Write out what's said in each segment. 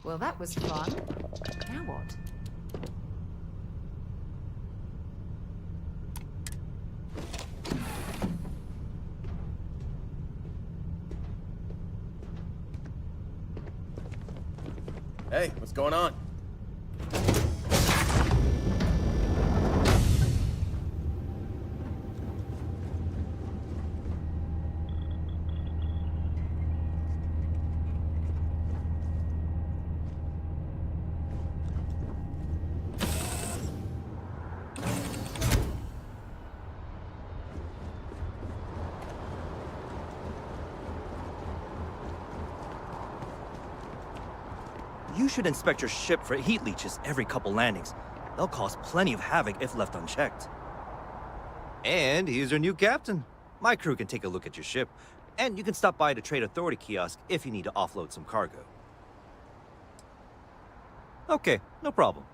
Well, that was fun. Now what? Hey, what's going on? You should inspect your ship for heat leeches every couple landings. They'll cause plenty of havoc if left unchecked. And here's your new captain. My crew can take a look at your ship, and you can stop by the Trade Authority kiosk if you need to offload some cargo. Okay, no problem.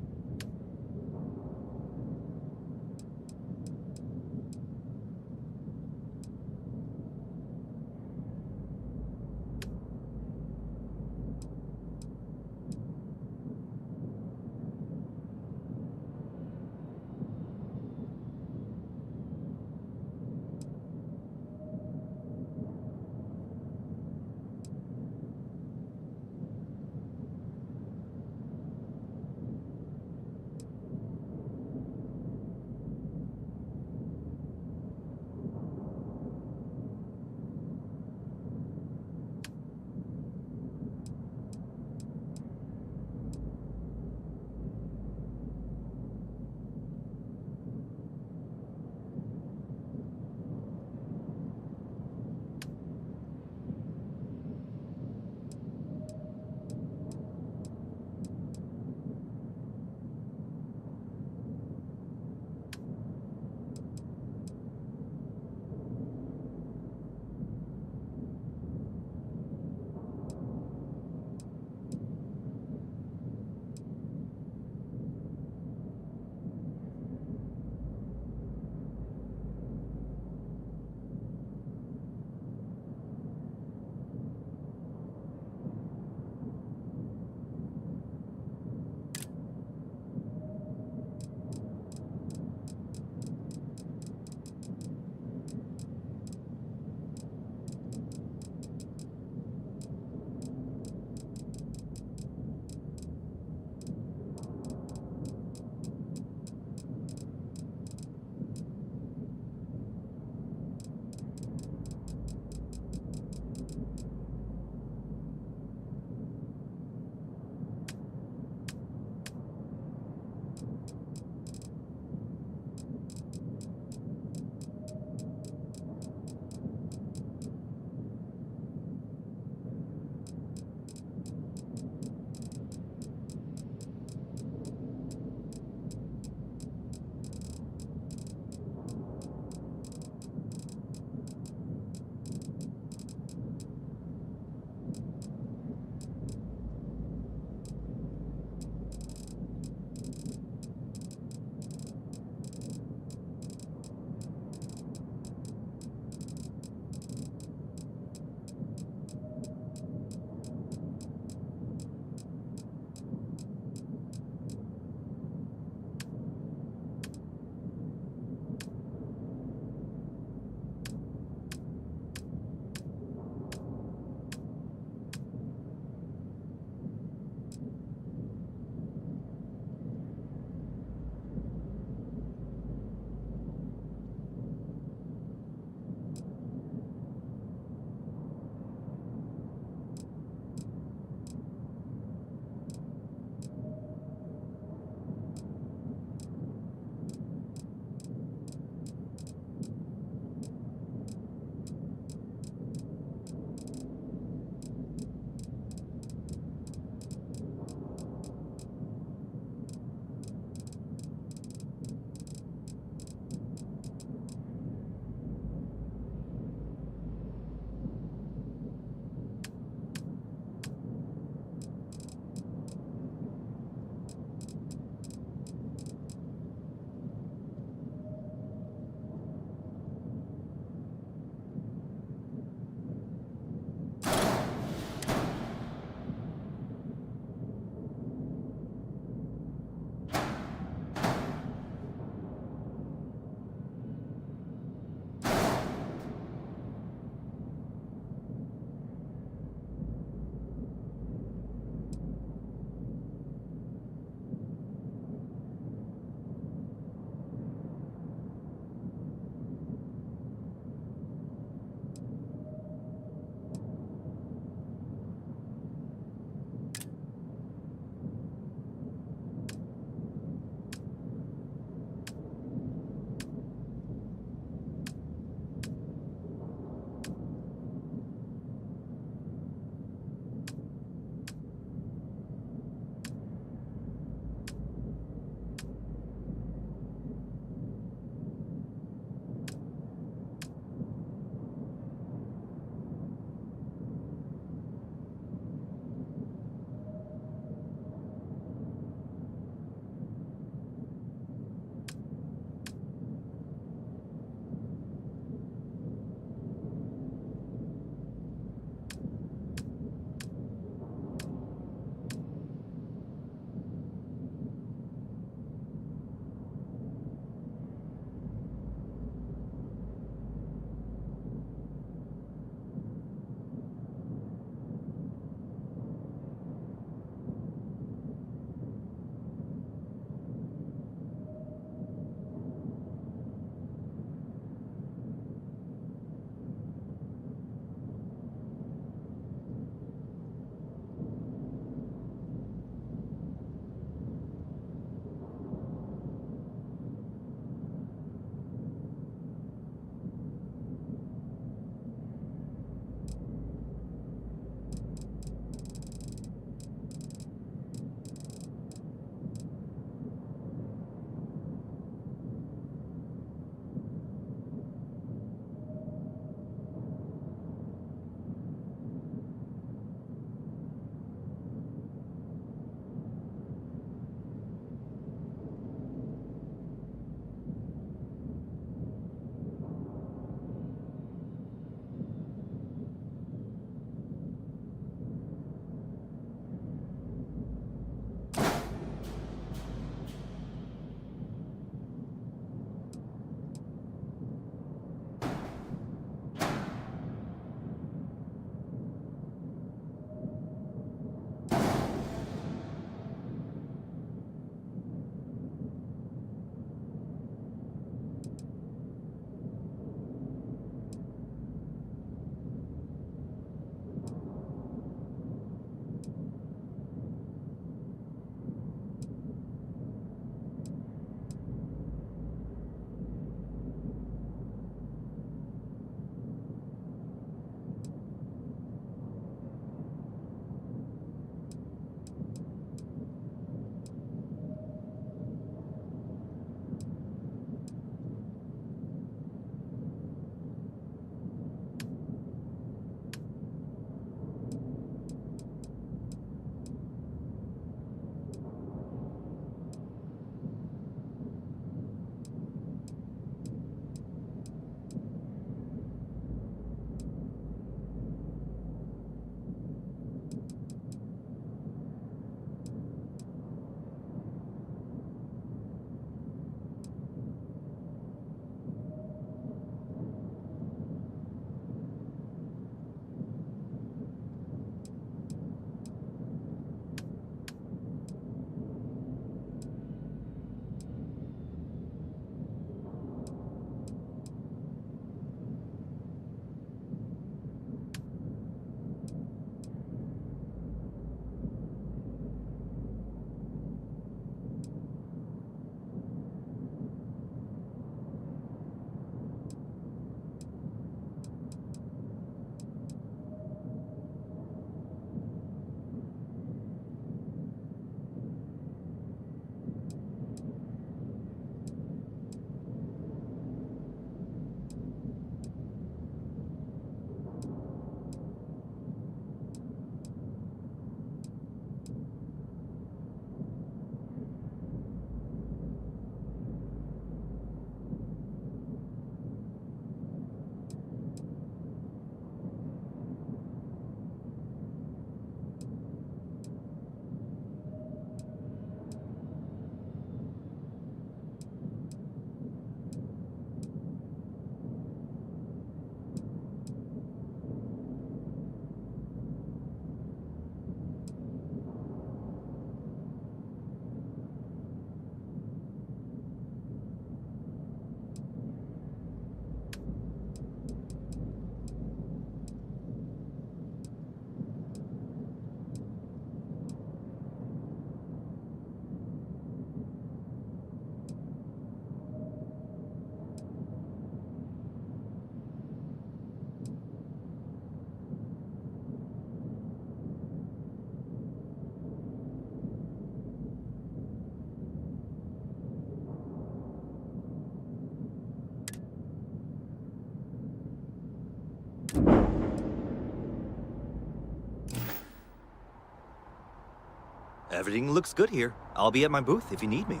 Everything looks good here. I'll be at my booth if you need me.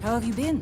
How have you been?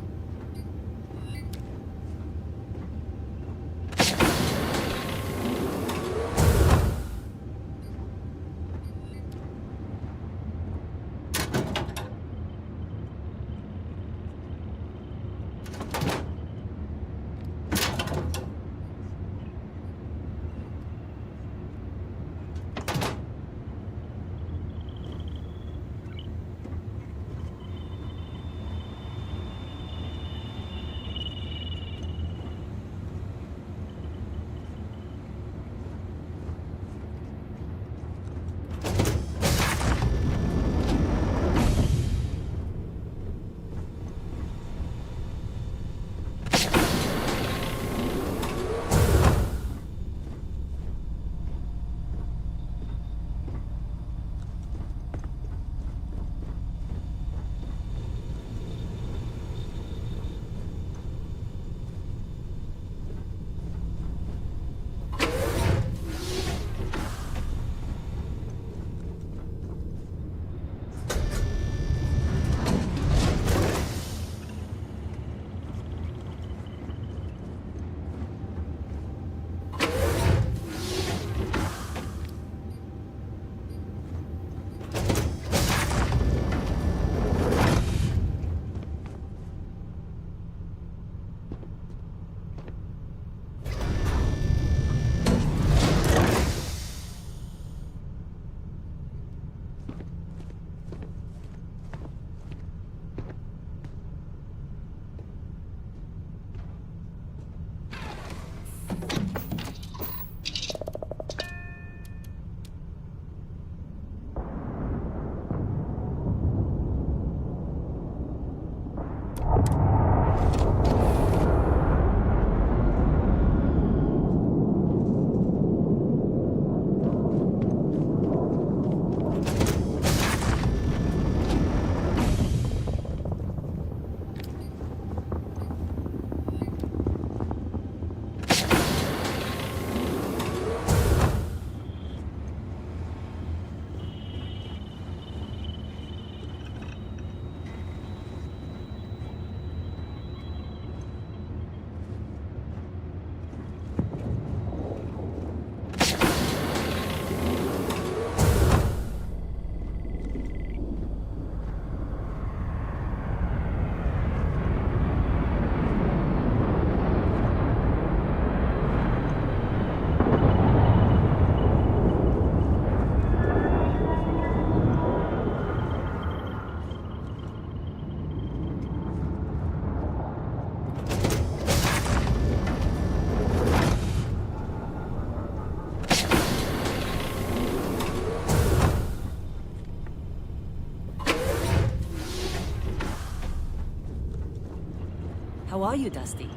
How are you, Dusty?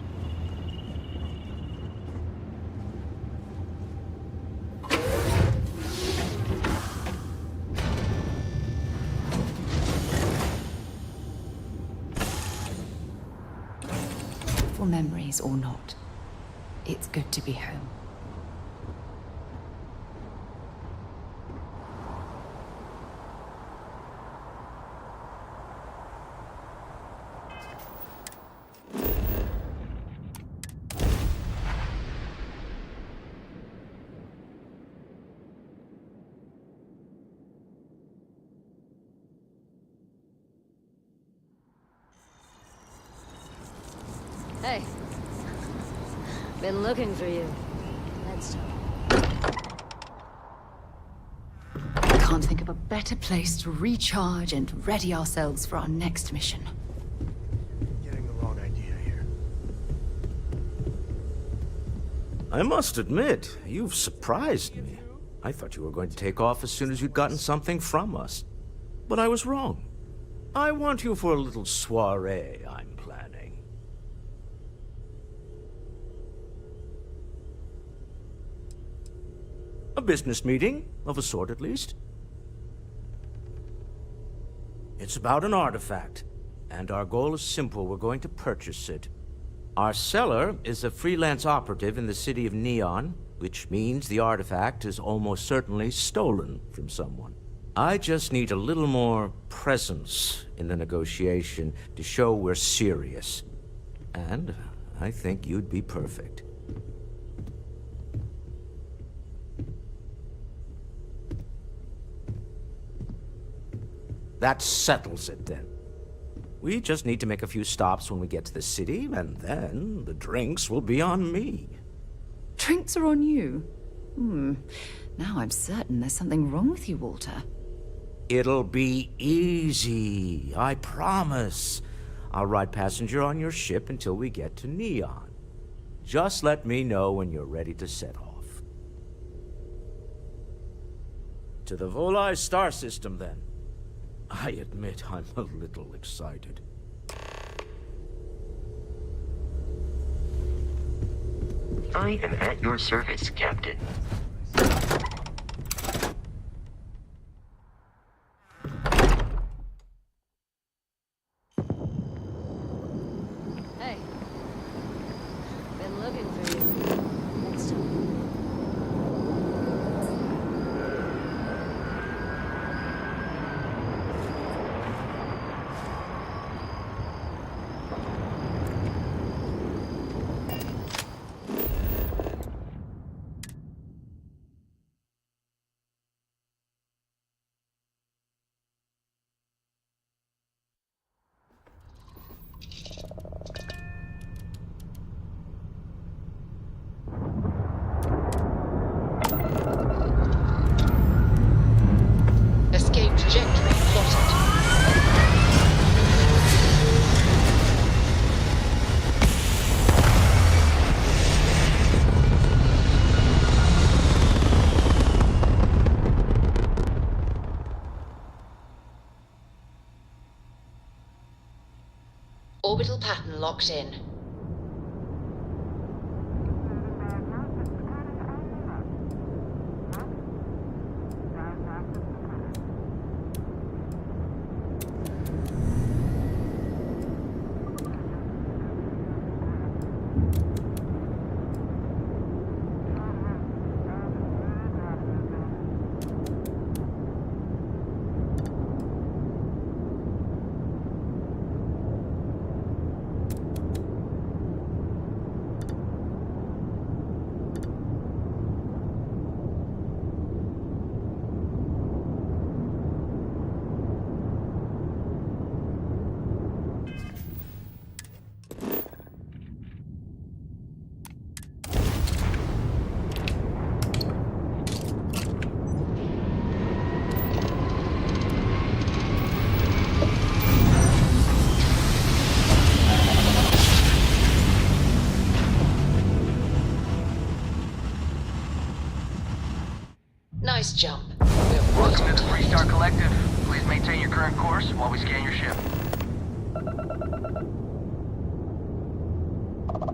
For memories or not, it's good to be home. Hey. Been looking for you. Let's talk. I can't think of a better place to recharge and ready ourselves for our next mission. Getting the wrong idea here. I must admit, you've surprised me. I thought you were going to take off as soon as you'd gotten something from us. But I was wrong. I want you for a little soiree I'm planning. A business meeting, of a sort at least. It's about an artifact, and our goal is simple. We're going to purchase it. Our seller is a freelance operative in the city of Neon, which means the artifact is almost certainly stolen from someone. I just need a little more presence in the negotiation to show we're serious. And I think you'd be perfect. That settles it, then. We just need to make a few stops when we get to the city, and then the drinks will be on me. Drinks are on you? Now I'm certain there's something wrong with you, Walter. It'll be easy, I promise. I'll ride passenger on your ship until we get to Neon. Just let me know when you're ready to set off. To the Volai star system, then. I admit I'm a little excited. I am at your service, Captain. Hey. Been looking for you. Let's talk. Escape trajectory plotted. Orbital pattern locked in. Nice jump. We're right Welcome on to the target. Freestar Collective. Please maintain your current course while we scan your ship.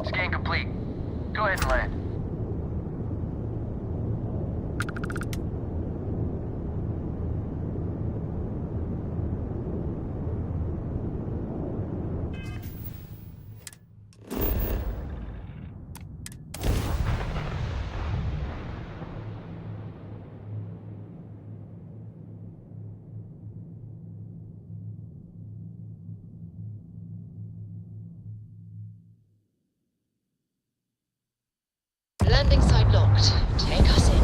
Scan complete. Go ahead and land. Landing site locked. Take us in.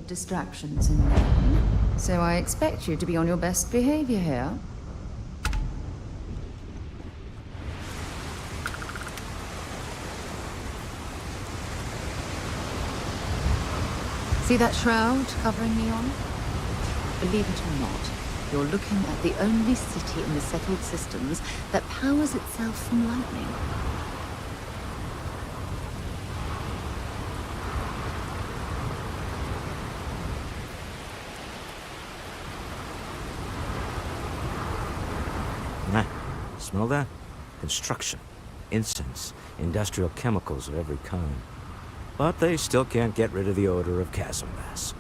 of distractions in there. So I expect you to be on your best behavior here. See that shroud covering Neon? Believe it or not, you're looking at the only city in the settled systems that powers itself from lightning. Smell that? Construction, incense, industrial chemicals of every kind. But they still can't get rid of the odor of chasm bass.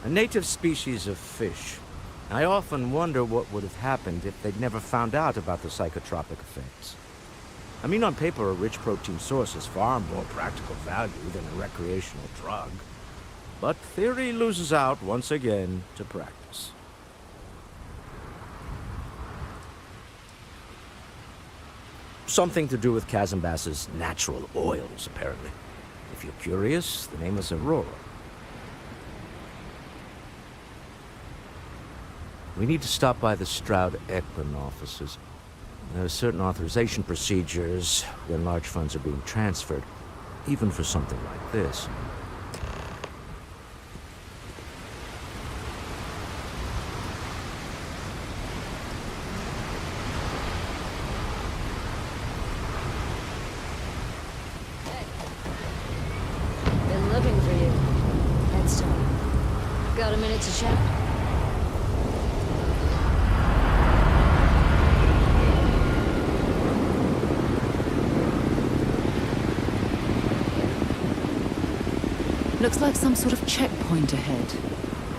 A native species of fish. I often wonder what would have happened if they'd never found out about the psychotropic effects. I mean, on paper, a rich protein source is far more practical value than a recreational drug. But theory loses out once again to practice. Something to do with chasm bass's natural oils, apparently. If you're curious, the name is Aurora. We need to stop by the Stroud-Ekman offices. There are certain authorization procedures when large funds are being transferred, even for something like this. Been looking for you. Next time. Got a minute to chat? Looks like some sort of checkpoint ahead.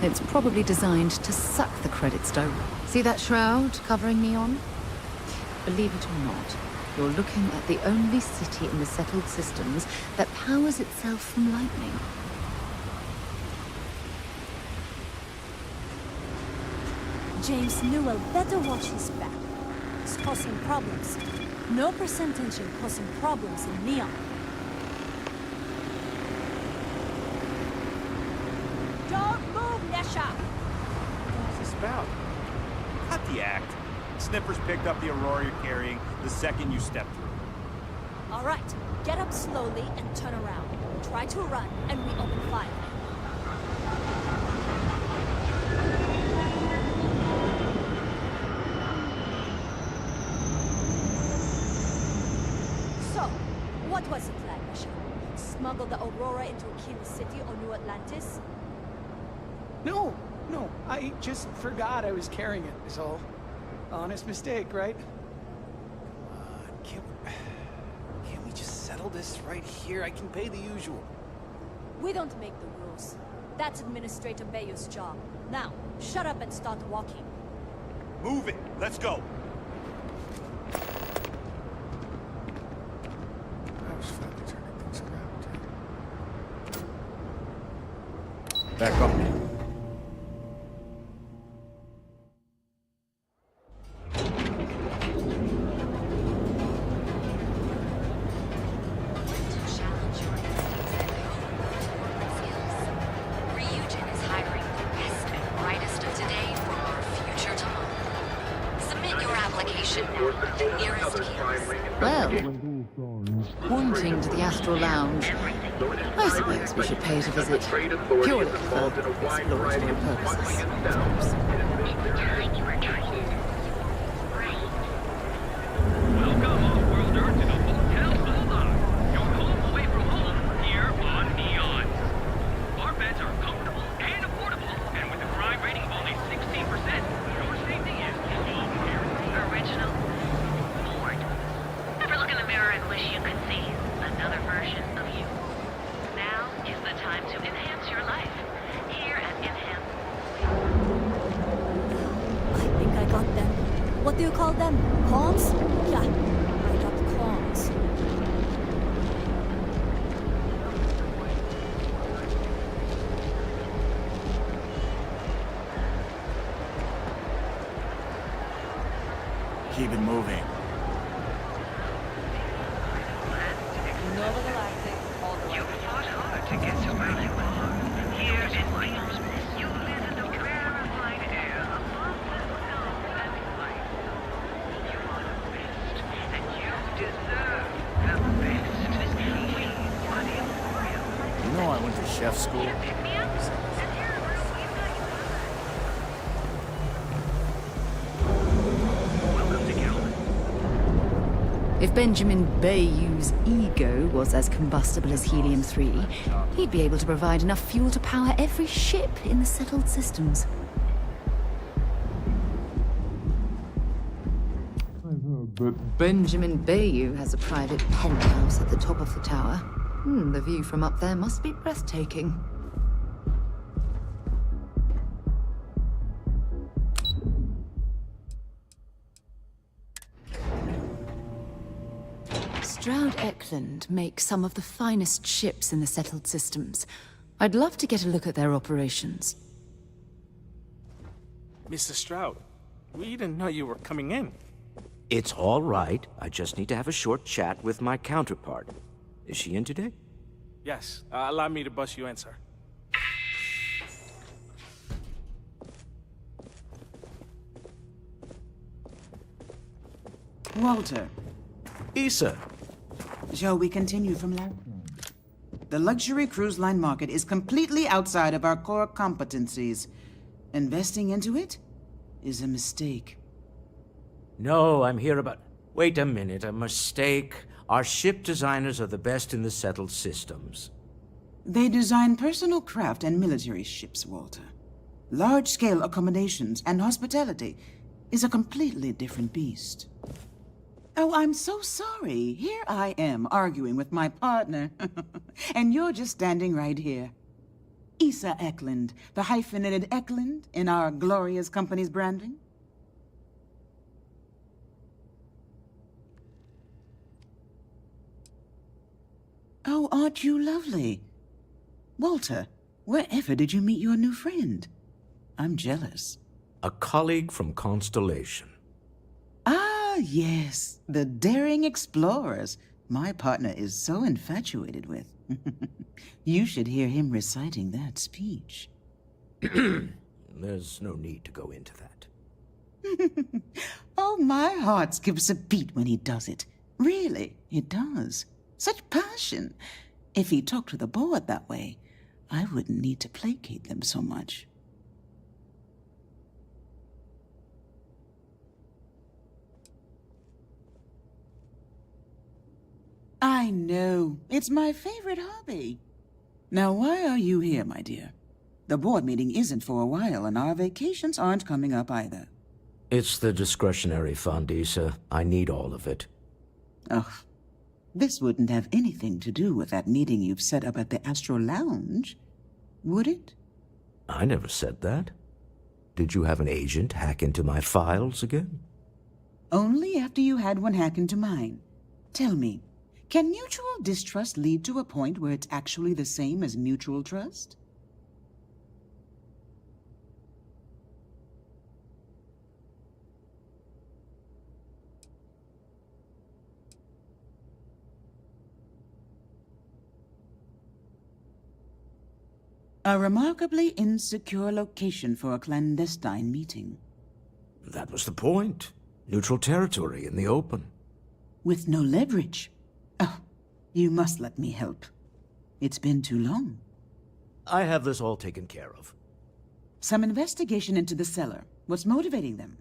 It's probably designed to suck the credits direct. See that shroud covering Neon? Believe it or not, you're looking at the only city in the settled systems that powers itself from lightning. James Newell better watch his back. He's causing problems. No percentage in causing problems in Neon. Don't move, Nesha! What's this about? Cut the act. Sniffers picked up the Aurora you're carrying the second you stepped through. All right, get up slowly and turn around. Try to run, and we open fire. So, what was the plan, Nesha? Smuggle the Aurora into Aquila City or New Atlantis? No, I just forgot I was carrying it, is all. Honest mistake, right? Can't we just settle this right here? I can pay the usual. We don't make the rules. That's Administrator Bayou's job. Now, shut up and start walking. Move it! Let's go! I was finally turning things around. Back up. Well, pointing to the Astral Lounge. I suppose we should pay it a visit. Purely for exploratory purposes, of course. Welcome, off-worlder, to the Hotel Bulldog. Your home away from home here on Neon. Our beds are comfortable and affordable, and with a crime rating of only 16%, your safety is Original. Ford. Ever look in the mirror and wish you could see another version of you? Now is the time to enhance your life. Here at Enhance. I think I got them. What do you call them? Cons? Yeah, I got cons. Keep it moving. Nova Galactic, all the way. You fought hard. enough school. Pick me up. And here, we've got you covered. Welcome to Calvin. If Benjamin Bayou's ego was as combustible as helium-3, he'd be able to provide enough fuel to power every ship in the settled systems. But Benjamin Bayou has a private penthouse at the top of the tower. The view from up there must be breathtaking. Stroud Eklund makes some of the finest ships in the settled systems. I'd love to get a look at their operations. Mr. Stroud, we didn't know you were coming in. It's all right. I just need to have a short chat with my counterpart. Is she in today? Yes, allow me to bust you in, sir. Walter, Issa. shall we continue from last? The luxury cruise line market is completely outside of our core competencies. Investing into it is a mistake. No, I'm here about... Wait a minute, a mistake. Our ship designers are the best in the settled systems. They design personal craft and military ships, Walter. Large-scale accommodations and hospitality is a completely different beast. Oh, I'm so sorry. Here I am arguing with my partner. And you're just standing right here. Issa Eklund, the hyphenated Eklund in our glorious company's branding. Oh, aren't you lovely? Walter, wherever did you meet your new friend? I'm jealous. A colleague from Constellation. Ah, yes, the daring explorers my partner is so infatuated with. You should hear him reciting that speech. There's no need to go into that. Oh, my heart skips a beat when he does it. Really, it does. Such passion. If he talked to the board that way, I wouldn't need to placate them so much. I know. It's my favorite hobby. Now, why are you here, my dear? The board meeting isn't for a while, and our vacations aren't coming up either. It's the discretionary fund, Issa. I need all of it. Ugh. This wouldn't have anything to do with that meeting you've set up at the Astro Lounge, would it? I never said that. Did you have an agent hack into my files again? Only after you had one hack into mine. Tell me, can mutual distrust lead to a point where it's actually the same as mutual trust? A remarkably insecure location for a clandestine meeting. That was the point. Neutral territory in the open. With no leverage. Oh, you must let me help. It's been too long. I have this all taken care of. Some investigation into the cellar. What's motivating them?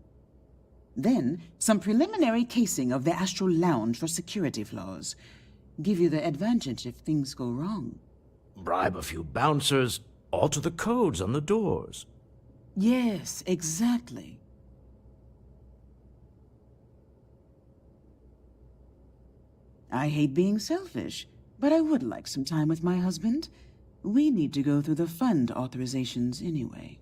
Then, some preliminary casing of the Astral Lounge for security flaws. Give you the advantage if things go wrong. Bribe a few bouncers, alter the codes on the doors. Yes, exactly. I hate being selfish, but I would like some time with my husband. We need to go through the fund authorizations anyway.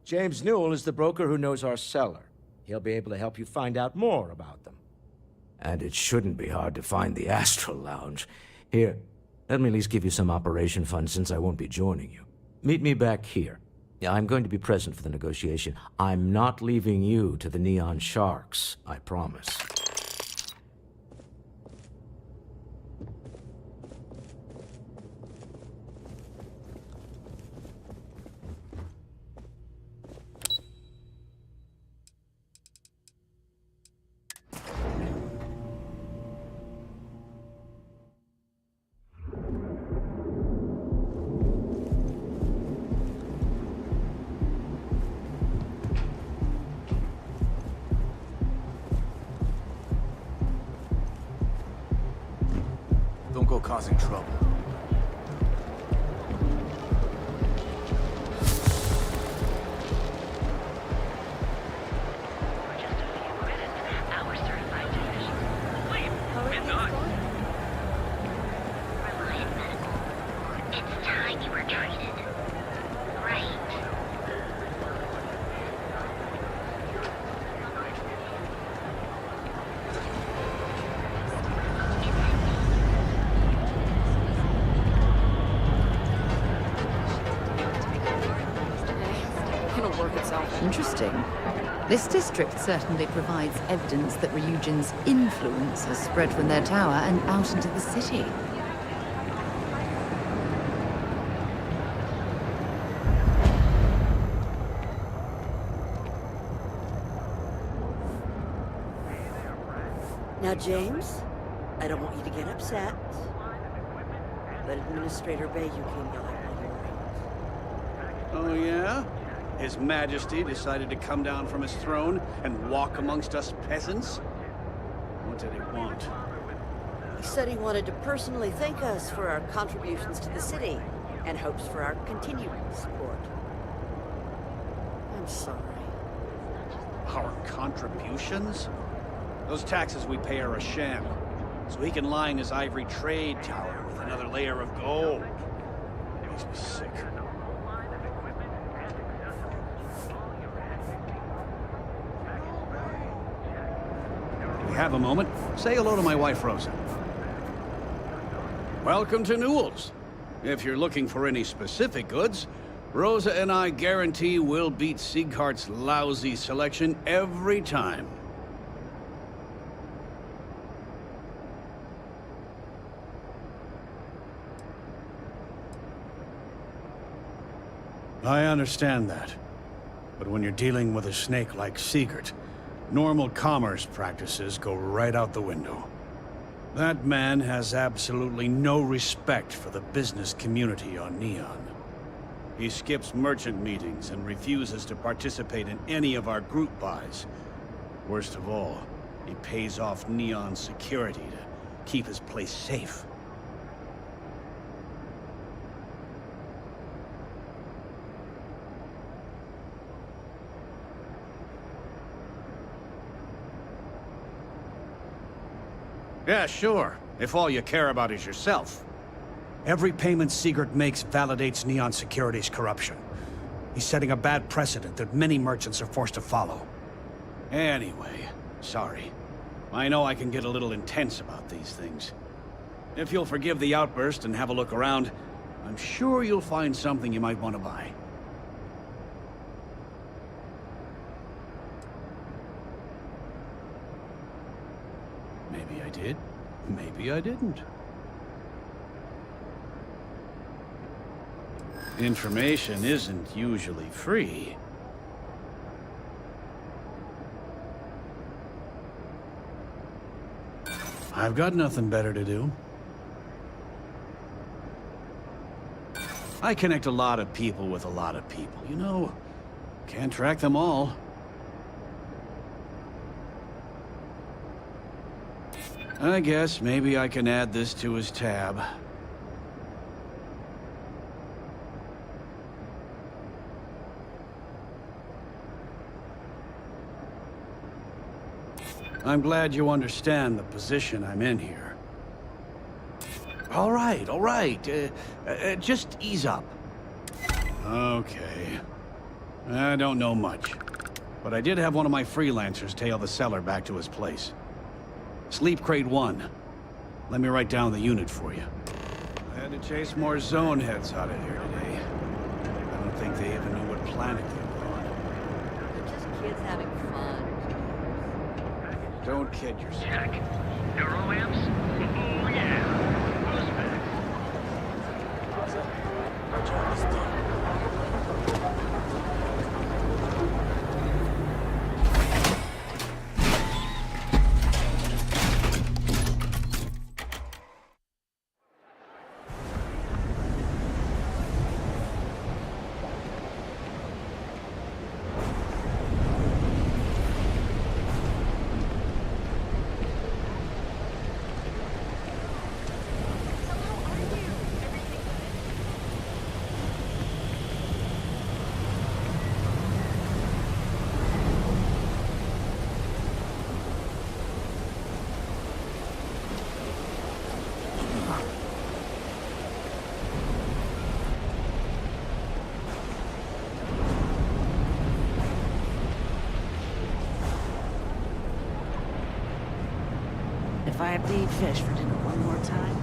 James Newell is the broker who knows our cellar. He'll be able to help you find out more about them. And it shouldn't be hard to find the Astral Lounge. Here, let me at least give you some operation funds since I won't be joining you. Meet me back here. I'm going to be present for the negotiation. I'm not leaving you to the Neon Sharks, I promise. Don't go causing trouble. Our certified technicians will wait. We're not. Reliant Medical. It's time you were treated. Right. It'll work itself. Interesting. This district certainly provides evidence that Ryujin's influence has spread from their tower and out into the city. Now, James, I don't want you to get upset, but Administrator Bayou came by while you were out. Oh, yeah? His Majesty decided to come down from his throne and walk amongst us peasants? What did he want? He said he wanted to personally thank us for our contributions to the city and hopes for our continued support. I'm sorry. Our contributions? Those taxes we pay are a sham, so he can line his ivory trade tower with another layer of gold. It makes me sick. If you have a moment, say hello to my wife, Rosa. Welcome to Newell's. If you're looking for any specific goods, Rosa and I guarantee we'll beat Sieghart's lousy selection every time. I understand that. But when you're dealing with a snake like Siegert, normal commerce practices go right out the window. That man has absolutely no respect for the business community on Neon. He skips merchant meetings and refuses to participate in any of our group buys. Worst of all, he pays off Neon's security to keep his place safe. Yeah, sure. If all you care about is yourself. Every payment Siegert makes validates Neon Security's corruption. He's setting a bad precedent that many merchants are forced to follow. Anyway, sorry. I know I can get a little intense about these things. If you'll forgive the outburst and have a look around, I'm sure you'll find something you might want to buy. Maybe I did. Maybe I didn't. Information isn't usually free. I've got nothing better to do. I connect a lot of people with a lot of people. You know, can't track them all. I guess maybe I can add this to his tab. I'm glad you understand the position I'm in here. All right, all right. Just ease up. Okay. I don't know much, but I did have one of my freelancers tail the seller back to his place. Sleep Crate 1. Let me write down the unit for you. I had to chase more zone heads out of here today. I don't think they even knew what planet they were on. They're just kids having fun. Don't kid yourself. Check. Neuroamps? Oh, yeah. Who's back? Our job is done. if I have to eat fish for dinner one more time?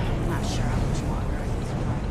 I'm not sure how much longer I can survive.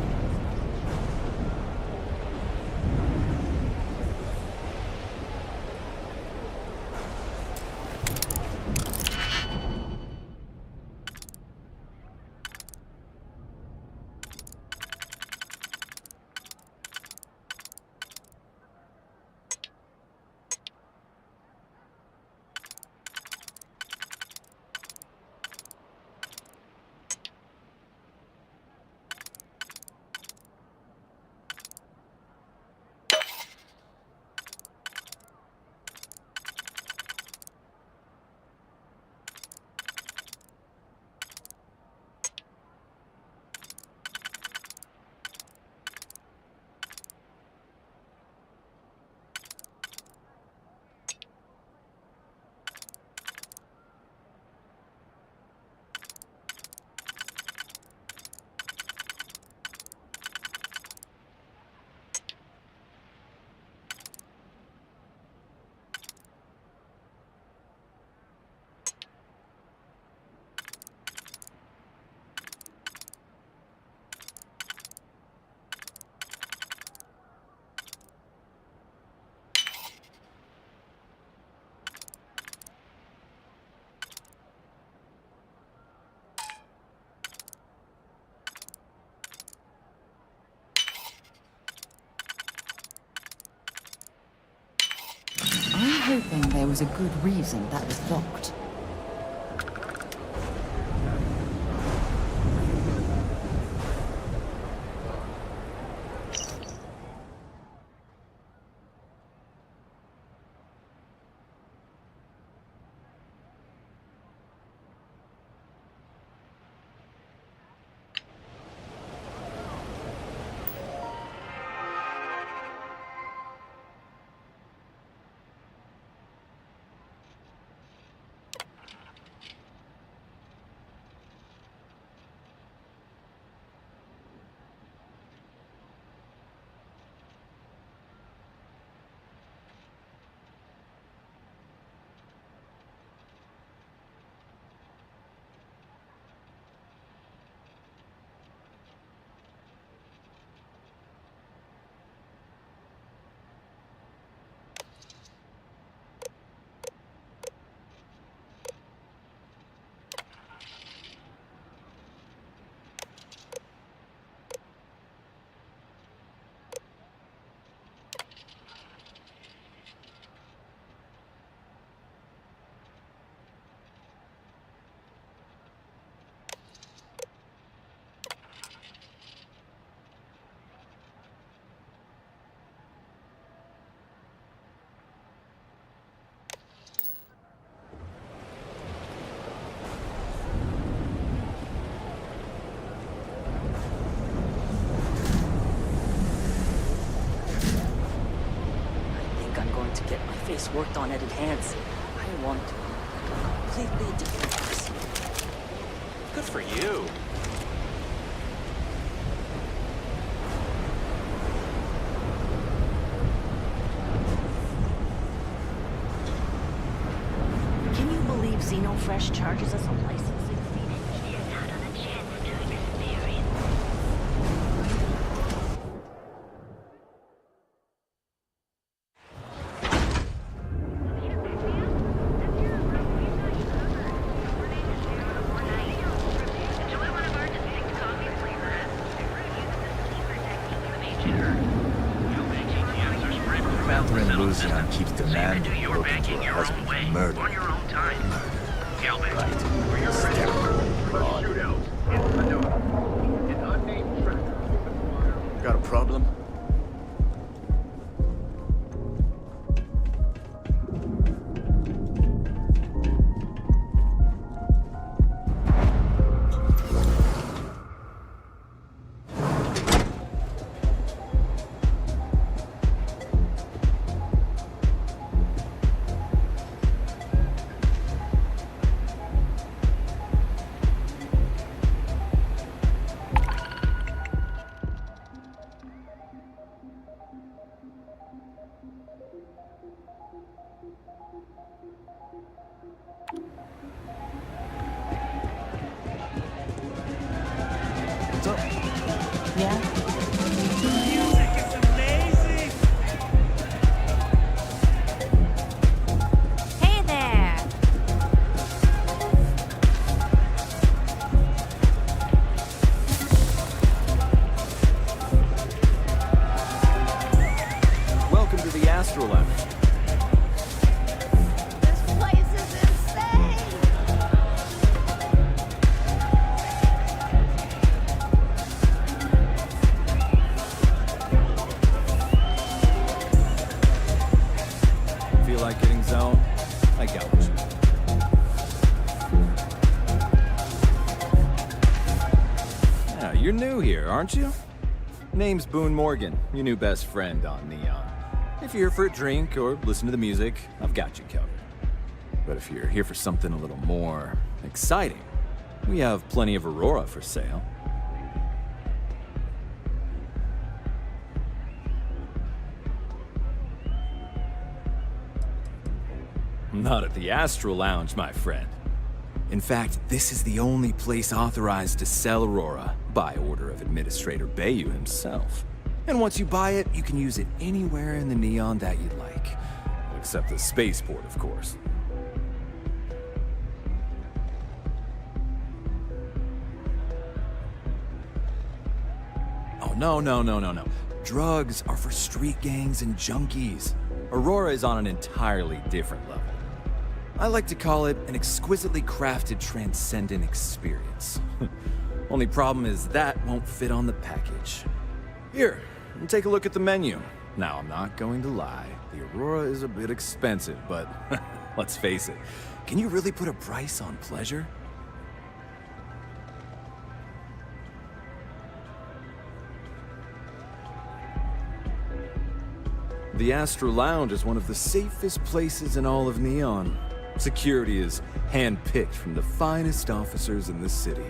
I'm hoping there was a good reason that was locked. To get my face worked on at enhance. I want a completely different person. Good for you. Can you believe Xenofresh charges us a licensing fee? Catherine Lucian keeps demanding to look into her husband's murder. On your own time. Calvin. Right. Step. Got a problem? What's up? Yeah? Music is amazing! Hey there! Welcome to the Astral Lounge. This place is insane! Feel like getting zoned? I got you. Yeah, you're new here, aren't you? Name's Boone Morgan, your new best friend on Neon. If you're here for a drink or listen to the music, I've got you covered. But if you're here for something a little more exciting, we have plenty of Aurora for sale. Not at the Astral Lounge, my friend. In fact, this is the only place authorized to sell Aurora by order of Administrator Bayou himself. And once you buy it, you can use it anywhere in the Neon that you'd like. Except the spaceport, of course. Oh, no. Drugs are for street gangs and junkies. Aurora is on an entirely different level. I like to call it an exquisitely crafted transcendent experience. Only problem is that won't fit on the package. Here, take a look at the menu. Now, I'm not going to lie, the Aurora is a bit expensive, but let's face it, can you really put a price on pleasure? The Astral Lounge is one of the safest places in all of Neon. Security is hand-picked from the finest officers in the city.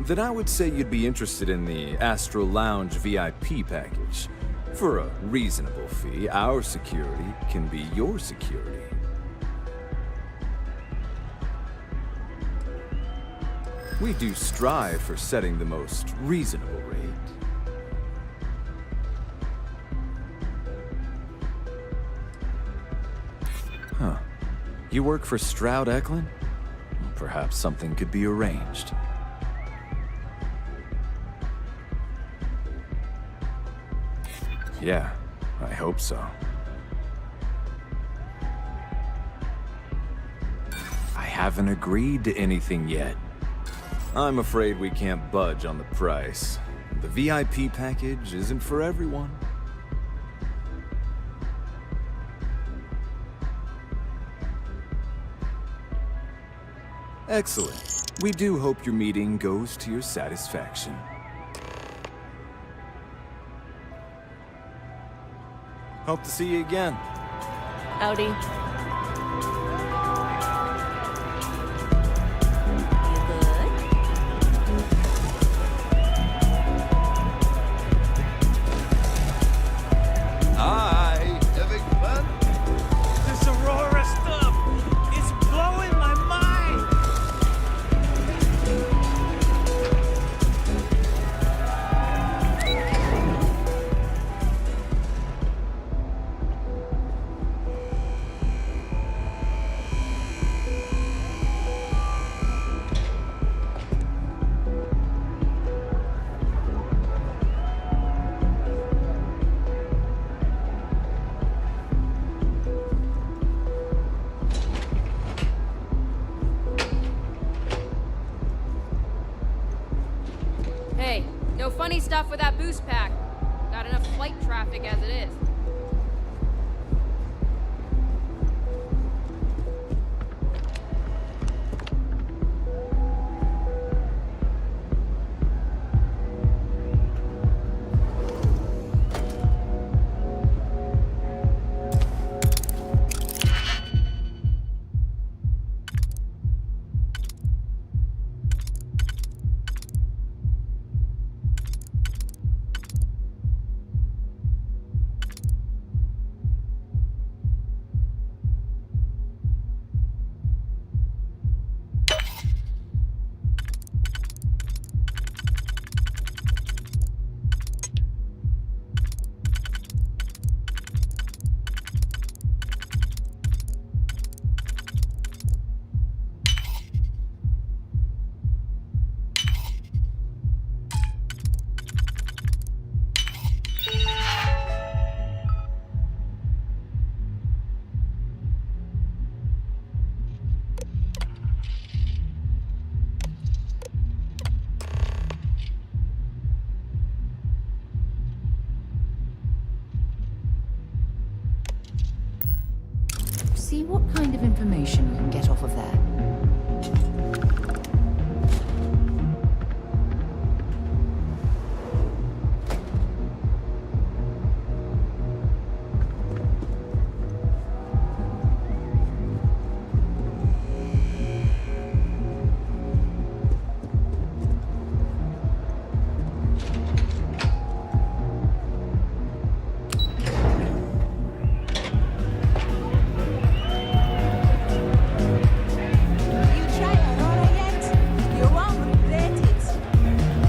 Then I would say you'd be interested in the Astral Lounge VIP package. For a reasonable fee, our security can be your security. We do strive for setting the most reasonable rate. Huh. You work for Stroud Eklund? Perhaps something could be arranged. Yeah, I hope so. I haven't agreed to anything yet. I'm afraid we can't budge on the price. The VIP package isn't for everyone. Excellent. We do hope your meeting goes to your satisfaction. Hope to see you again. Howdy. Hi, having fun? This Aurora stuff is blowing my mind! Hey, no funny stuff with that boost pack. Got enough flight traffic as it is. what kind of information you can get off of there.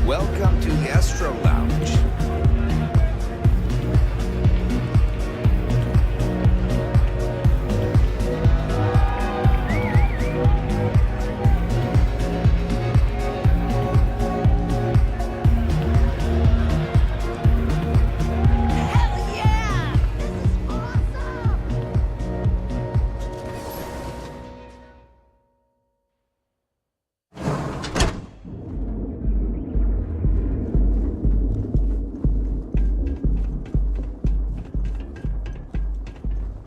Welcome to the Astro Lounge.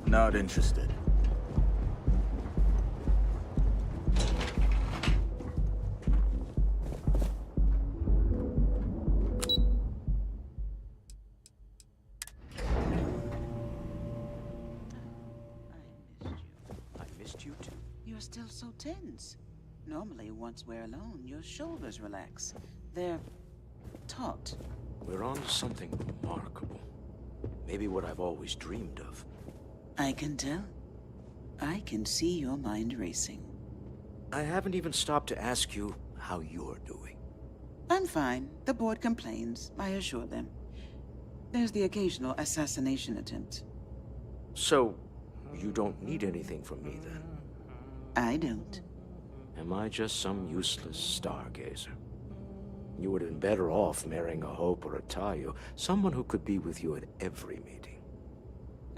Not interested. I missed you too. You're still so tense. Normally, once we're alone, your shoulders relax. They're taut. We're on to something remarkable. Maybe what I've always dreamed of. I can tell. I can see your mind racing. I haven't even stopped to ask you how you're doing. I'm fine. The board complains, I assure them. There's the occasional assassination attempt. So, you don't need anything from me then? I don't. Am I just some useless stargazer? You would have been better off marrying a Hope or a Tayo, someone who could be with you at every meeting.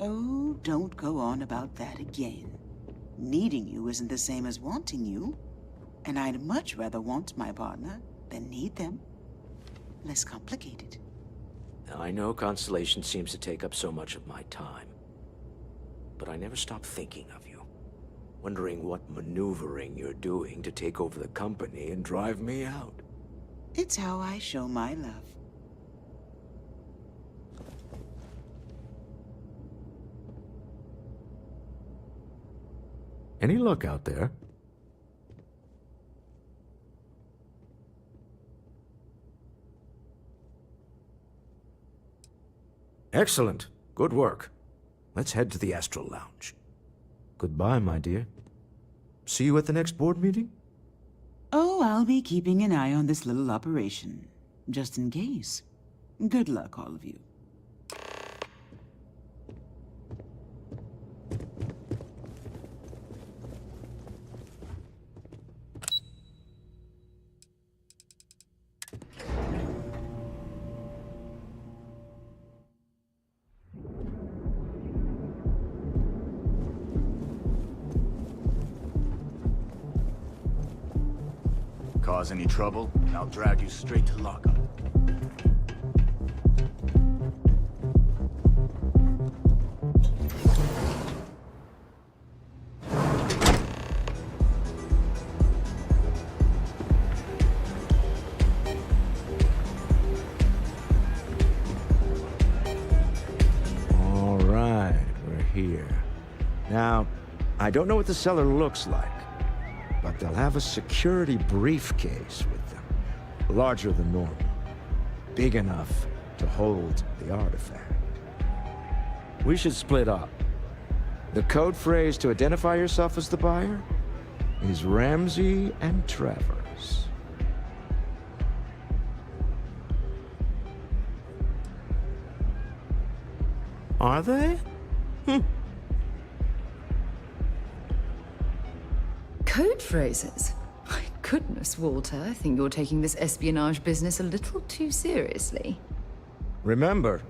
Oh, don't go on about that again. Needing you isn't the same as wanting you. And I'd much rather want my partner than need them. Less complicated. Now, I know Constellation seems to take up so much of my time. But I never stop thinking of you. Wondering what maneuvering you're doing to take over the company and drive me out. It's how I show my love. Any luck out there? Excellent. Good work. Let's head to the Astral Lounge. Goodbye, my dear. See you at the next board meeting? Oh, I'll be keeping an eye on this little operation. Just in case. Good luck, all of you. Cause any trouble, and I'll drag you straight to lockup. All right, we're here. Now, I don't know what the cellar looks like, but they'll have a security briefcase with them. Larger than normal. Big enough to hold the artifact. We should split up. The code phrase to identify yourself as the buyer is Ramsey and Travers. Are they? Code phrases? My goodness, Walter, I think you're taking this espionage business a little too seriously. Remember,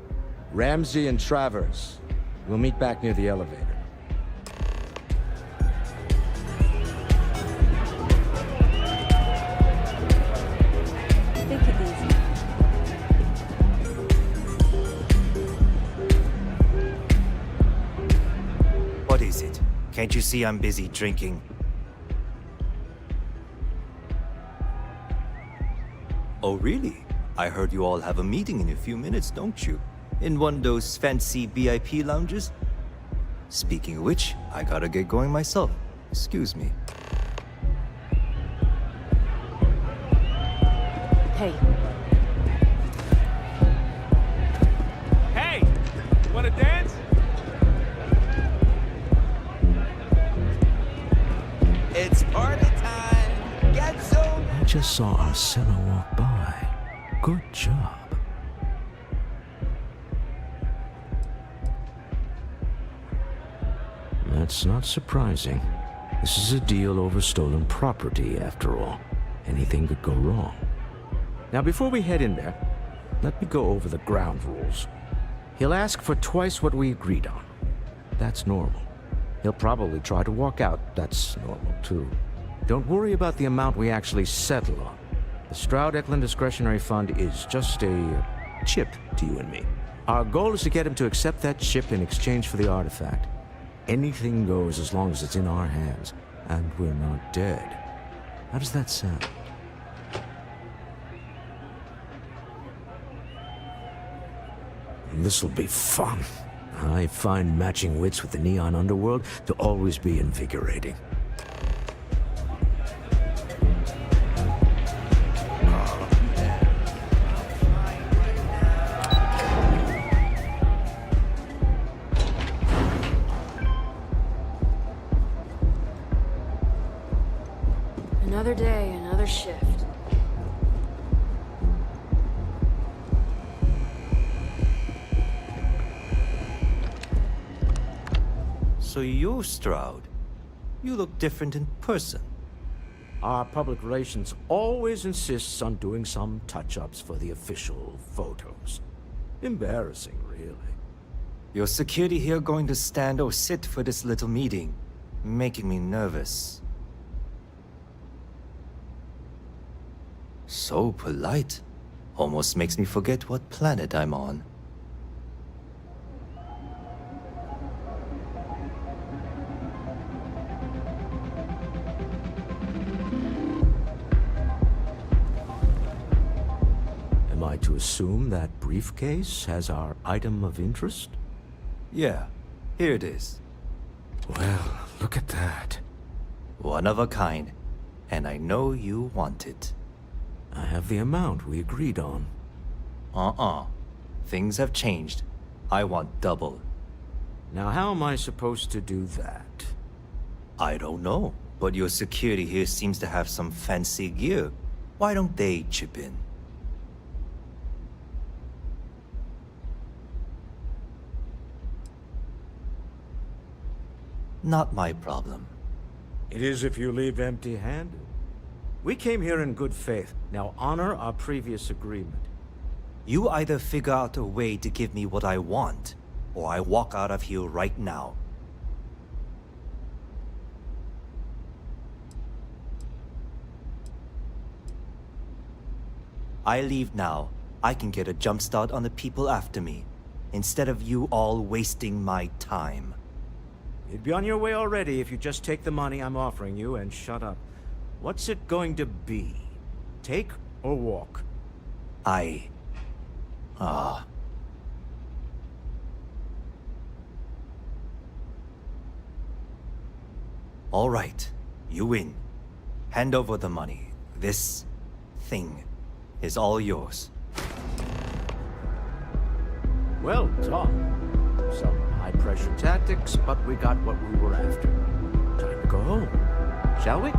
Ramsey and Travers. We'll meet back near the elevator. Take it easy. What is it? Can't Can't you see I'm busy drinking? Oh, really? I heard you all have a meeting in a few minutes, don't you? In one of those fancy VIP lounges? Speaking of which, I gotta get going myself. Excuse me. Hey. Hey! Wanna dance? It's party time! Get some! I just saw our seller walk by. Good job. That's not surprising. This is a deal over stolen property, after all. Anything could go wrong. Now, before we head in there, let me go over the ground rules. He'll ask for twice what we agreed on. That's normal. He'll probably try to walk out. That's normal, too. Don't worry about the amount we actually settle on. The Stroud-Eklund Discretionary Fund is just a chip to you and me. Our goal is to get him to accept that chip in exchange for the artifact. Anything goes as long as it's in our hands, and we're not dead. How does that sound? This'll be fun. I find matching wits with the neon underworld to always be invigorating. Another day, another shift. So you're Stroud. You look different in person. Our public relations always insists on doing some touch-ups for the official photos. Embarrassing, really. Your security here going to stand or sit for this little meeting, making me nervous. So polite. Almost makes me forget what planet I'm on. Am I to assume that briefcase has our item of interest? Yeah, here it is. Well, look at that. One of a kind, and I know you want it. I have the amount we agreed on. Things have changed. I want double. Now, how am I supposed to do that? I don't know, but your security here seems to have some fancy gear. Why don't they chip in? Not my problem. It is if you leave empty-handed. We came here in good faith. Now honor our previous agreement. You either figure out a way to give me what I want, or I walk out of here right now. I leave now. I can get a jump start on the people after me, instead of you all wasting my time. You'd be on your way already if you just take the money I'm offering you and shut up. What's it going to be? Take or walk? All right, you win. Hand over the money. This thing is all yours. Well done. Some high-pressure tactics, but we got what we were after. Time to go home, shall we?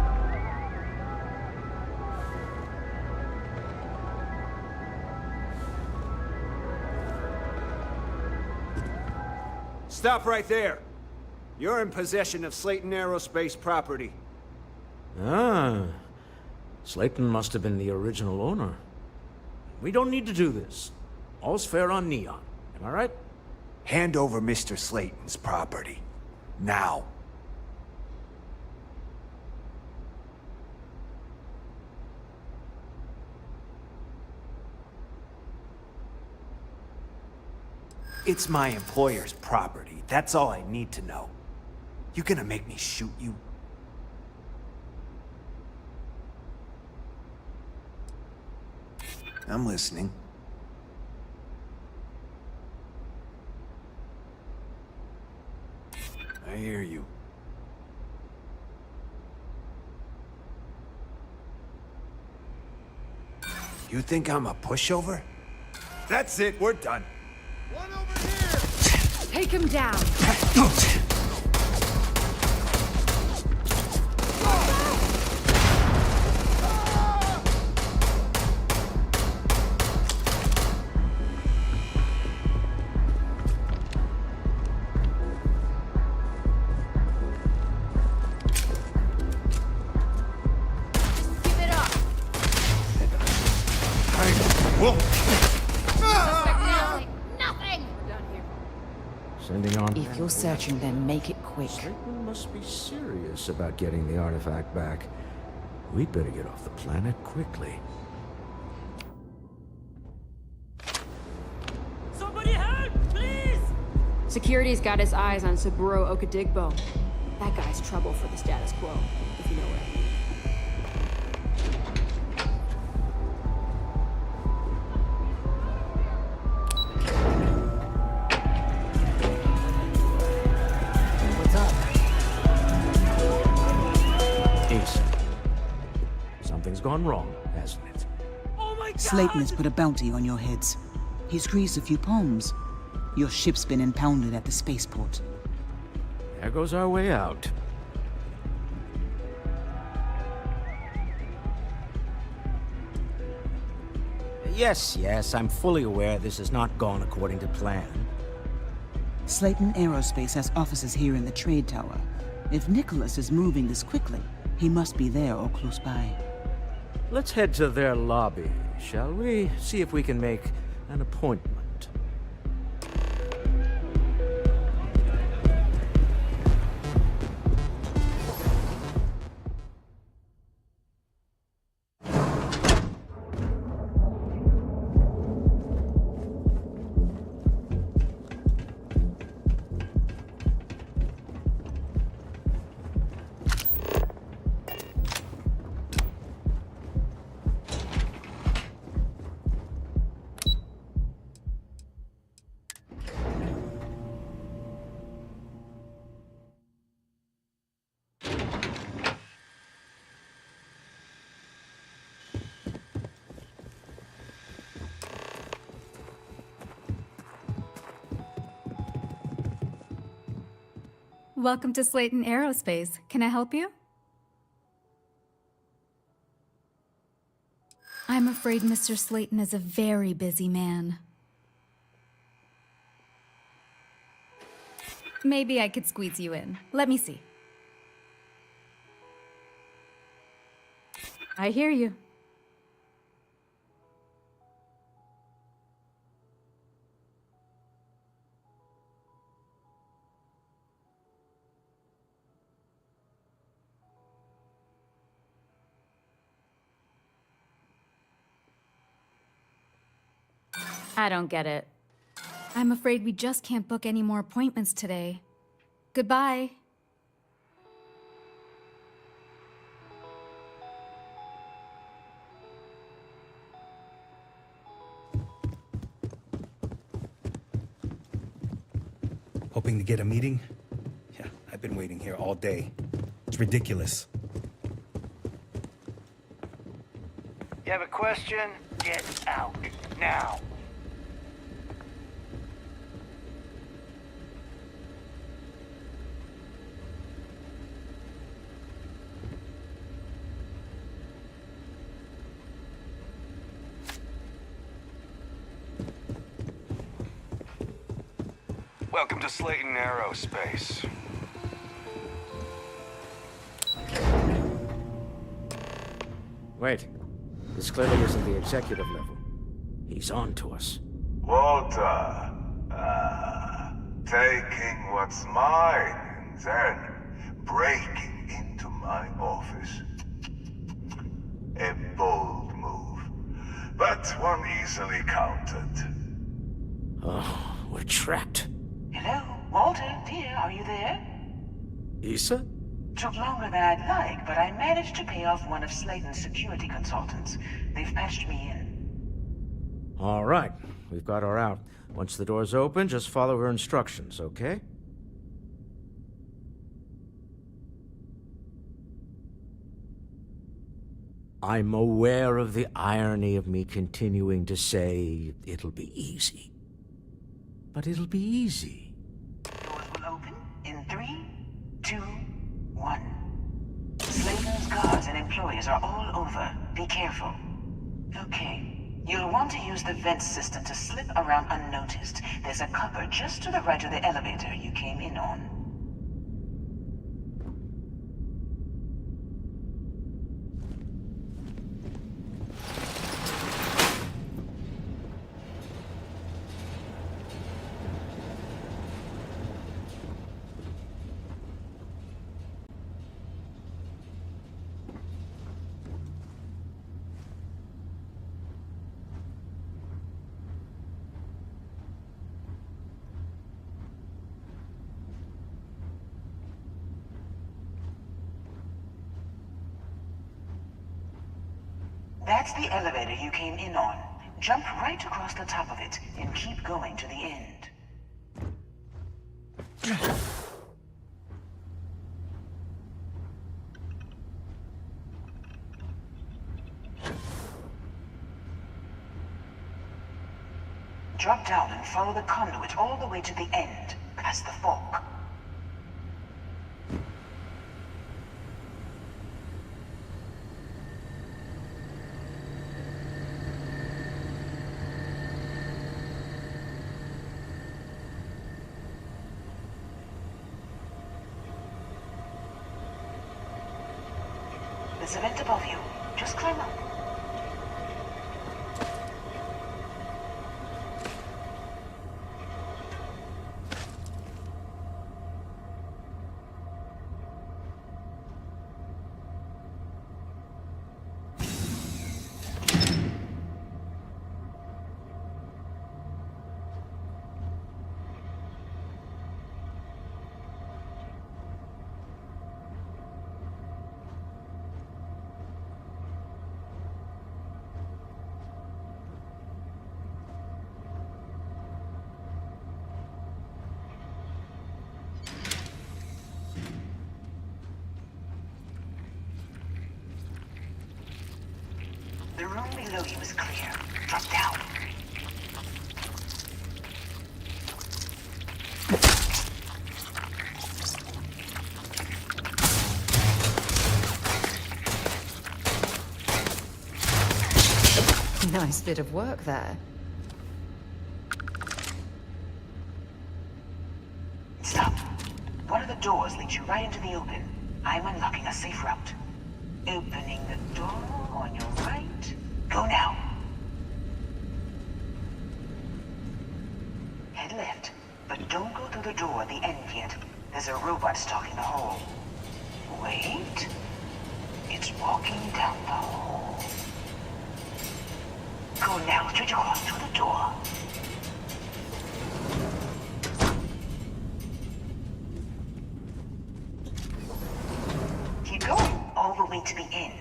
Stop right there. You're in possession of Slayton Aerospace property. Ah. Slayton must have been the original owner. We don't need to do this. All's fair on Neon. Am I right? Hand over Mr. Slayton's property. Now. It's my employer's property. That's all I need to know. You gonna make me shoot you? I'm listening. I hear you. You think I'm a pushover? That's it, we're done. Take him down. Give it up. Nothing. We're done here. Sending on. If you're searching, then make it quick. Satan must be serious about getting the artifact back. We'd better get off the planet quickly. Somebody help, please! Security's got his eyes on Saburo Okadigbo. That guy's trouble for the status quo, if you know what I mean. What's up? Ace. Something's gone wrong, hasn't it? Oh my God! Slayton has put a bounty on your heads. He's greased a few palms. Your ship's been impounded at the spaceport. There goes our way out. Yes, I'm fully aware this has not gone according to plan. Slayton Aerospace has offices here in the trade tower. If Nicholas is moving this quickly, he must be there or close by. Let's head to their lobby, shall we? See if we can make an appointment. Welcome to Slayton Aerospace. Can I help you? I'm afraid Mr. Slayton is a very busy man. Maybe I could squeeze you in. Let me see. I hear you. I don't get it. I'm afraid we just can't book any more appointments today. Goodbye. Hoping to get a meeting? Yeah, I've been waiting here all day. It's ridiculous. You have a question? Get out. Now. Welcome to Slayton Aerospace. Wait. This clearly isn't the executive level. He's on to us. Walter, taking what's mine and then breaking into my office. A bold move, but one easily countered. Oh, we're trapped. Hello, Walter, dear, are you there? Issa? Took longer than I'd like, but I managed to pay off one of Slayton's security consultants. They've patched me in. All right, we've got her out. Once the door's open, just follow her instructions, okay? I'm aware of the irony of me continuing to say it'll be easy. But it'll be easy. Doors will open in 3, 2, 1. Slayton's guards and employees are all over. Be careful. Okay. You'll want to use the vent system to slip around unnoticed. There's a cupboard just to the right of the elevator you came in on. That's the elevator you came in on. Jump right across the top of it and keep going to the end. Drop down and follow the conduit all the way to the end, past the fork. There's a vent above you. Just climb up. The room below you is clear. Drop down. Nice bit of work there. Stop. One of the doors leads you right into the open. I'm unlocking a safe route. Opening the door on your right. Go now. Head left, but don't go through the door at the end yet. There's a robot stalking the hole. Wait. It's walking down the hole. Go now, straight across to the door. Keep going all the way to the end.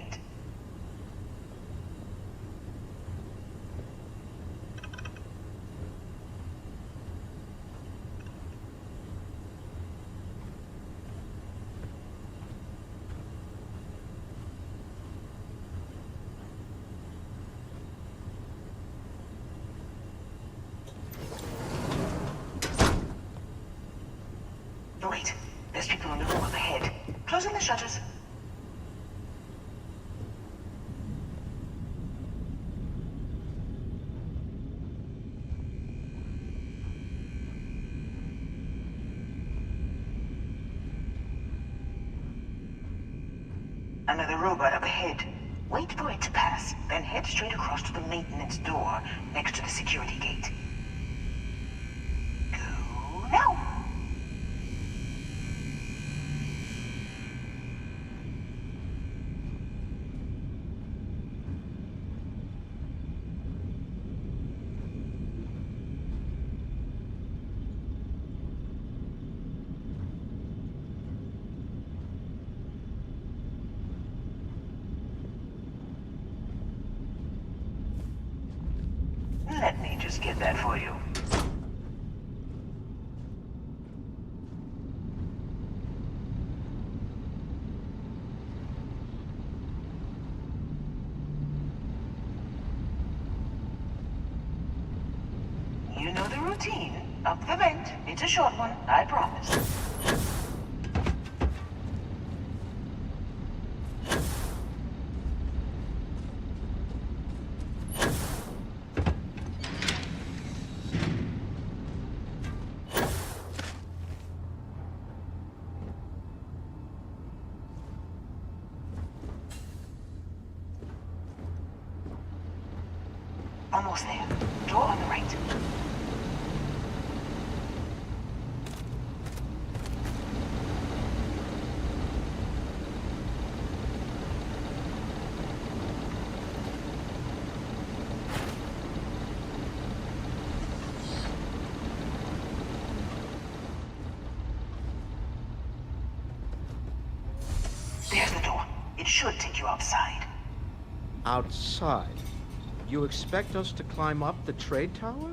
Wait, there's people in the room up ahead. Closing the shutters. Another robot up ahead. Wait for it to pass, then head straight across to the maintenance door next to the security gate. Go now! just get that for you. You know the routine. Up the vent. It's a short one, I promise. Almost there. Door on the right. There's the door. It should take you outside. Outside? You expect us to climb up the trade tower?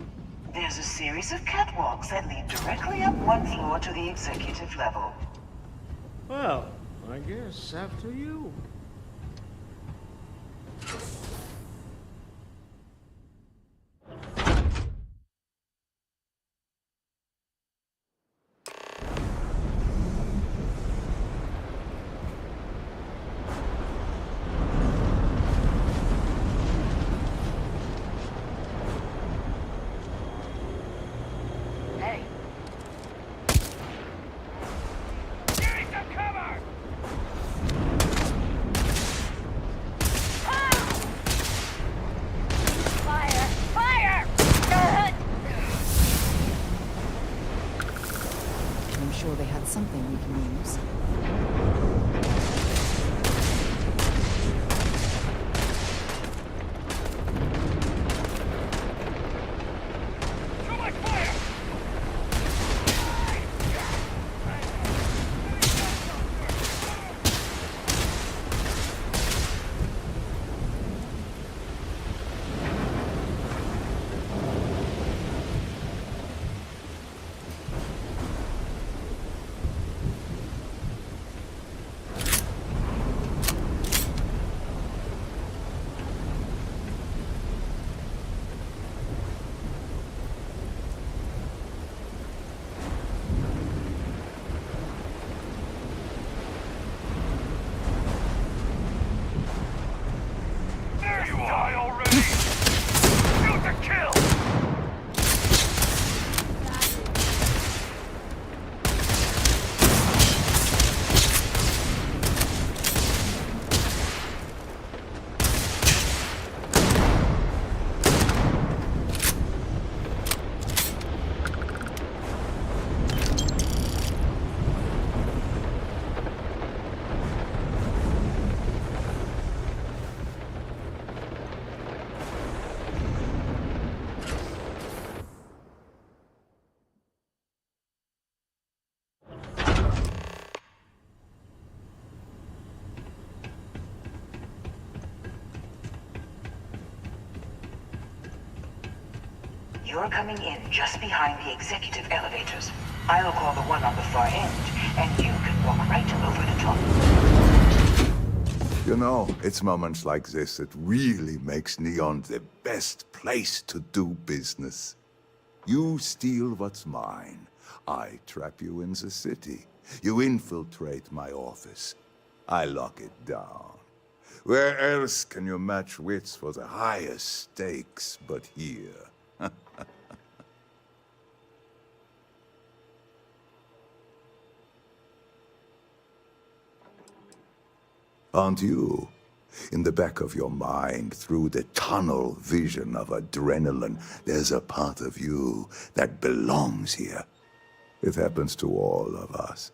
There's a series of catwalks that lead directly up one floor to the executive level. Well, I guess after you. Hey. Fire! Fire! I'm sure they had something we can use. There you die already! Shoot to kill! You're coming in just behind the executive elevators. I'll call the one on the far end, and you can walk right over the top. You know, it's moments like this that really makes Neon the best place to do business. You steal what's mine. I trap you in the city. You infiltrate my office. I lock it down. Where else can you match wits for the highest stakes but here? Aren't you? In the back of your mind, through the tunnel vision of adrenaline, there's a part of you that belongs here. It happens to all of us.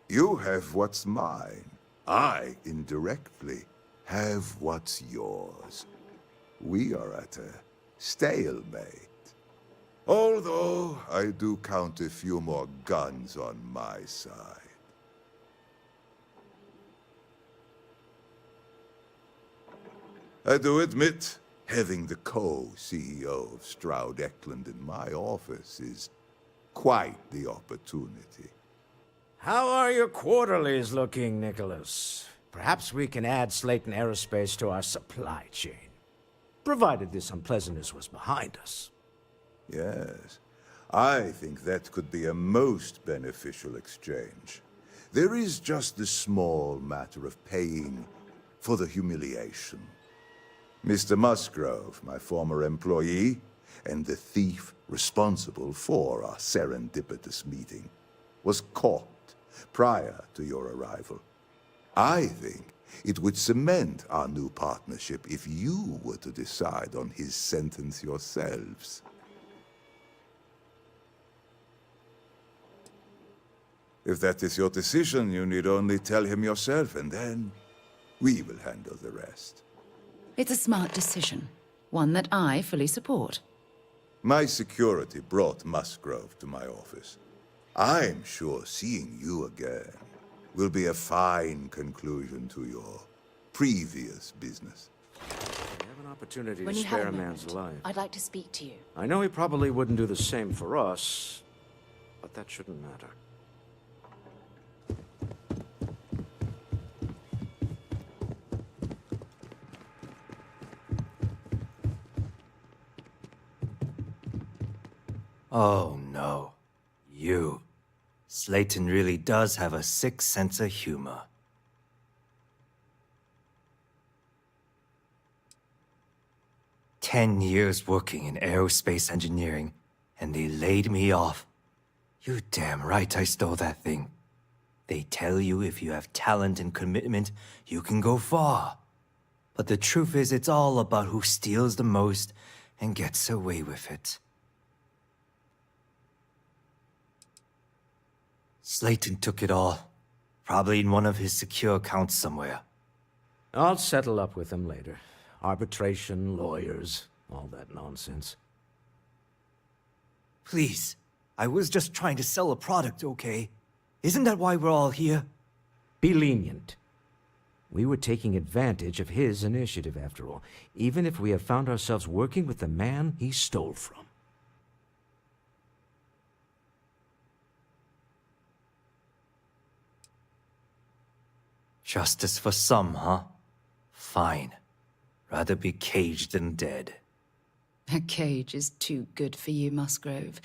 You have what's mine. I, indirectly, have what's yours. We are at a stalemate. Although I do count a few more guns on my side. I do admit, Having the co-CEO of Stroud Eklund in my office is quite the opportunity. How are your quarterlies looking, Nicholas? Perhaps we can add Slayton Aerospace to our supply chain, provided this unpleasantness was behind us. Yes, I think that could be a most beneficial exchange. There is just the small matter of paying for the humiliation. Mr. Musgrove, my former employee, and the thief responsible for our serendipitous meeting, was caught prior to your arrival. I think it would cement our new partnership if you were to decide on his sentence yourselves. If that is your decision, you need only tell him yourself, and then we will handle the rest. It's a smart decision, one that I fully support. My security brought Musgrove to my office. I'm sure seeing you again will be a fine conclusion to your previous business. We have an opportunity When to you have spare a a man's moment, life. I'd like to speak to you. I know he probably wouldn't do the same for us, but that shouldn't matter. Oh no. You. Slayton really does have a sick sense of humor. "10 years working in aerospace engineering, and they laid me off. You're damn right I stole that thing. They tell you if you have talent and commitment, you can go far. But the truth is, it's all about who steals the most and gets away with it. Slayton took it all. Probably in one of his secure accounts somewhere. I'll settle up with him later. Arbitration, lawyers, all that nonsense. Please, I was just trying to sell a product, okay? Isn't that why we're all here? Be lenient. We were taking advantage of his initiative, after all, even if we have found ourselves working with the man he stole from. Justice for some, huh? Fine. Rather be caged than dead. A cage is too good for you, Musgrove.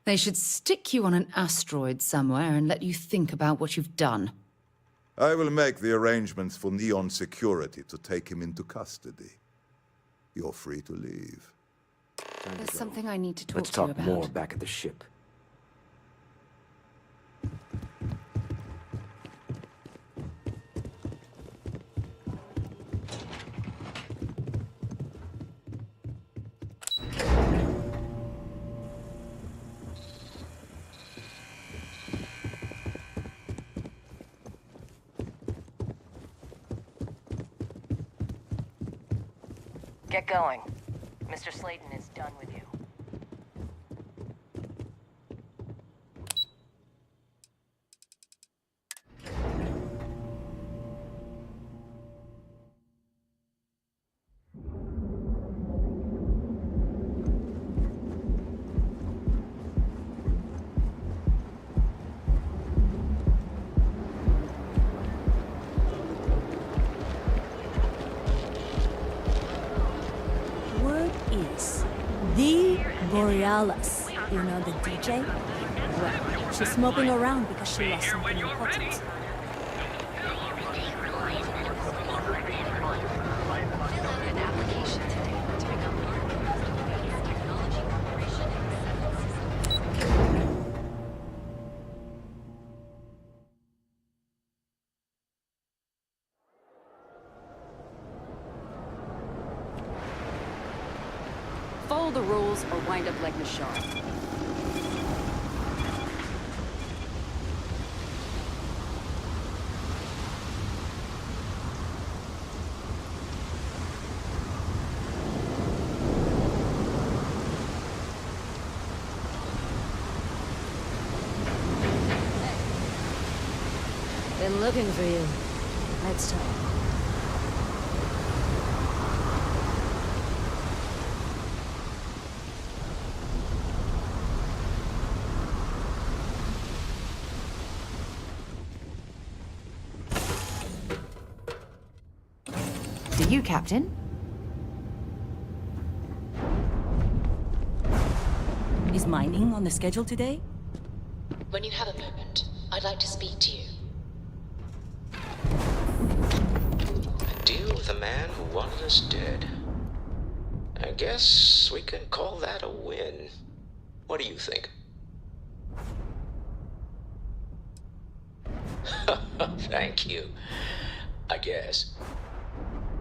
They should stick you on an asteroid somewhere and let you think about what you've done. I will make the arrangements for Neon Security to take him into custody. You're free to leave. There's something I need to talk Let's to you talk about. more back at the ship. Get going. Mr. Slayton is done with you. Word is the Borealis. You know the DJ? Well, she's smoking around because she lost something important. Follow the rules or wind up like the shark. Been looking for you. Let's talk. to you, Captain. Is mining on the schedule today? When you have a moment, I'd like to speak to you. A deal with a man who wanted us dead. I guess we can call that a win. What do you think? Thank you. I guess.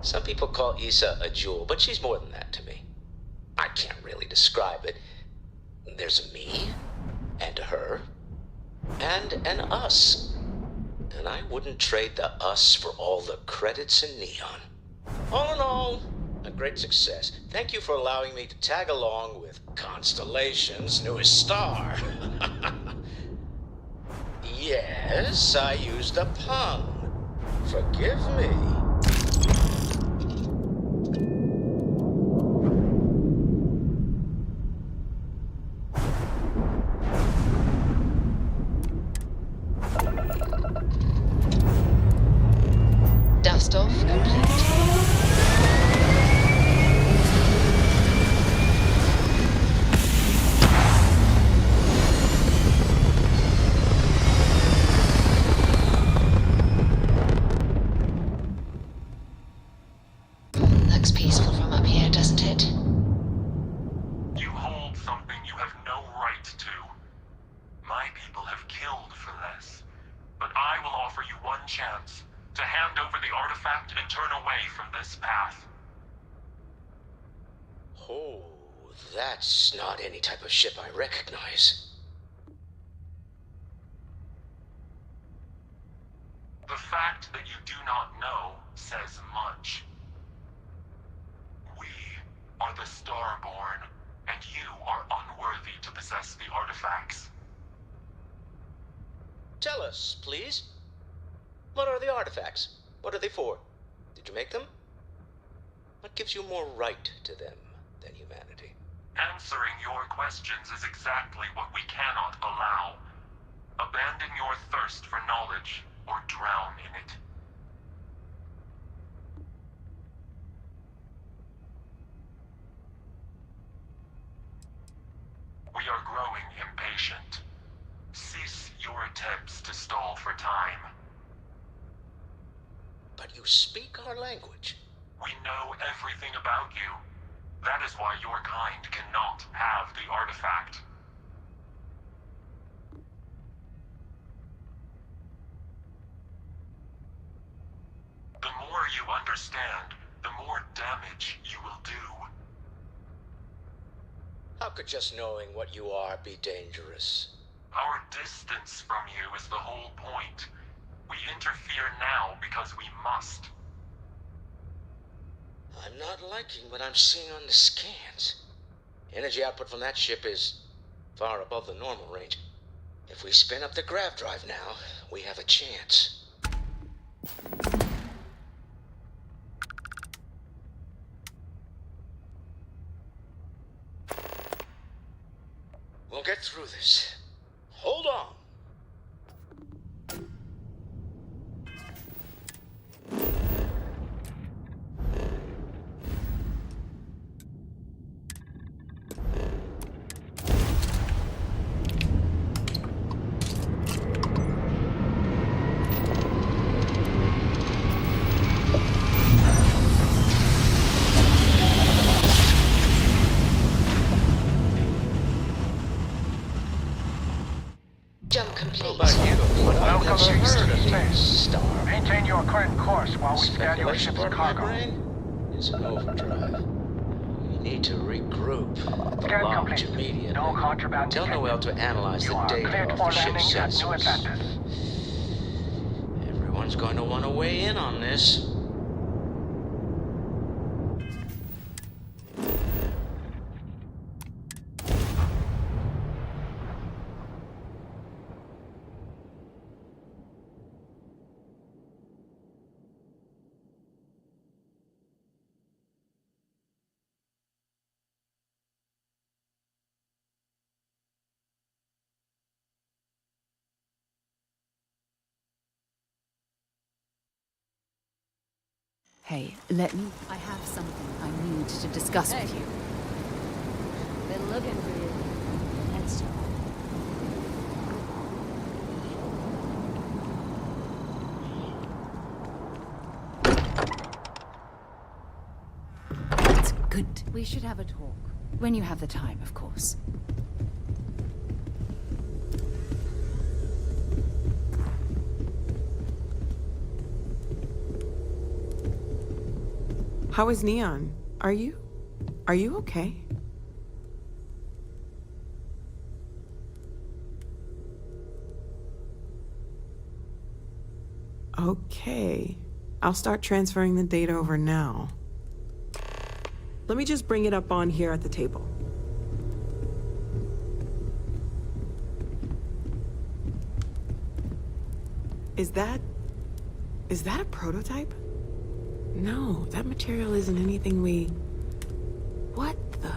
Some people call Issa a jewel, but she's more than that to me. I can't really describe it. There's a me, and a her, and an us. And I wouldn't trade the us for all the credits in Neon. All in all, a great success. Thank you for allowing me to tag along with Constellation's newest star. Yes, I used a pun. Forgive me. Dust off complete. Looks peaceful from up here, doesn't it? You hold something you have no right to. My people have killed for less. But I will offer you one chance to hand over the artifact and turn away from this path. Oh, that's not any type of ship I recognize. The fact that you do not know says much. We are the Starborn, and you are unworthy to possess the artifacts. Tell us, please. What are the artifacts? What are they for? Did you make them? What gives you more right to them than humanity? Answering your questions is exactly what we cannot allow. Abandon your thirst for knowledge, or drown in it. We are growing impatient. Cease your attempts to stall for time. But you speak our language. We know everything about you. That is why your kind cannot have the artifact. The more you understand, the more damage you will do. How could just knowing what you are be dangerous? Our distance from you is the whole point. We interfere now because we must. I'm not liking what I'm seeing on the scans. Energy output from that ship is far above the normal range. If we spin up the grav drive now, we have a chance. We'll get through this. Hold on. Jump complete. Welcome to Earth, Space. Maintain your current course while we scan your ship's cargo. It's an overdrive. We need to regroup. The Scan lodge complete. immediately. No contraband Tell detected. Noel to analyze You the are data cleared off for the ship's landing at New sensors. Atlantis. Everyone's going to want to weigh in on this. Okay, let me... I have something I need to discuss with you. Been looking for you. Let's talk. It's good. We should have a talk. When you have the time, of course. How is Neon? Are you okay? Okay. I'll start transferring the data over now. Let me just bring it up on here at the table. Is that a prototype? No, that material isn't anything we... What the...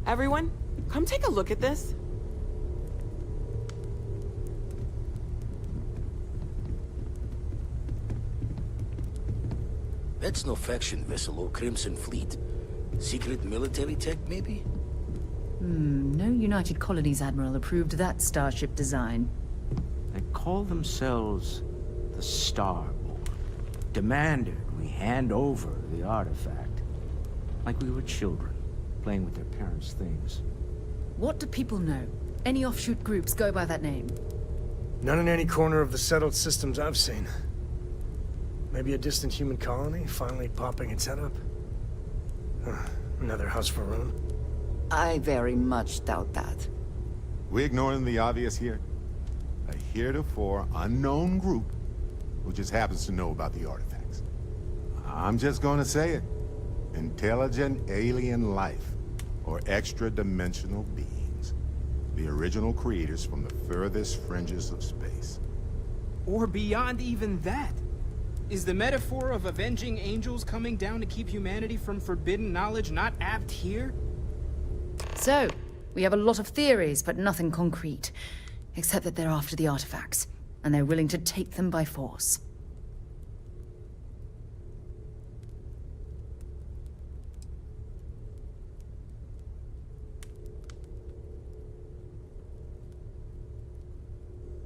Everyone, come take a look at this. That's no faction vessel or Crimson Fleet. Secret military tech, maybe? No United Colonies Admiral approved that starship design. They call themselves the Starborn. Demanded we hand over the artifact. Like we were children, playing with their parents' things. What do people know? Any offshoot groups go by that name? None in any corner of the settled systems I've seen. Maybe a distant human colony finally popping its head up? Another house for Rune? I very much doubt that. We ignoring the obvious here? A heretofore unknown group who just happens to know about the artifacts. I'm just gonna say it. Intelligent alien life, or extra-dimensional beings. The original creators from the furthest fringes of space. Or beyond even that. Is the metaphor of avenging angels coming down to keep humanity from forbidden knowledge not apt here? So, we have a lot of theories, but nothing concrete. Except that they're after the artifacts, and they're willing to take them by force.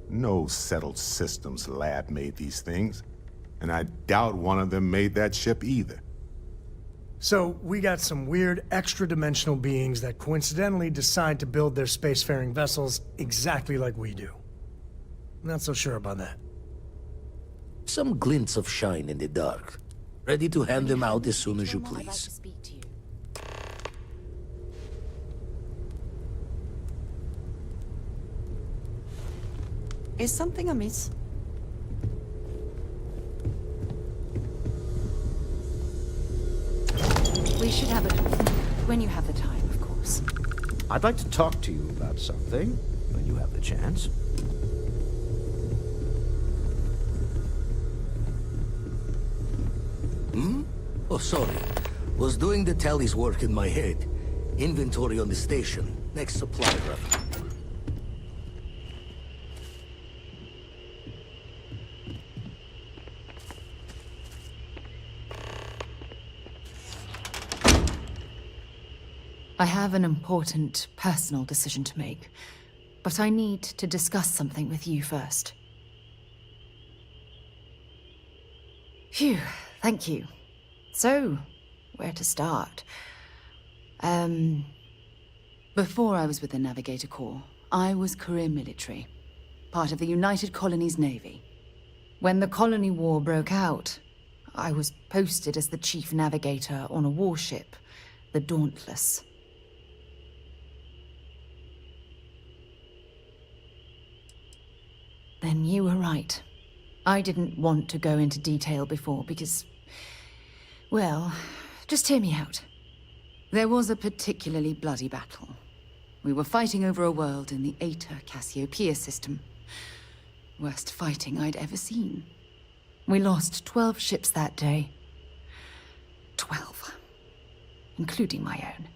No settled systems lab made these things, and I doubt one of them made that ship either. So, we got some weird extra-dimensional beings that coincidentally decide to build their spacefaring vessels exactly like we do. Not so sure about that. Some glints of shine in the dark. Ready to hand them out as soon as you please. Is something amiss? We should have it when you have the time, of course. I'd like to talk to you about something when you have the chance. Oh, sorry. Was doing the tally's work in my head. Inventory on the station. Next supply run. I have an important personal decision to make, but I need to discuss something with you first. Phew, thank you. So, where to start? Before I was with the Navigator Corps, I was career military, part of the United Colonies Navy. When the Colony War broke out, I was posted as the chief navigator on a warship, the Dauntless. Then you were right. I didn't want to go into detail before because... well, just hear me out. There was a particularly bloody battle. We were fighting over a world in the Eta Cassiopeia system. Worst fighting I'd ever seen. We lost 12 ships that day. 12. Including my own.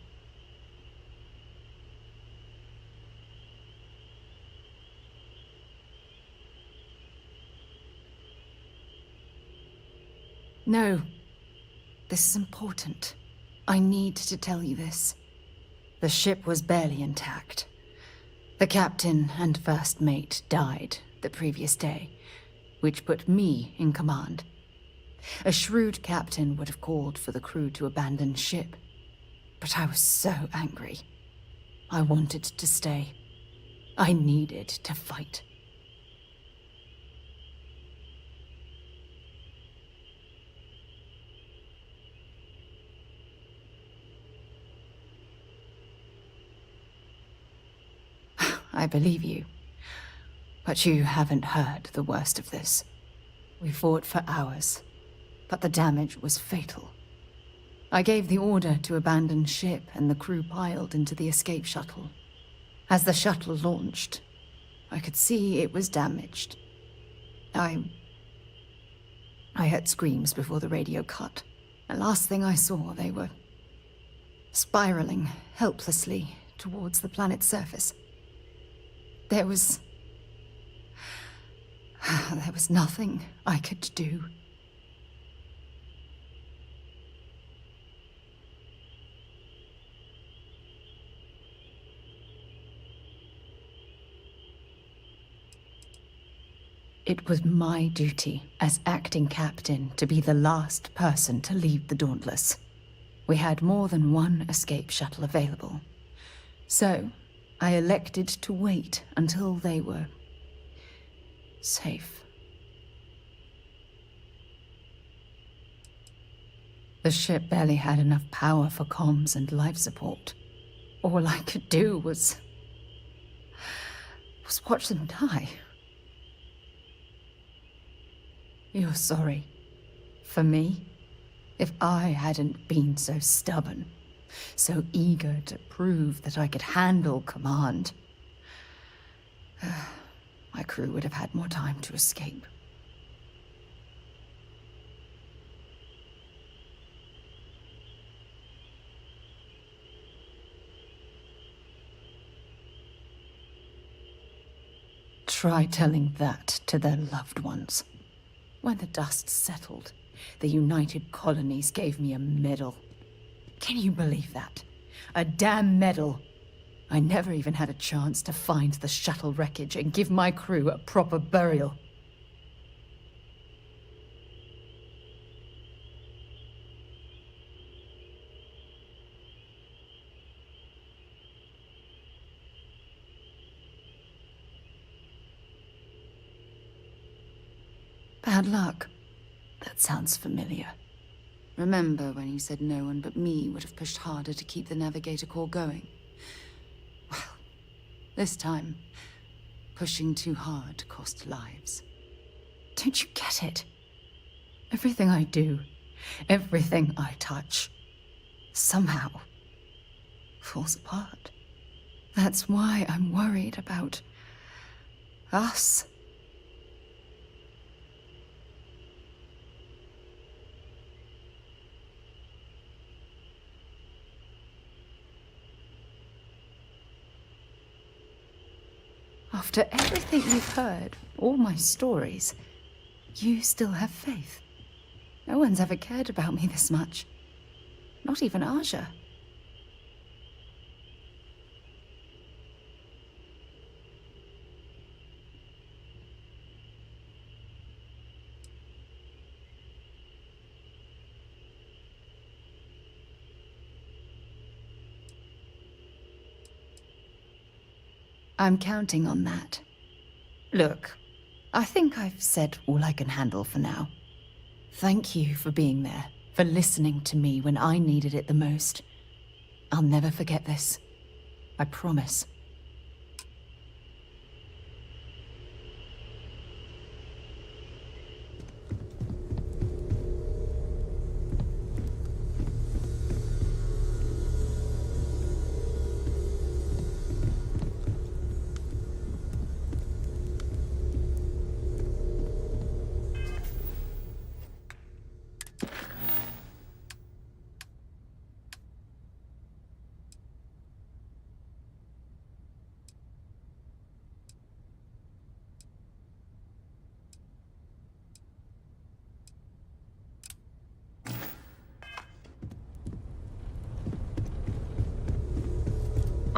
No, This is important. I need to tell you this. The ship was barely intact. The captain and first mate died the previous day, which put me in command. A shrewd captain would have called for the crew to abandon ship, but I was so angry. I wanted to stay. I needed to fight. I believe you. But you haven't heard the worst of this. We fought for hours, but the damage was fatal. I gave the order to abandon ship, and the crew piled into the escape shuttle. As the shuttle launched, I could see it was damaged. I heard screams before the radio cut. The last thing I saw, they were spiraling helplessly towards the planet's surface. There was nothing I could do. It was my duty as acting captain to be the last person to leave the Dauntless. We had more than one escape shuttle available. So, I elected to wait until they were safe. The ship barely had enough power for comms and life support. All I could do was watch them die. You're sorry. For me? If I hadn't been so stubborn, so eager to prove that I could handle command, my crew would have had more time to escape. Try telling that to their loved ones. When the dust settled, the United Colonies gave me a medal. Can you believe that? A damn medal. I never even had a chance to find the shuttle wreckage and give my crew a proper burial. Bad luck. That sounds familiar. Remember when you said no one but me would have pushed harder to keep the Navigator Corps going? Well, this time, pushing too hard cost lives. Don't you get it? Everything I do, everything I touch, somehow falls apart. That's why I'm worried about us. After everything you've heard, all my stories, you still have faith. No one's ever cared about me this much. Not even Aja. I'm counting on that. Look, I think I've said all I can handle for now. Thank you for being there, for listening to me when I needed it the most. I'll never forget this. I promise.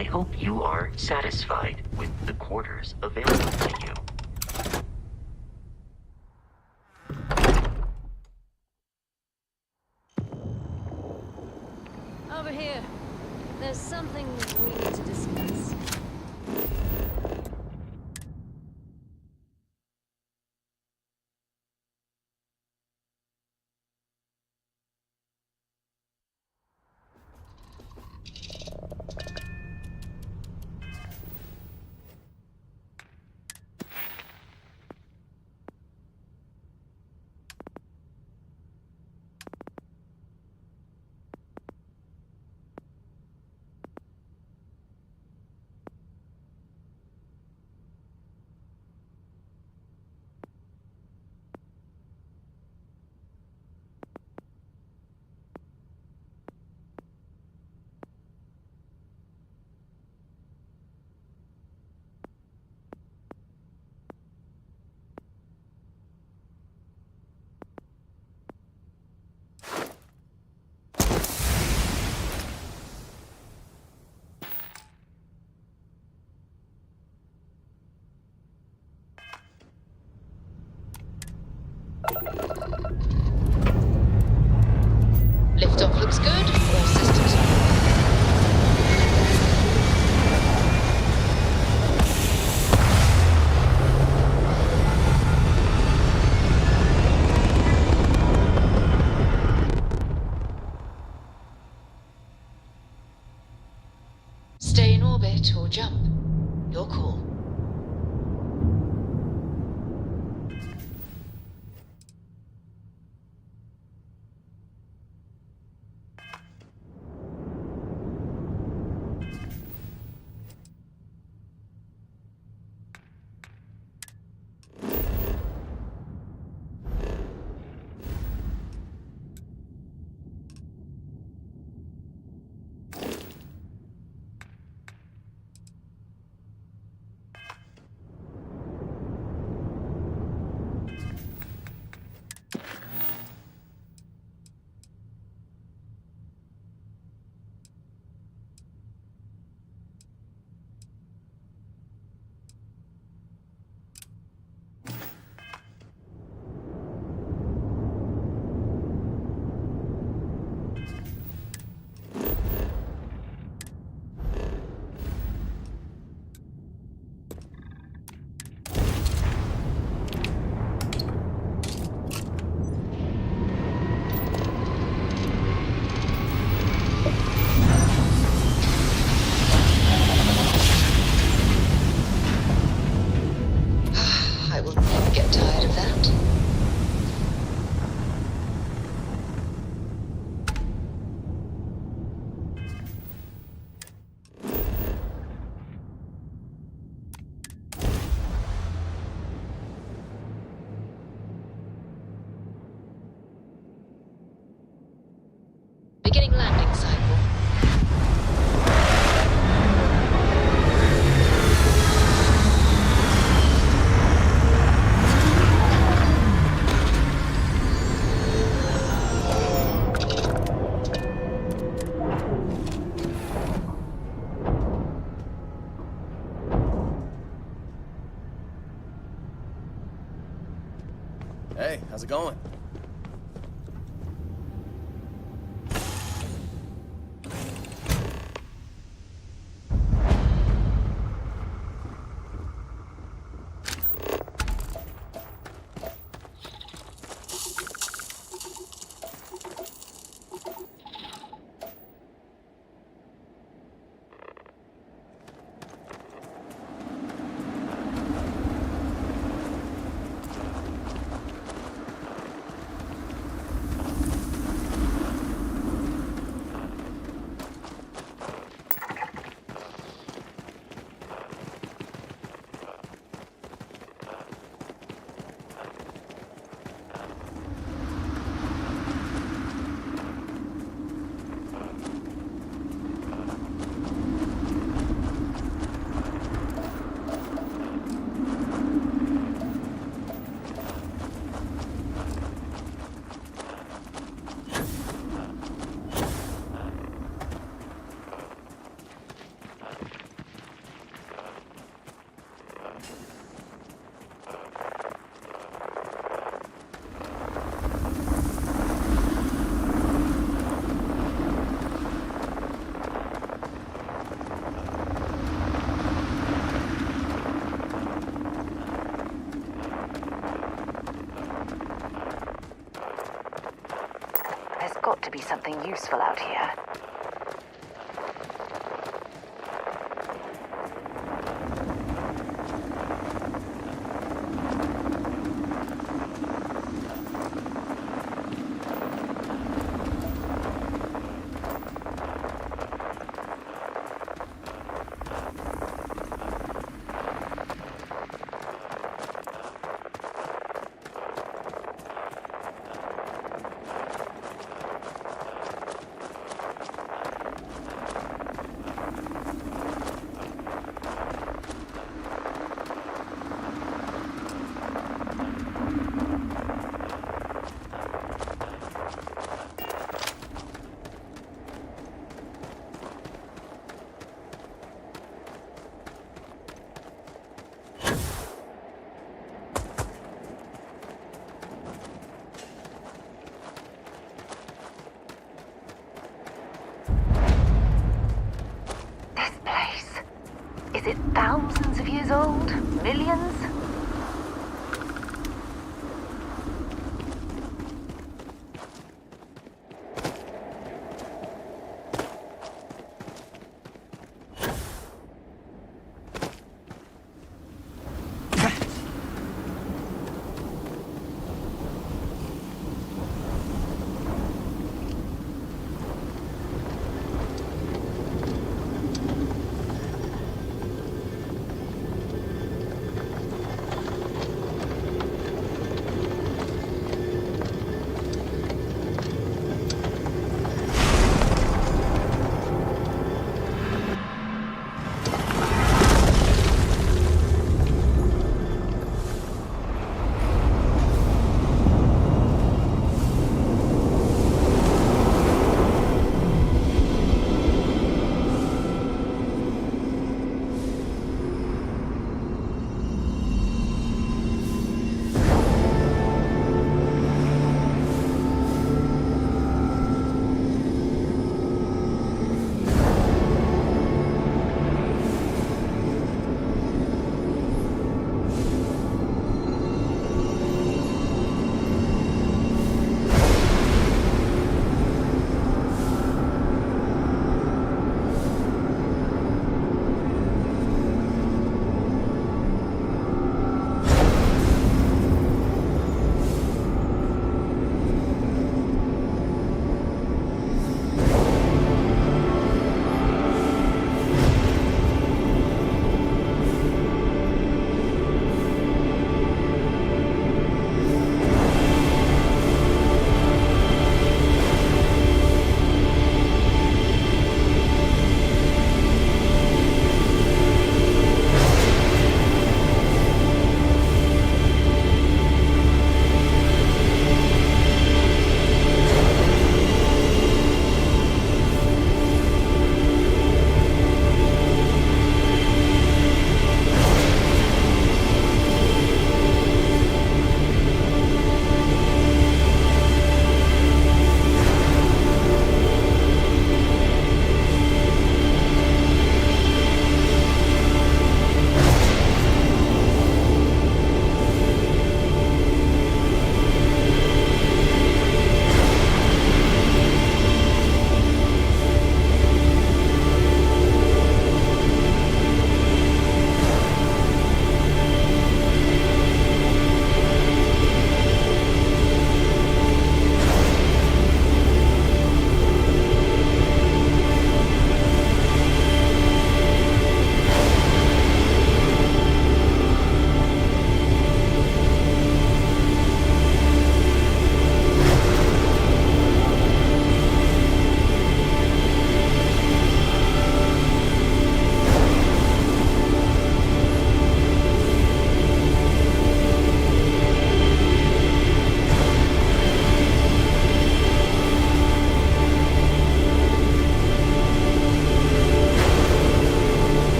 I hope you are satisfied with the quarters available to you. Over here. There's something we need to discuss. Liftoff looks good. All systems are. Stay in orbit or jump. Your call. I will never get tired of that. Beginning landing cycle. Hey, how's it going? got to be something useful out here. Is it thousands of years old? Millions?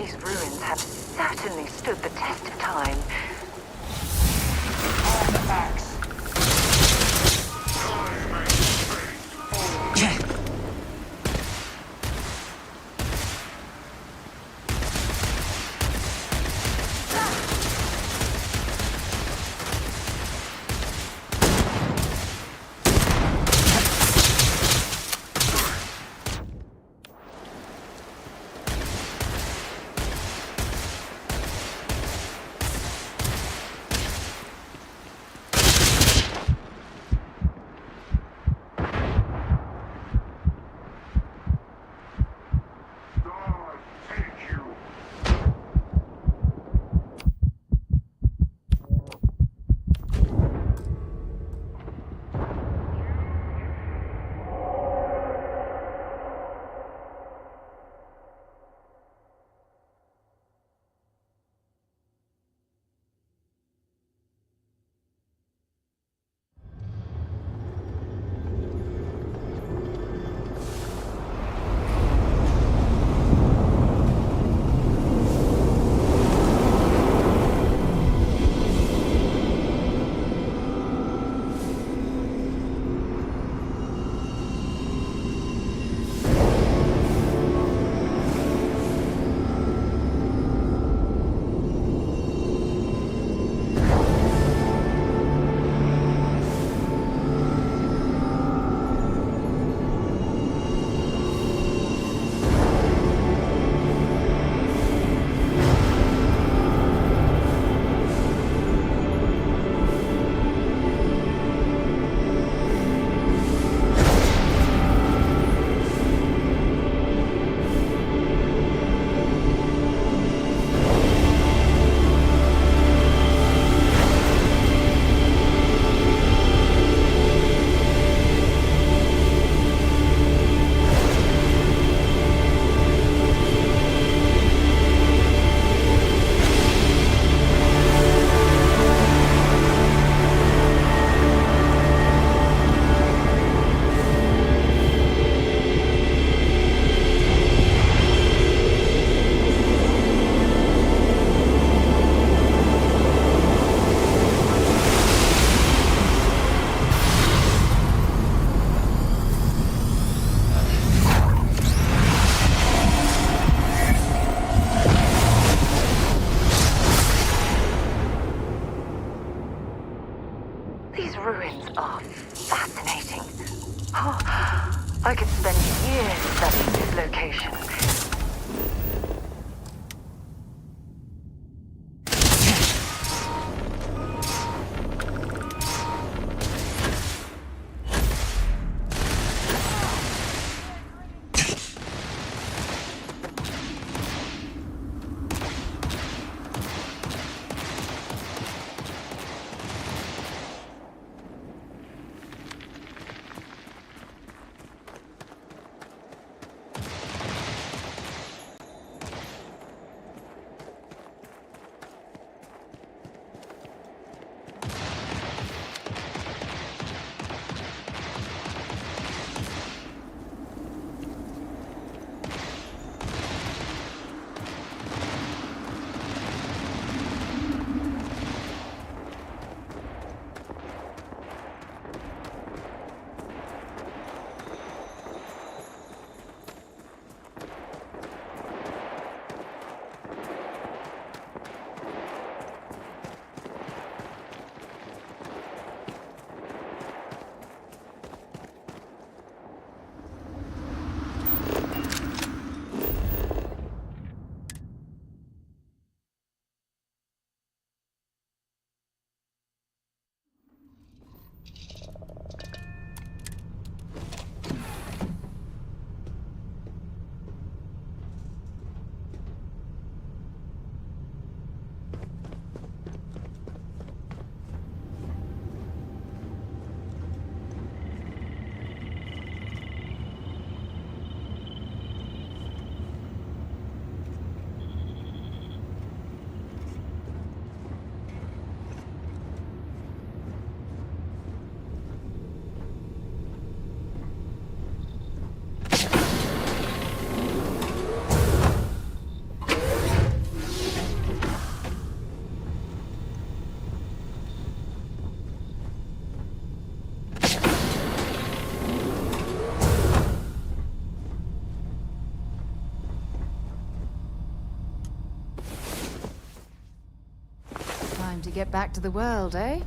These ruins have certainly stood the test of time. Artifacts. These ruins are fascinating. Oh, I could spend years studying this location. get back to the world, eh?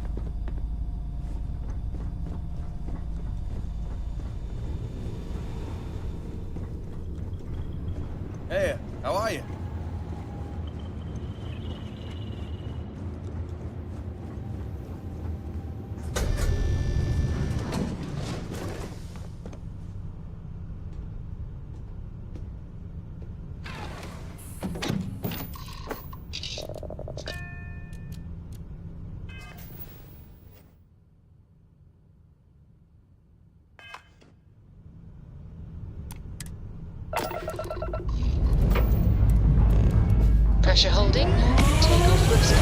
Hey, how are you? Pressure holding. Takeoff looks good.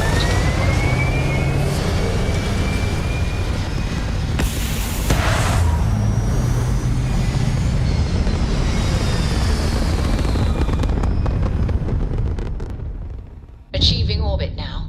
Achieving orbit now.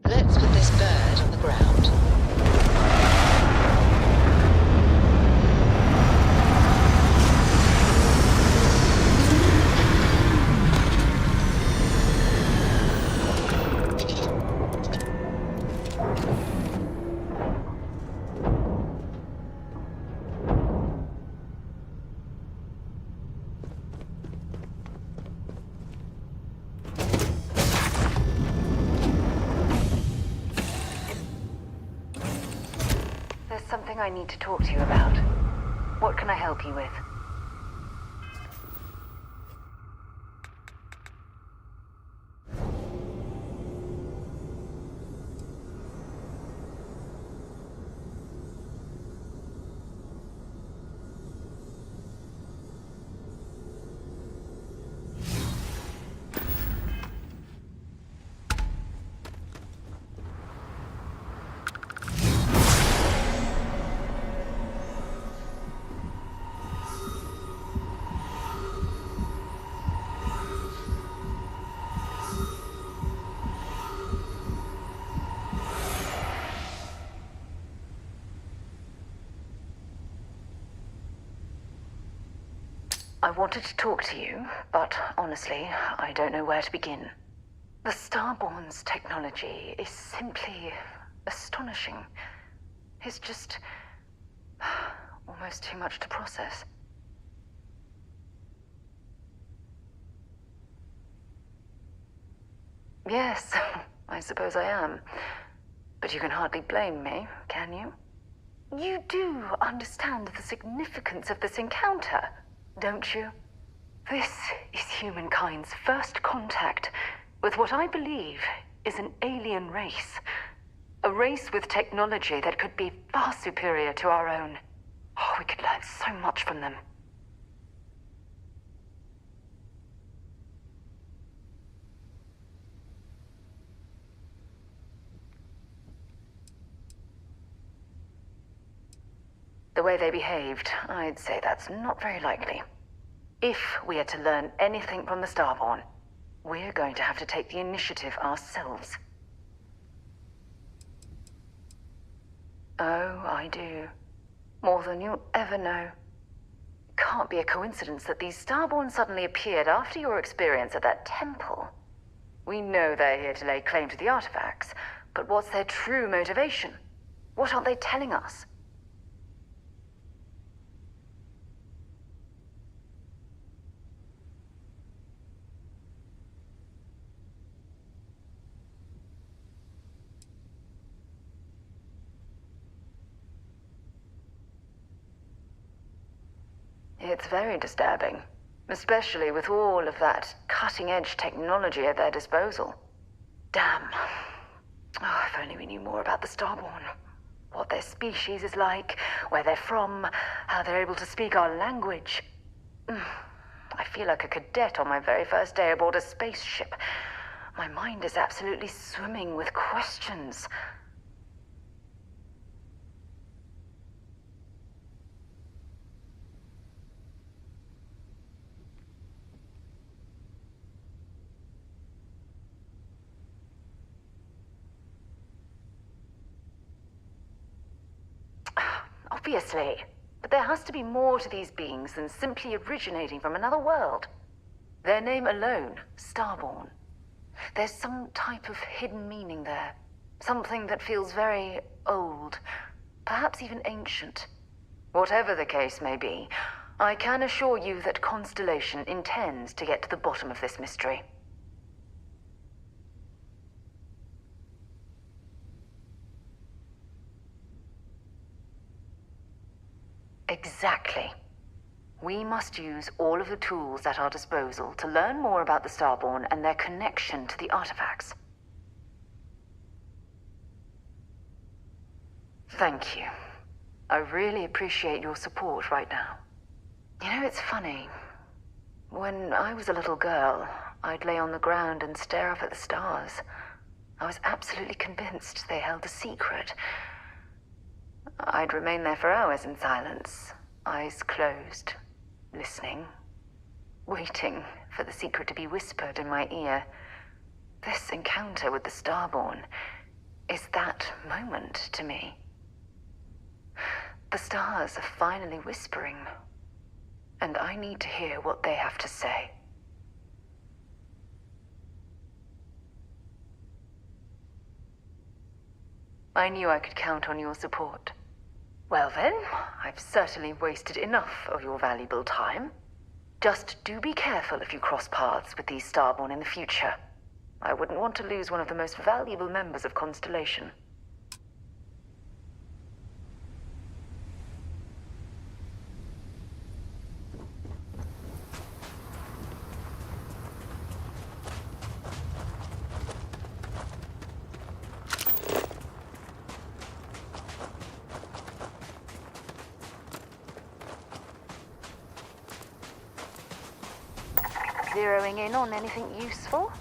Let's put this bird on the ground. There's something I need to talk to you about. What can I help you with? I wanted to talk to you, but honestly, I don't know where to begin. The Starborn's technology is simply astonishing. It's just almost too much to process. Yes, I suppose I am. But you can hardly blame me, can you? You do understand the significance of this encounter, don't you? This is humankind's first contact with what I believe is an alien race. A race with technology that could be far superior to our own. Oh, we could learn so much from them. The way they behaved, I'd say that's not very likely. If we are to learn anything from the Starborn, we're going to have to take the initiative ourselves. Oh, I do. More than you'll ever know. It can't be a coincidence that these Starborn suddenly appeared after your experience at that temple. We know they're here to lay claim to the artifacts, but what's their true motivation? What aren't they telling us? It's very disturbing, especially with all of that cutting-edge technology at their disposal. Damn. Oh, if only we knew more about the Starborn. What their species is like, where they're from, how they're able to speak our language. I feel like a cadet on my very first day aboard a spaceship. My mind is absolutely swimming with questions. Obviously. But there has to be more to these beings than simply originating from another world. Their name alone, Starborn. There's some type of hidden meaning there. Something that feels very old. Perhaps even ancient. Whatever the case may be, I can assure you that Constellation intends to get to the bottom of this mystery. Exactly. We must use all of the tools at our disposal to learn more about the Starborn and their connection to the artifacts. Thank you. I really appreciate your support right now. You know, it's funny. When I was a little girl, I'd lay on the ground and stare up at the stars. I was absolutely convinced they held a secret. I'd remain there for hours in silence, eyes closed, listening, waiting for the secret to be whispered in my ear. This encounter with the Starborn is that moment to me. The stars are finally whispering, and I need to hear what they have to say. I knew I could count on your support. Well then, I've certainly wasted enough of your valuable time. Just do be careful if you cross paths with these Starborn in the future. I wouldn't want to lose one of the most valuable members of Constellation. Zeroing in on anything useful?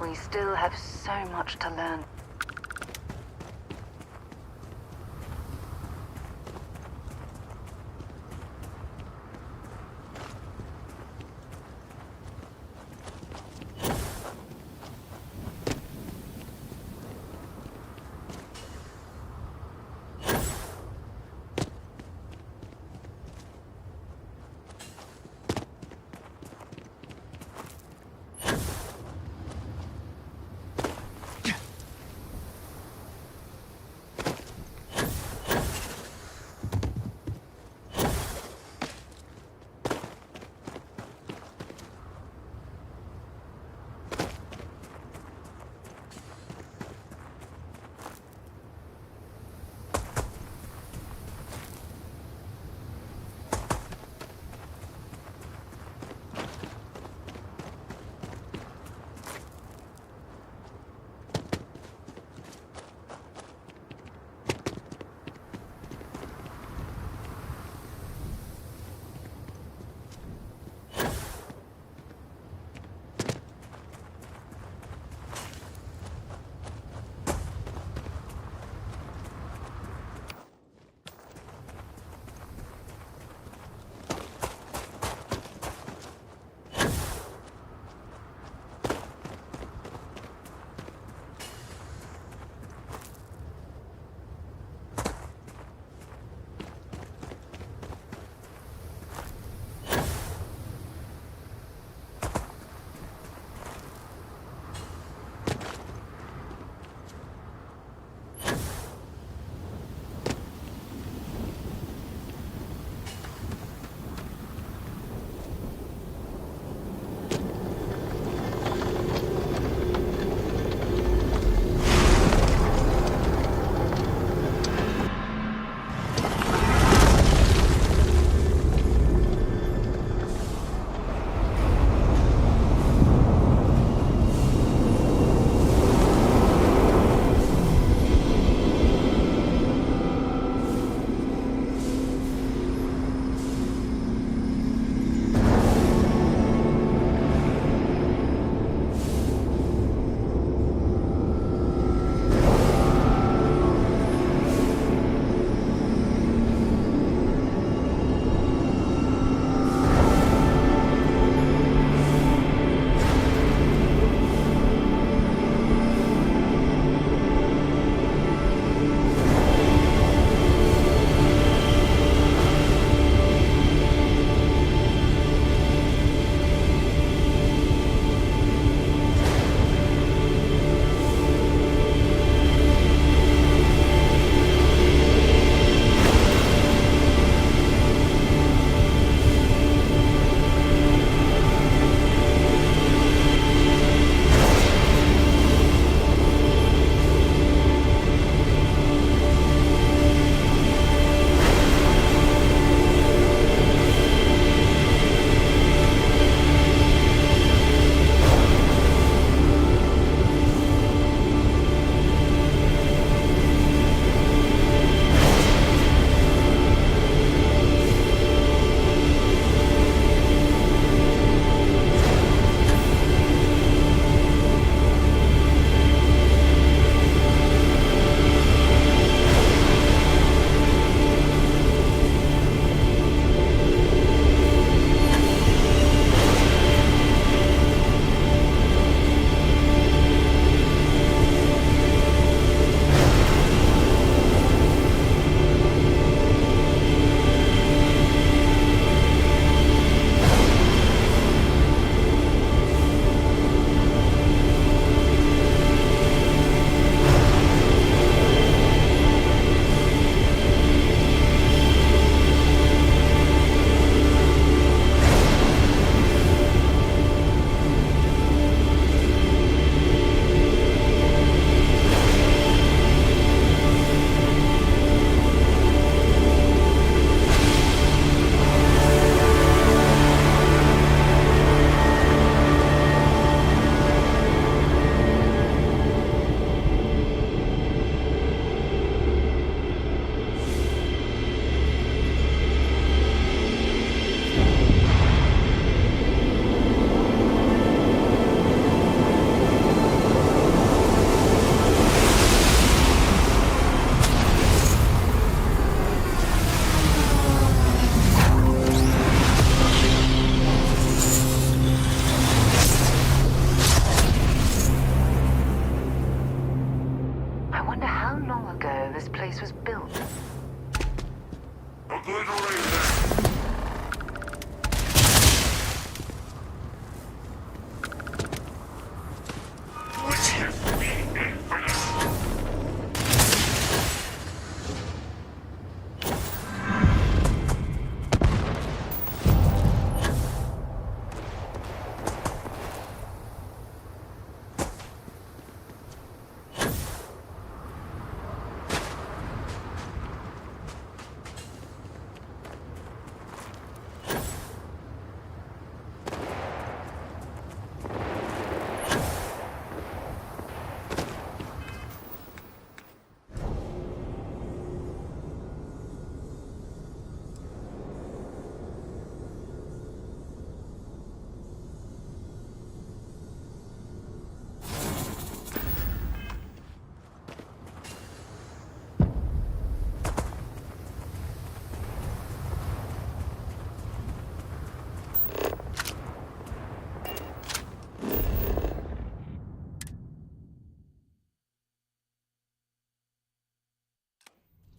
We still have so much to learn.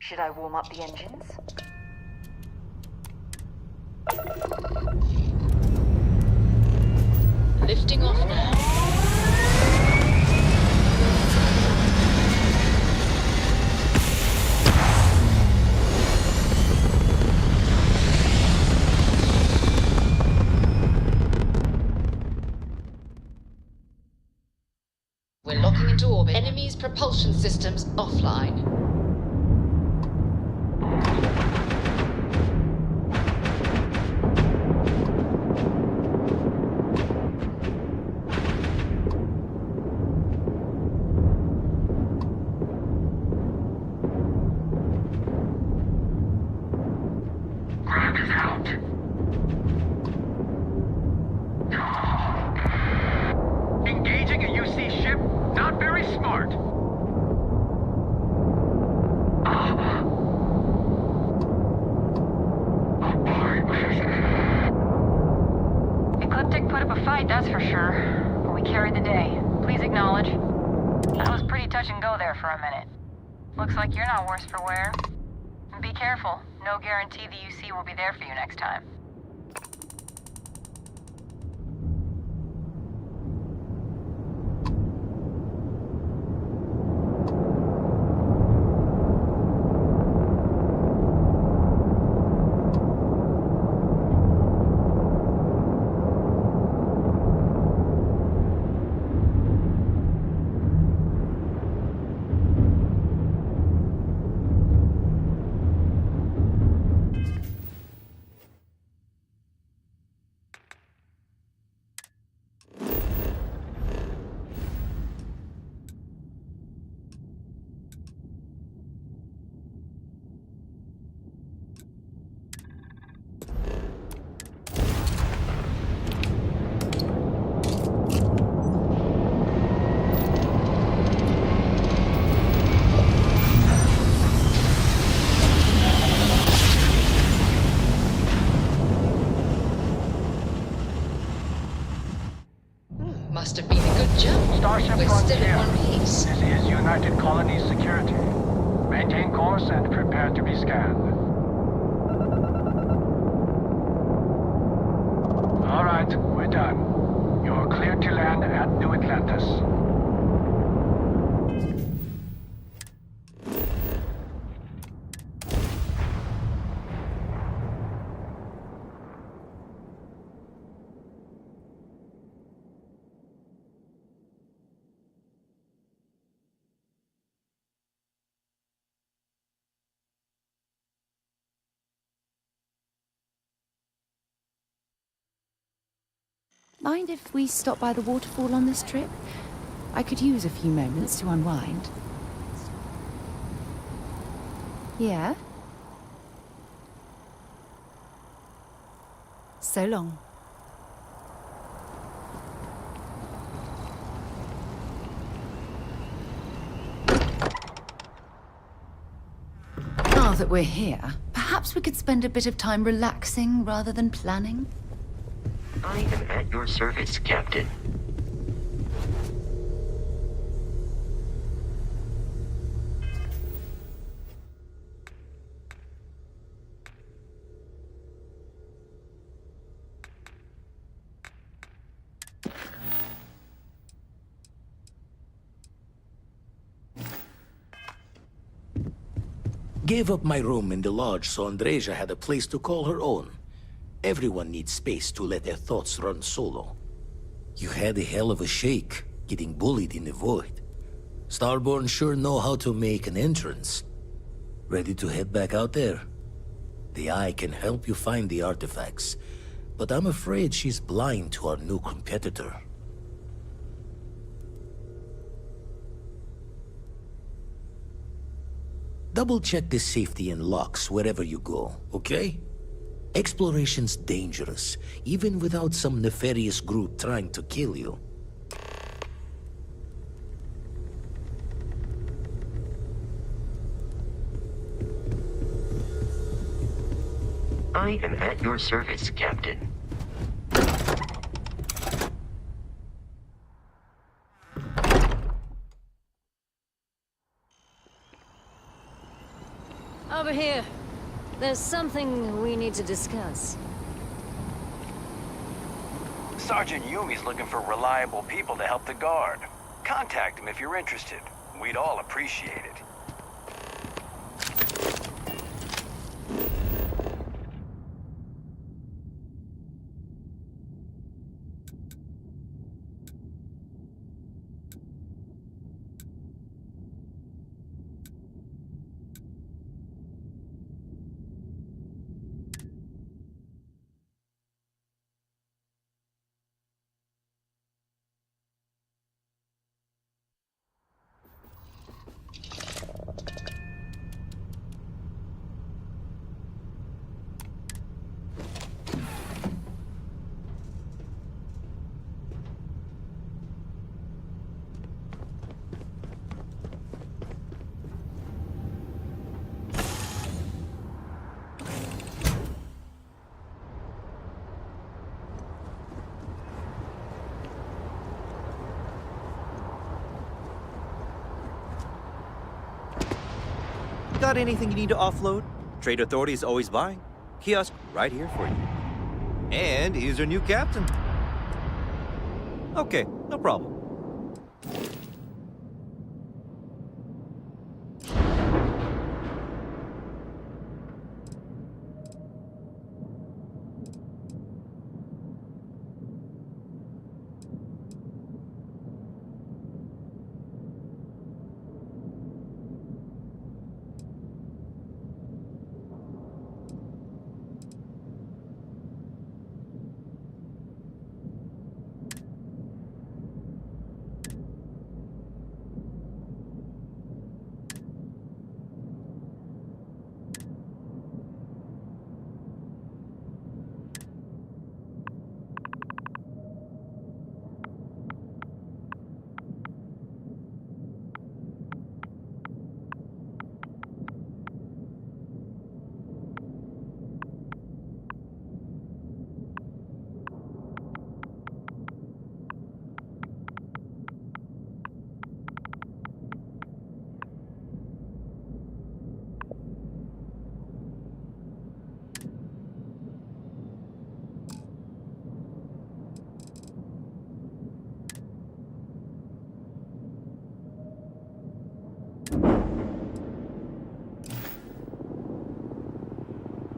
Should I warm up the engines? Lifting off now. We're locking into orbit. Enemy's propulsion systems offline. Ground is out. Engaging a UC ship? Not very smart. Ecliptic put up a fight, that's for sure. But we carried the day. Please acknowledge. That was pretty touch and go there for a minute. Looks like you're not worse for wear. And be careful. No guarantee the UC will be there for you next time. Must have been a good jump. Starship We're still Frontier. in one piece. This is United Colonies Security. Maintain course and prepare to be scanned. All right, we're done. You're cleared to land at New Atlantis. Mind if we stop by the waterfall on this trip? I could use a few moments to unwind. Yeah? So long. Now that we're here, perhaps we could spend a bit of time relaxing rather than planning? I am at your service, Captain. Gave up my room in the lodge so Andreja had a place to call her own. Everyone needs space to let their thoughts run solo. You had a hell of a shake, getting bullied in the void. Starborn sure know how to make an entrance. Ready to head back out there? The Eye can help you find the artifacts, but I'm afraid she's blind to our new competitor. Double-check the safety and locks wherever you go, okay? Exploration's dangerous, even without some nefarious group trying to kill you. I am at your service, Captain. Over here. There's something we need to discuss. Sergeant Yumi's looking for reliable people to help the guard. Contact him if you're interested. We'd all appreciate it. Got anything you need to offload? Trade Authority is always buying. Kiosk right here for you. And here's your new captain. Okay, no problem.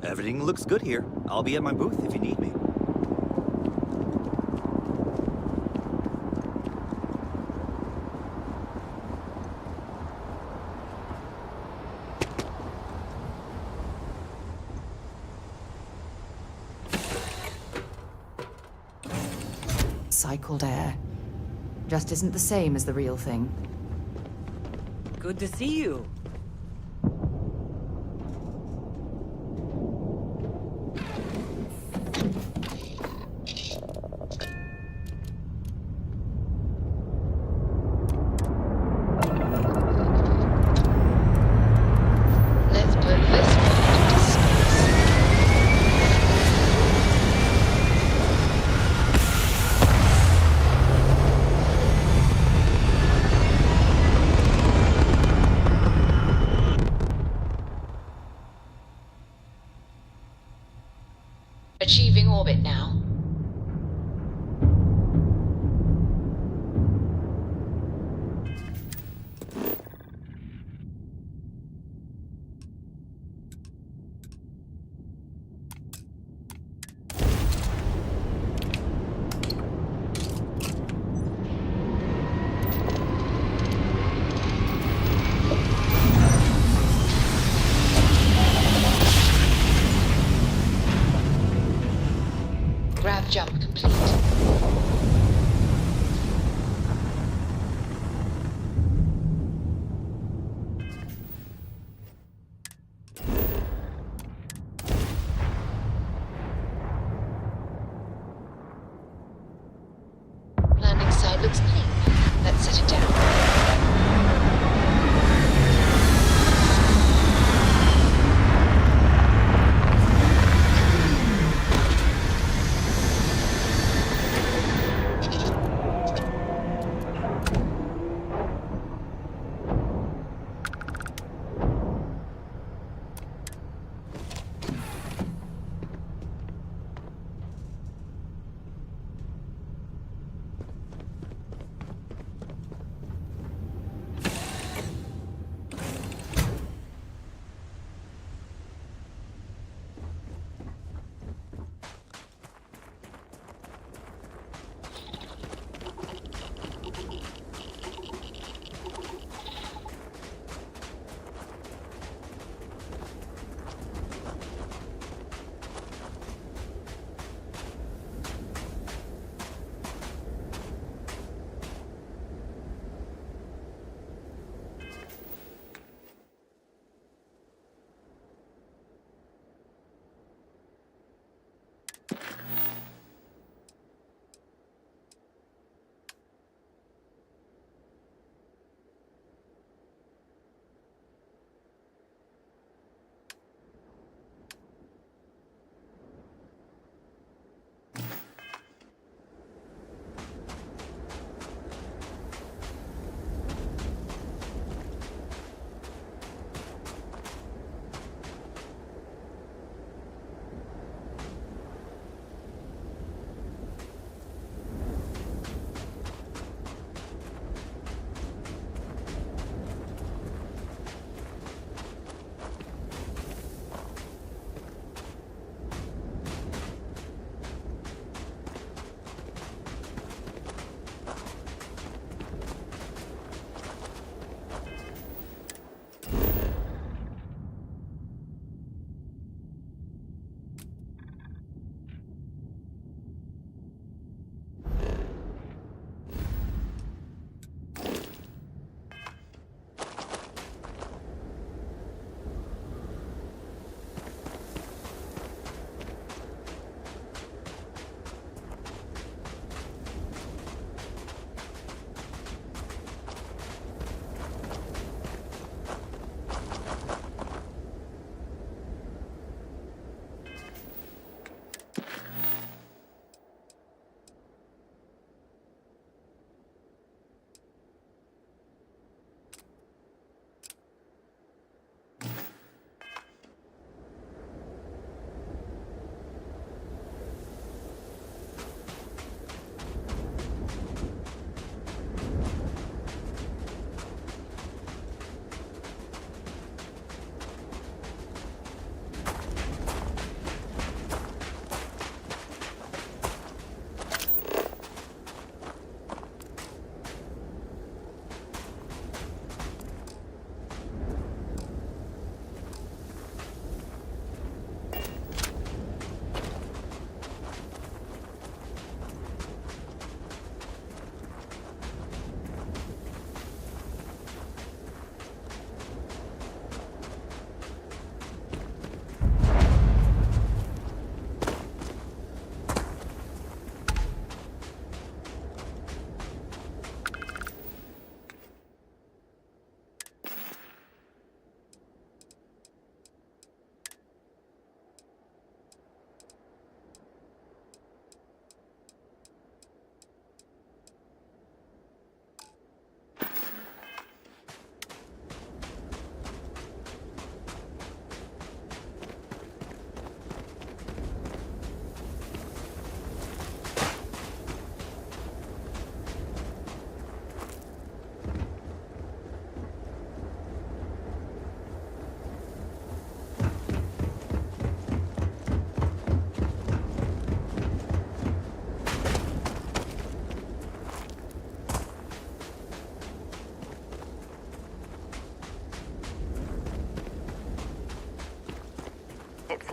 Everything looks good here. I'll be at my booth if you need me. Cycled air. Just isn't the same as the real thing. Good to see you. Achieving orbit now. Grav jump complete. Landing site looks clean. Let's set it down.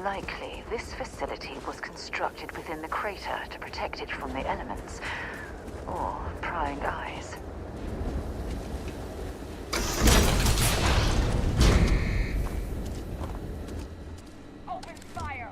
likely, this facility was constructed within the crater to protect it from the elements. Or prying eyes. Open fire!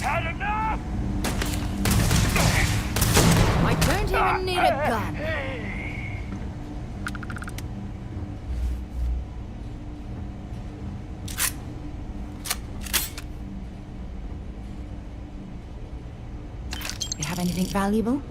Had enough? I don't even need a gun. You have anything valuable?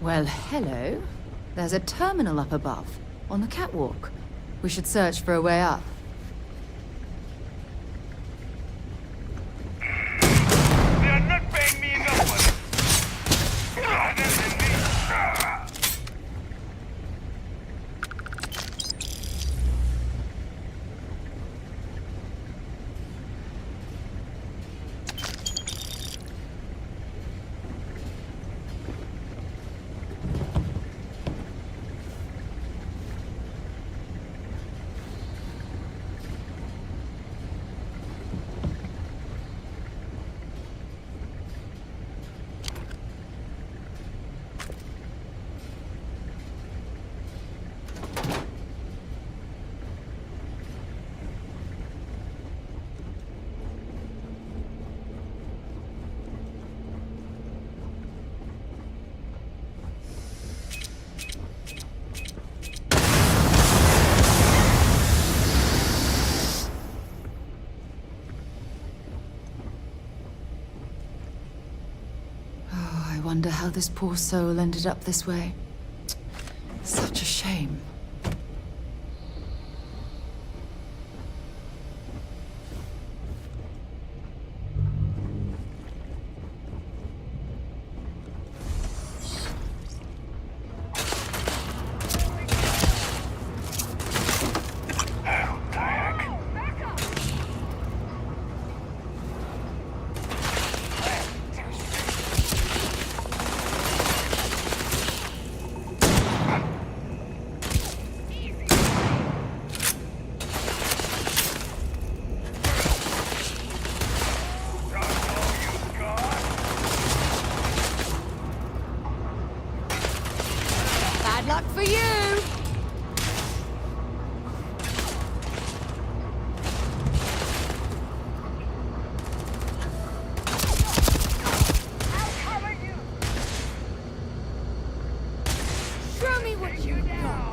Well, hello. There's a terminal up above, on the catwalk. We should search for a way up. They are not paying me enough money. I wonder how this poor soul ended up this way. Such a shame. Bad luck for you! Show me what you got.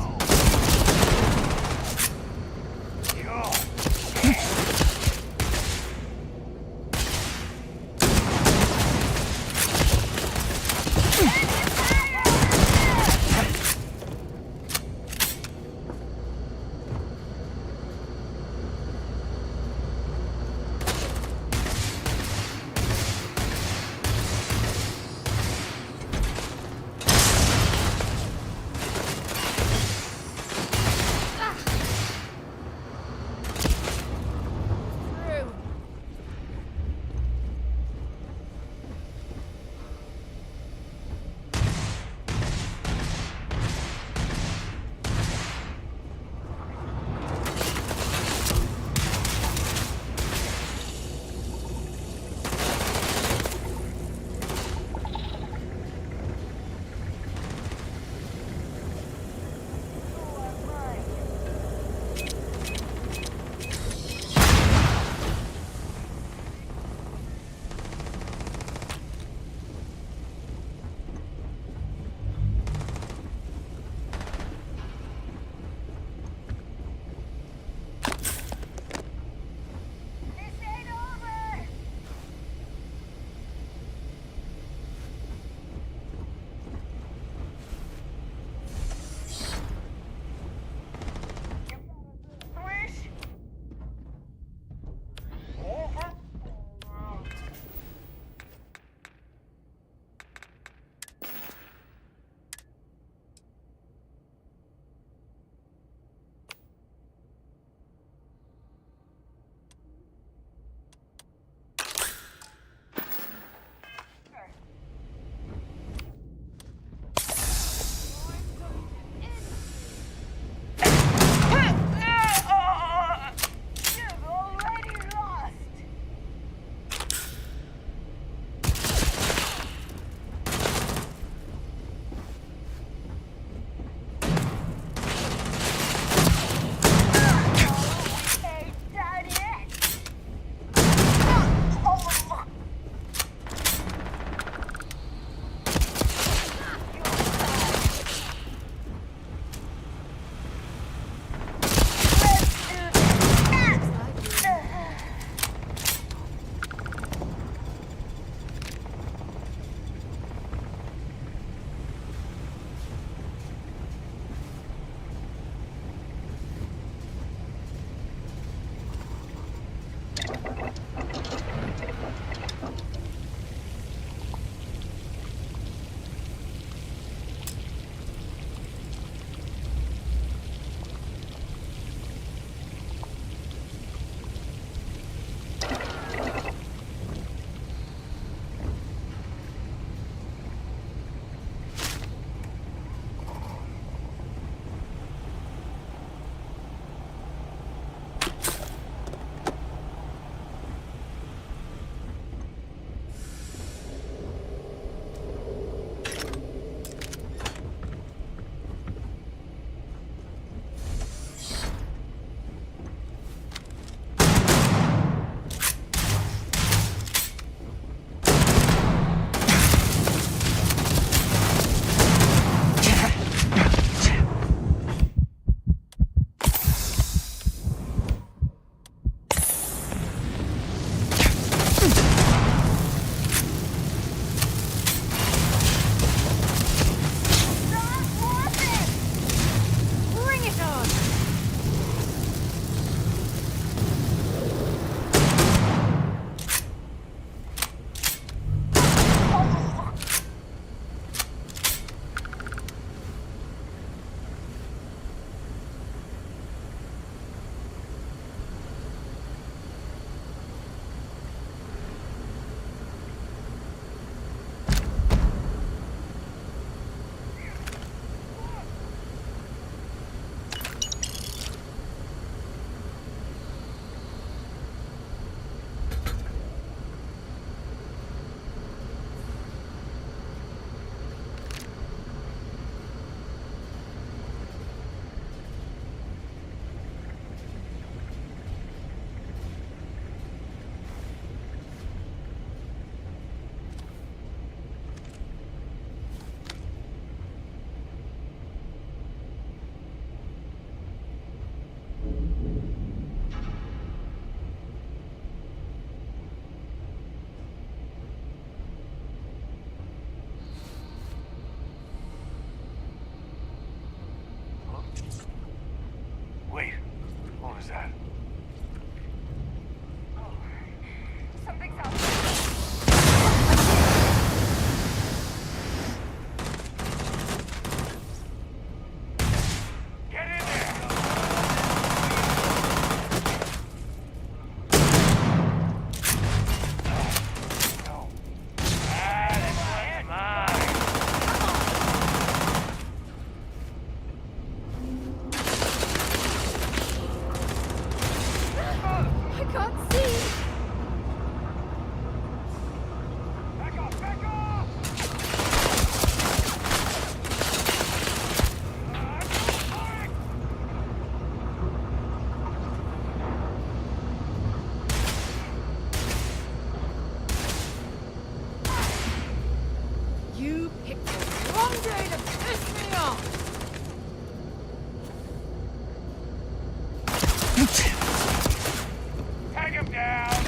Take him down!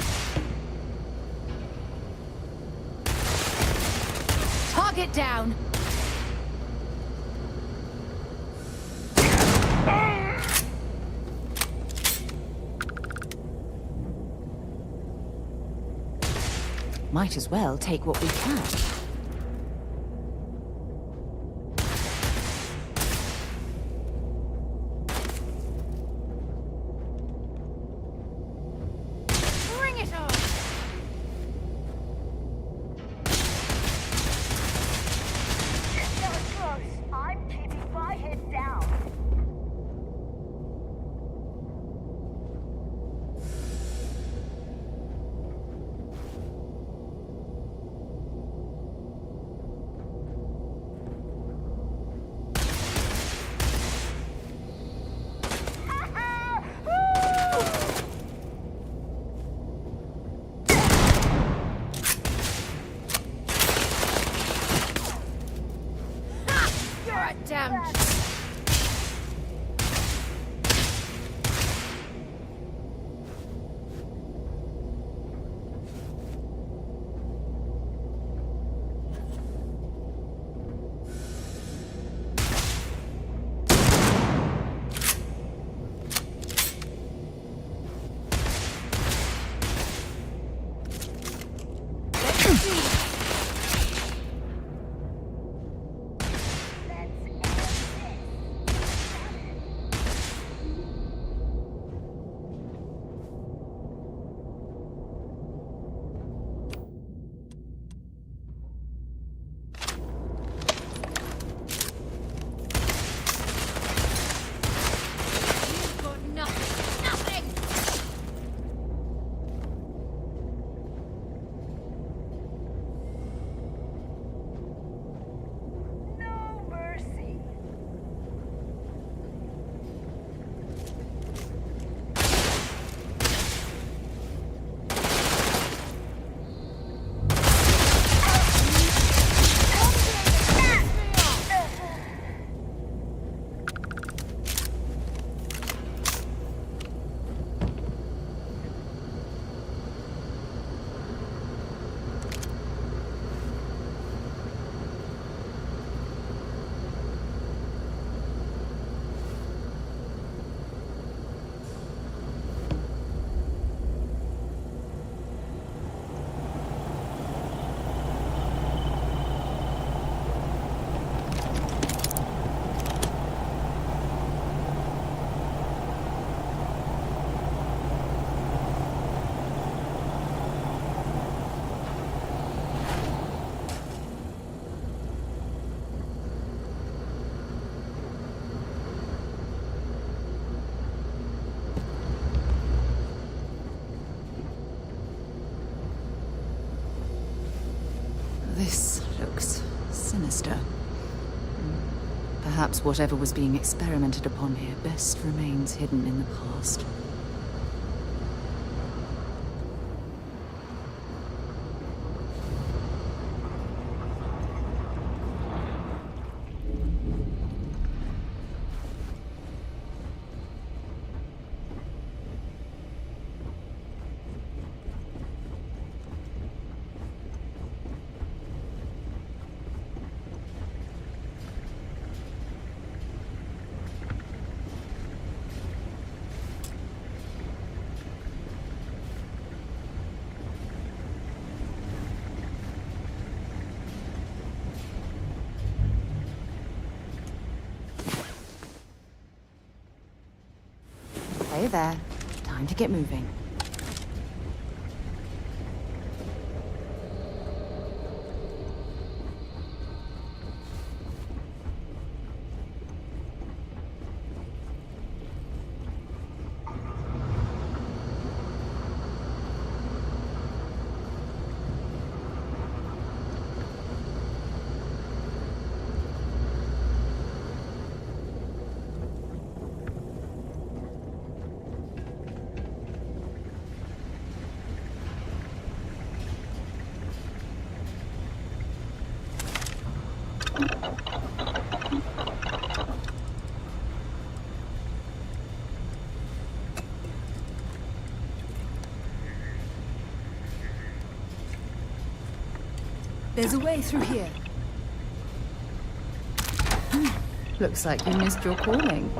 Target down! Might as well take what we can. Bring it on! That was close. I'm keeping my head down. You're a damn... You've got nothing! Nothing! No mercy. This looks sinister. Perhaps whatever was being experimented upon here best remains hidden in the past. Hey there. Time to get moving. There's a way through here. Looks like you missed your calling.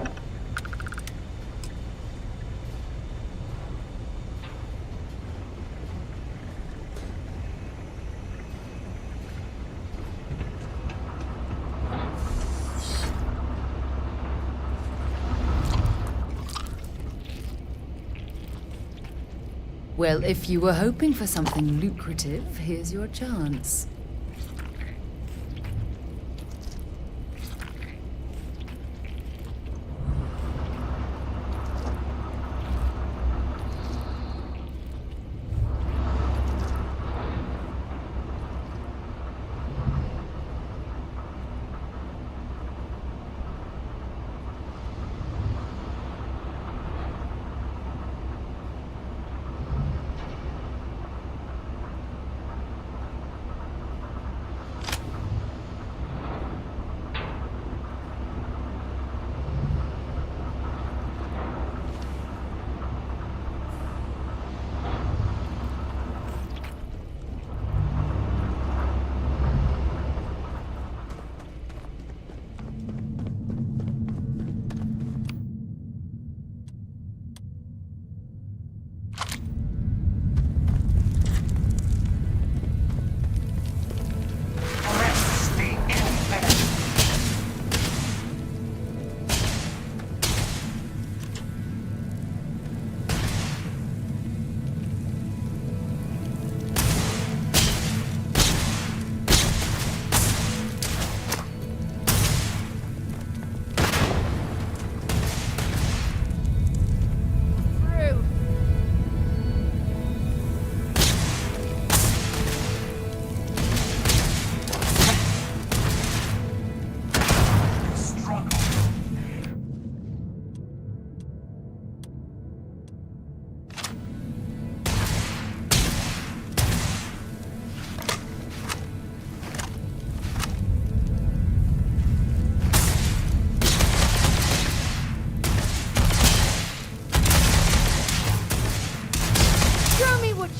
Well, if you were hoping for something lucrative, here's your chance.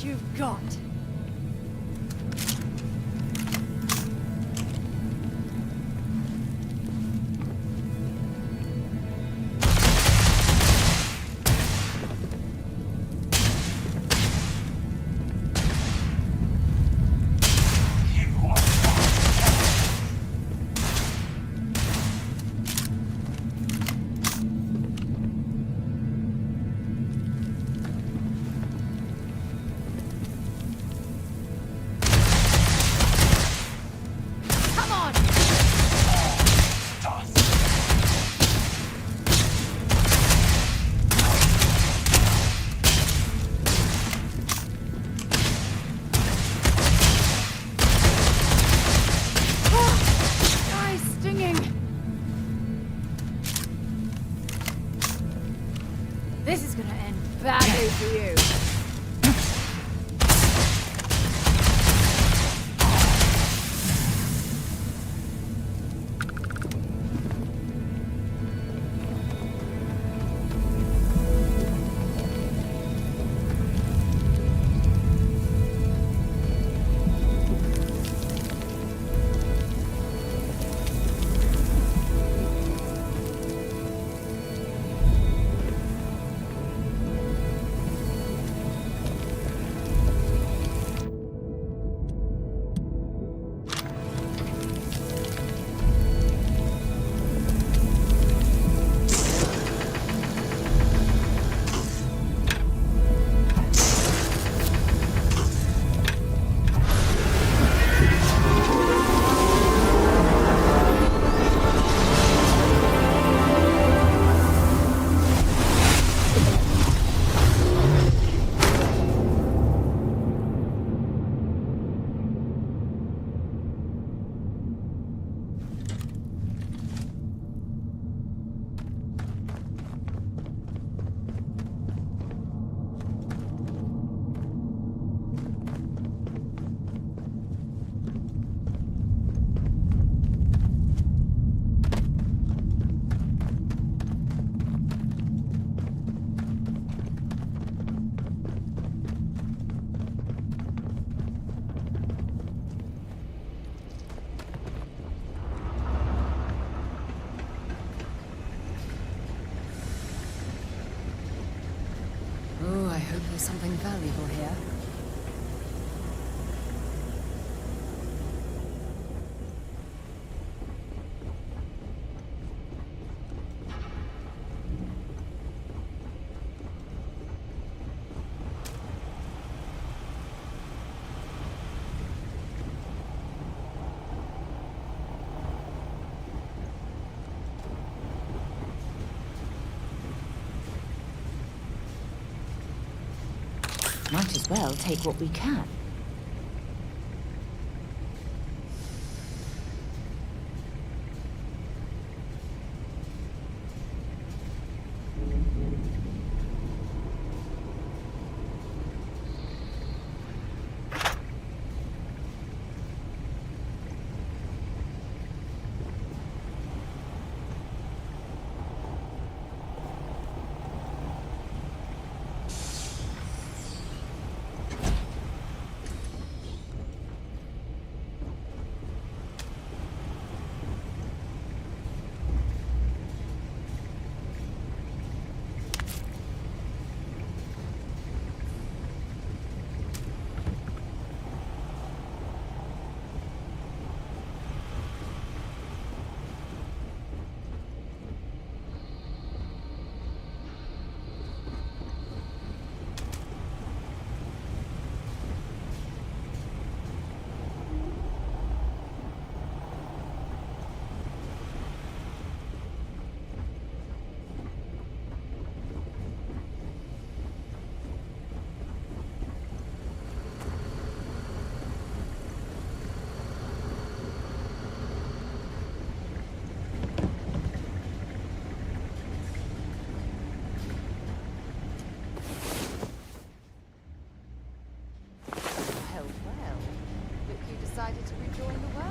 You've got. This is gonna end badly for you. something valuable here. Might as well take what we can. Decided to rejoin the world.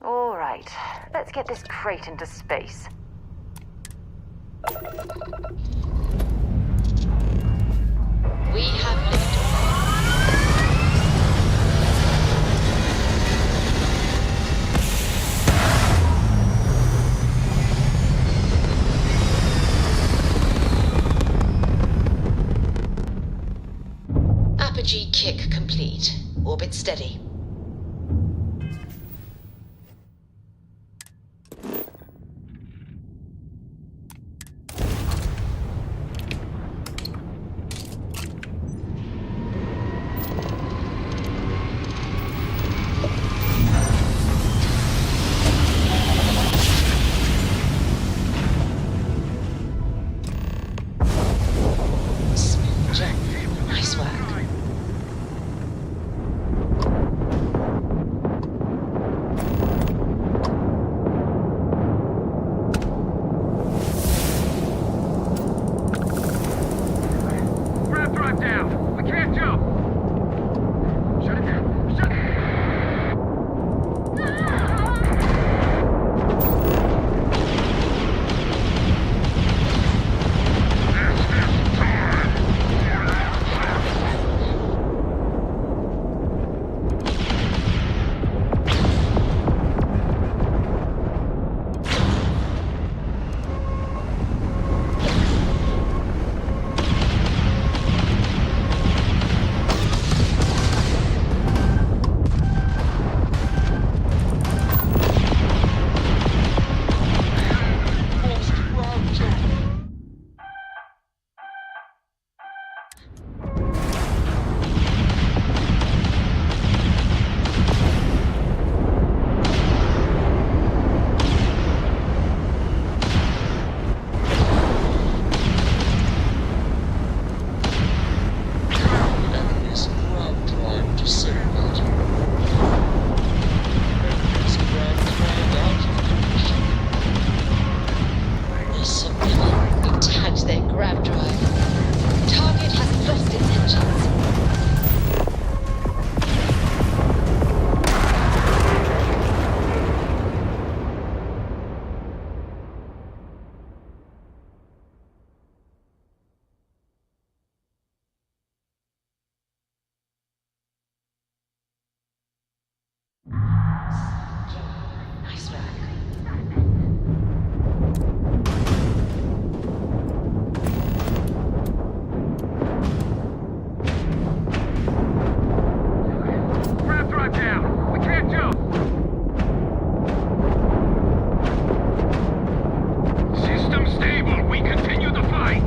All right, let's get this crate into space. We have liftoff. Apogee kick complete. Orbit steady. Nice work. Grab drive down. We can't jump. System stable. We continue the fight.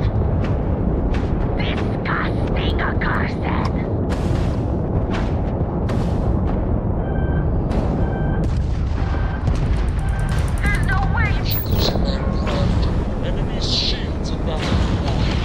Disgusting, Carson. There's no way. Enemy's shields are not online.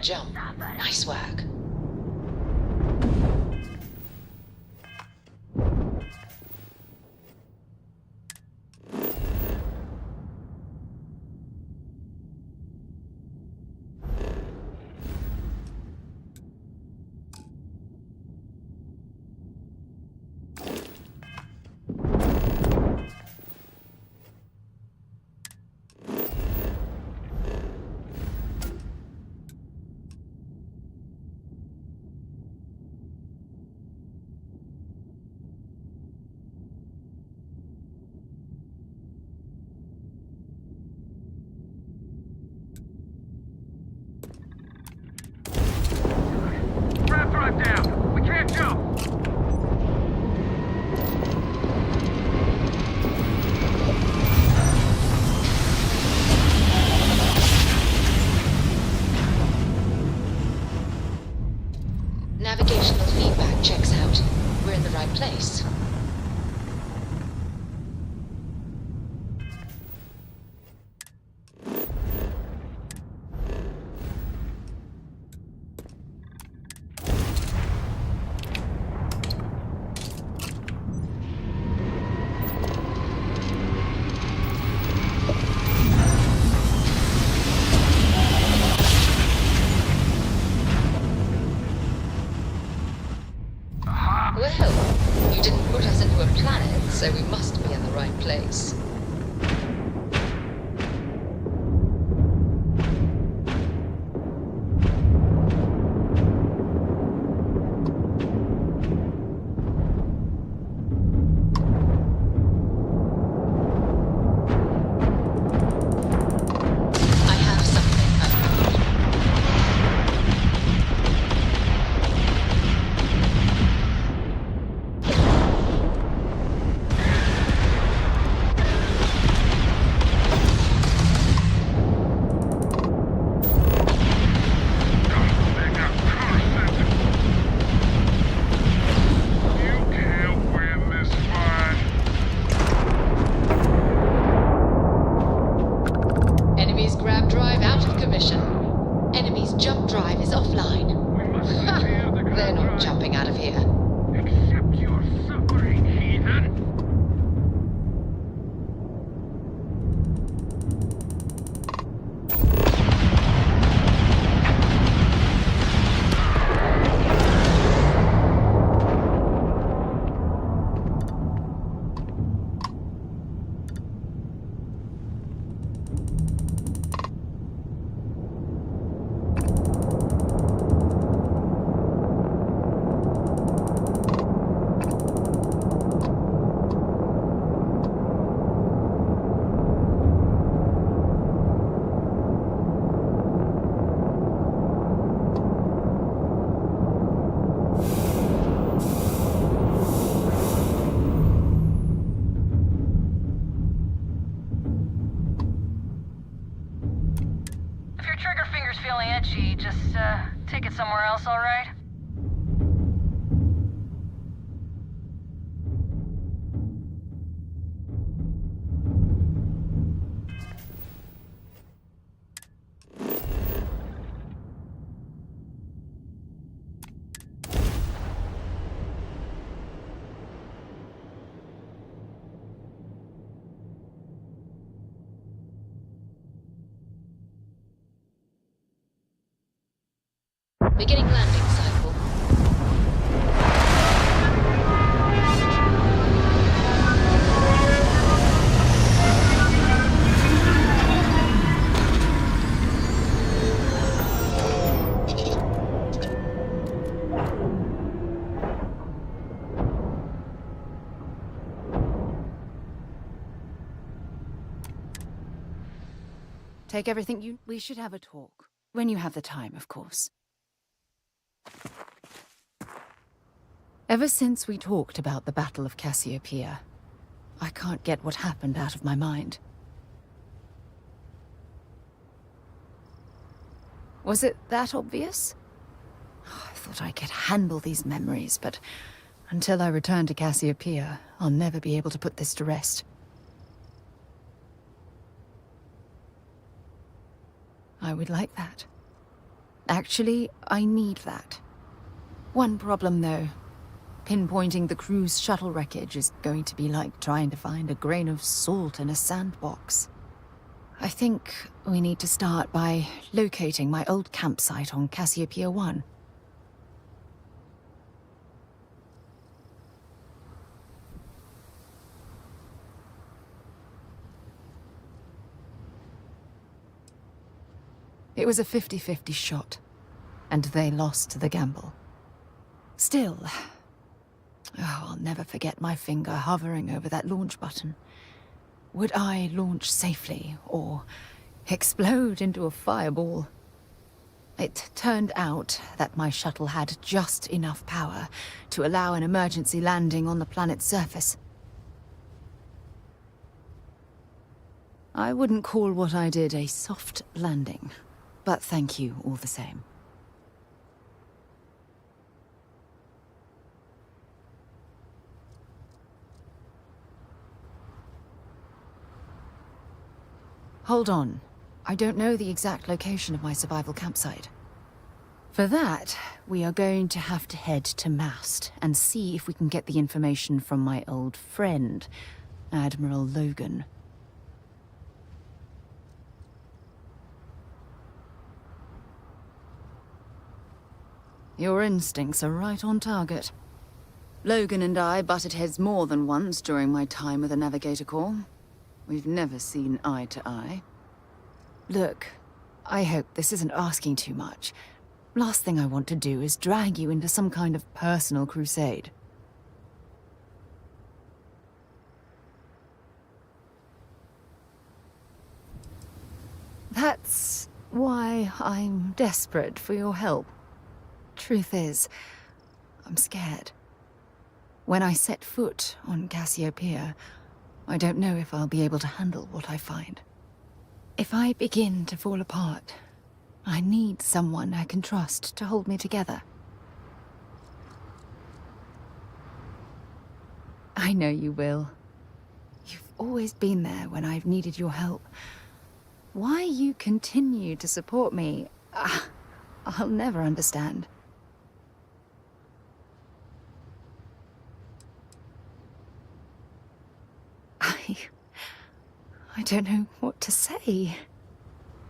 jump. Nice work. Ramp drive down. We can't jump. Navigational feedback checks out. We're in the right place. Well, you didn't put us into a planet, so we must be in the right place. I have something. Enemy's grab drive out of commission. Enemy's jump drive is offline. Ha! They're not jumping out of here. Accept your suffering, heathen. If your trigger finger's feeling itchy, just take it somewhere else, all right? Beginning landing cycle. Take everything you... We should have a talk. When you have the time, of course. Ever since we talked about the Battle of Cassiopeia, I can't get what happened out of my mind. Was it that obvious? I thought I could handle these memories, but until I return to Cassiopeia, I'll never be able to put this to rest. I would like that. Actually, I need that. One problem, though. Pinpointing the crew's shuttle wreckage is going to be like trying to find a grain of salt in a sandbox. I think we need to start by locating my old campsite on Cassiopeia 1. It was a 50-50 shot, and they lost the gamble. Still, I'll never forget my finger hovering over that launch button. Would I launch safely, or explode into a fireball? It turned out that my shuttle had just enough power to allow an emergency landing on the planet's surface. I wouldn't call what I did a soft landing, but thank you all the same. Hold on. I don't know the exact location of my survival campsite. For that, we are going to have to head to Mast and see if we can get the information from my old friend, Admiral Logan. Your instincts are right on target. Logan and I butted heads more than once during my time with the Navigator Corps. We've never seen eye to eye. Look, I hope this isn't asking too much. Last thing I want to do is drag you into some kind of personal crusade. That's why I'm desperate for your help. Truth is, I'm scared. When I set foot on Cassiopeia, I don't know if I'll be able to handle what I find. If I begin to fall apart, I need someone I can trust to hold me together. I know you will. You've always been there when I've needed your help. Why you continue to support me, I'll never understand. I don't know what to say.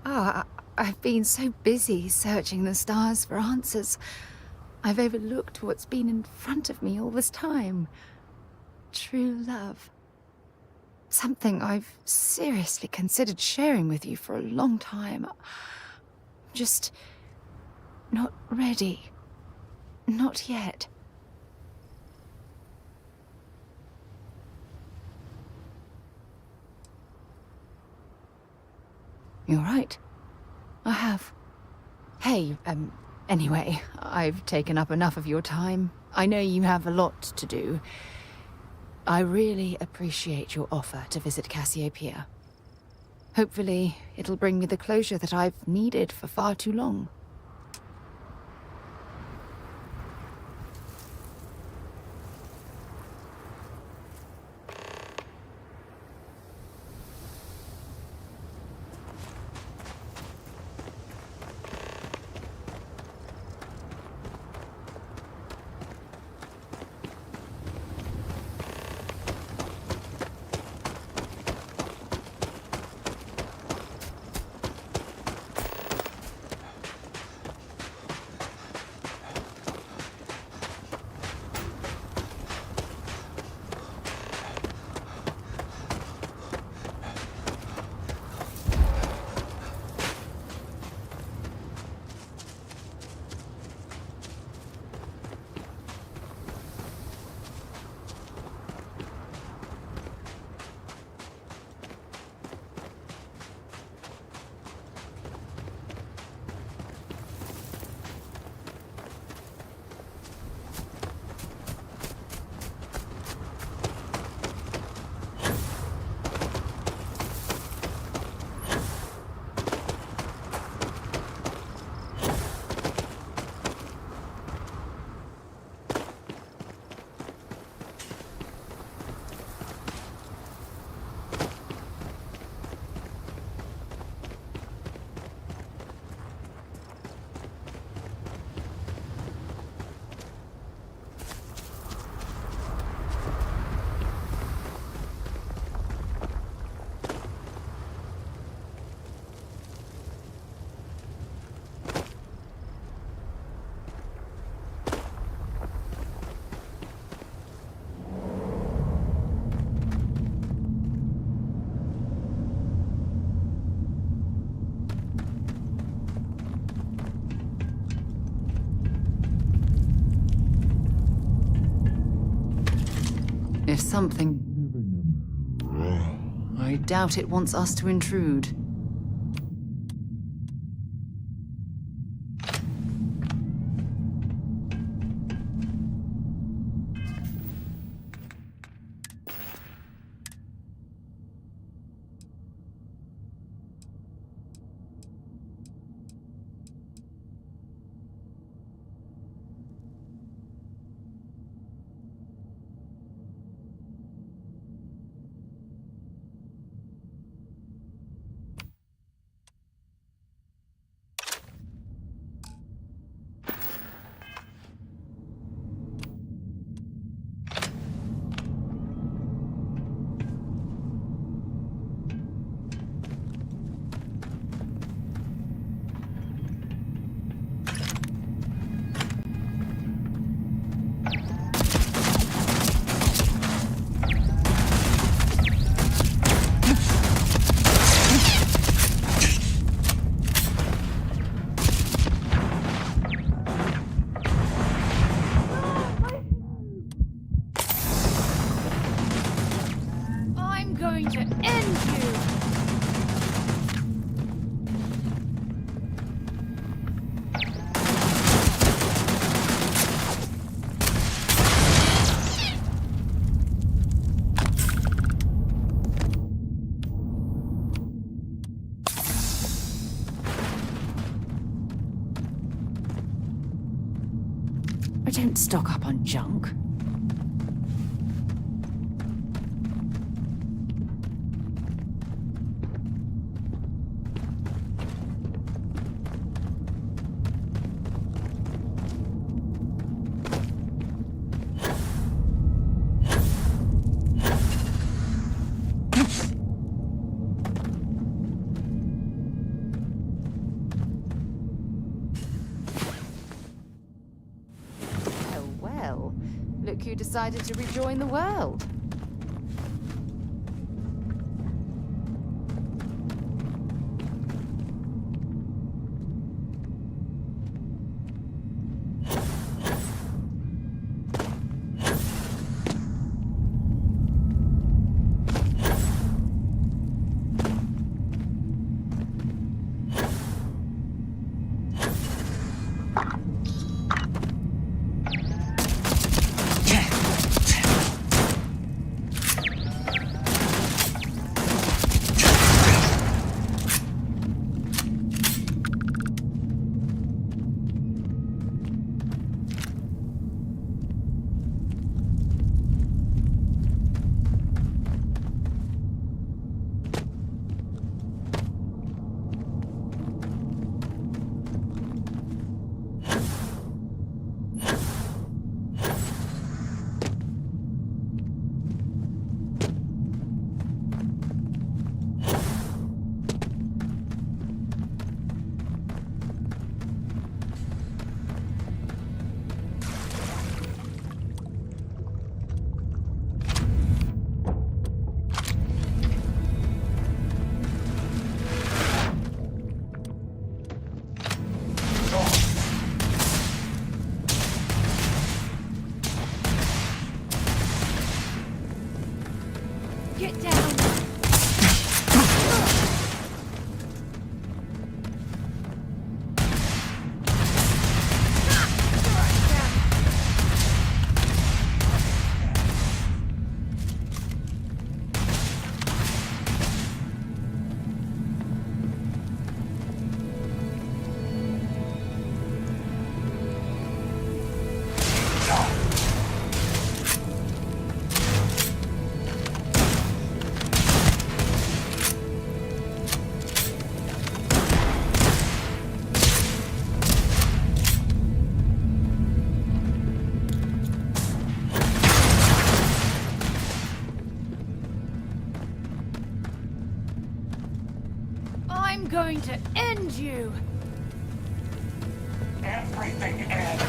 I've been so busy searching the stars for answers. I've overlooked what's been in front of me all this time. True love. Something I've seriously considered sharing with you for a long time. Just not ready. Not yet. You're right. I have. Hey, anyway, I've taken up enough of your time. I know you have a lot to do. I really appreciate your offer to visit Cassiopeia. Hopefully, it'll bring me the closure that I've needed for far too long. There's something. I doubt it wants us to intrude. I don't stock up on junk. Look who decided to rejoin the world. Get down! I'm going to end you! Everything ends!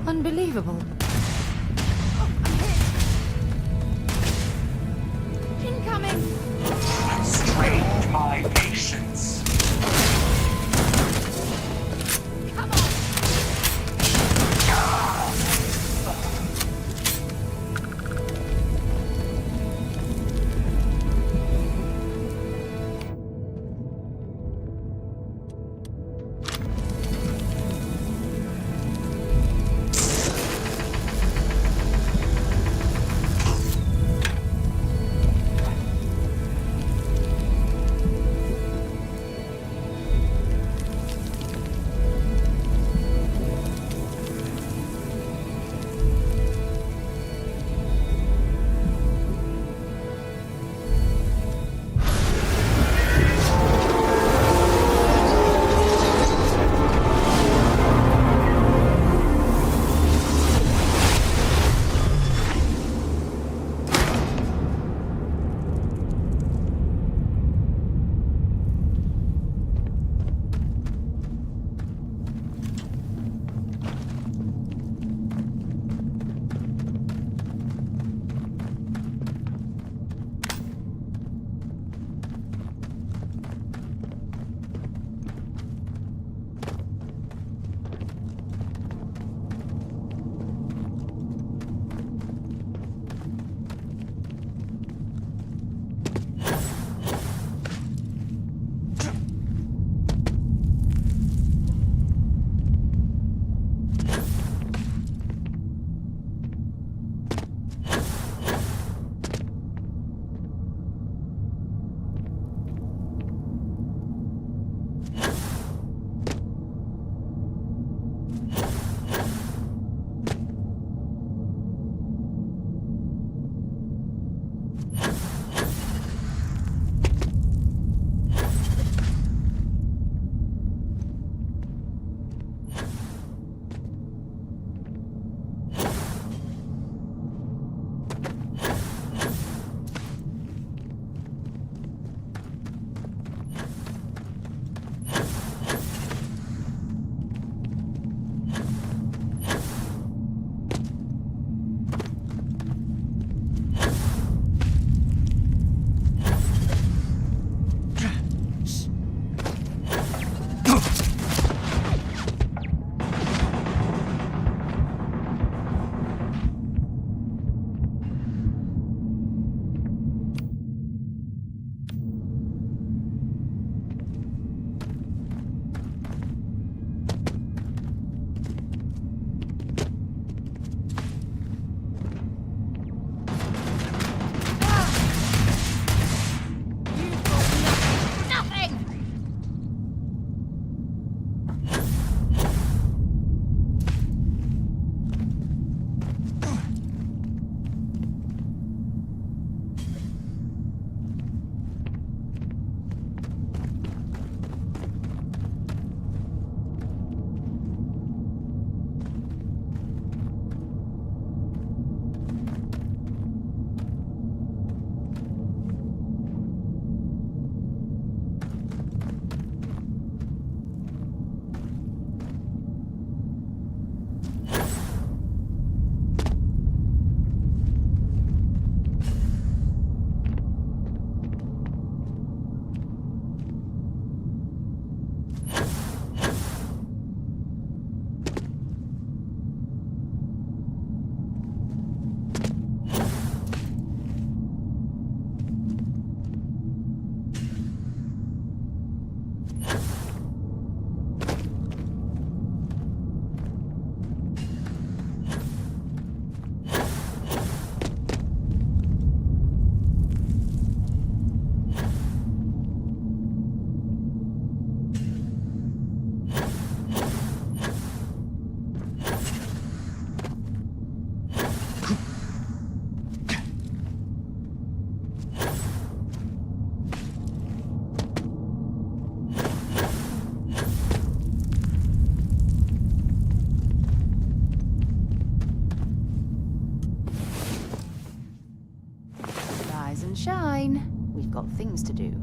Unbelievable. Incoming! I've strained my patience. Come on! and shine. We've got things to do.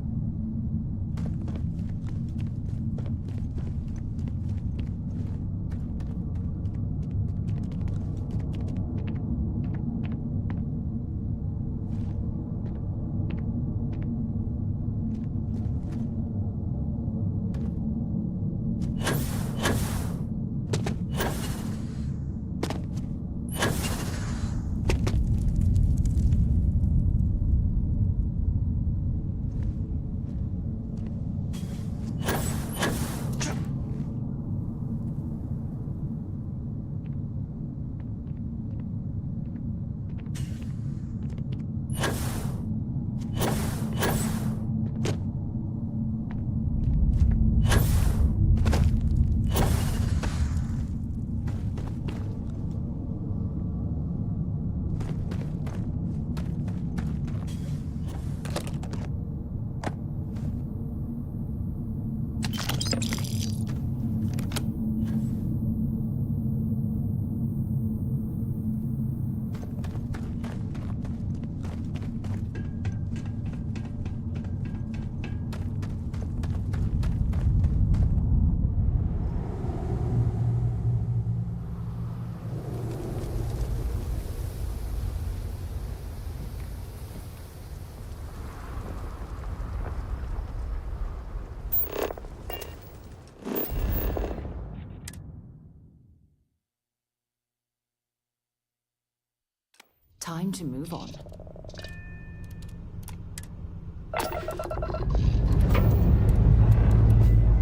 Time to move on.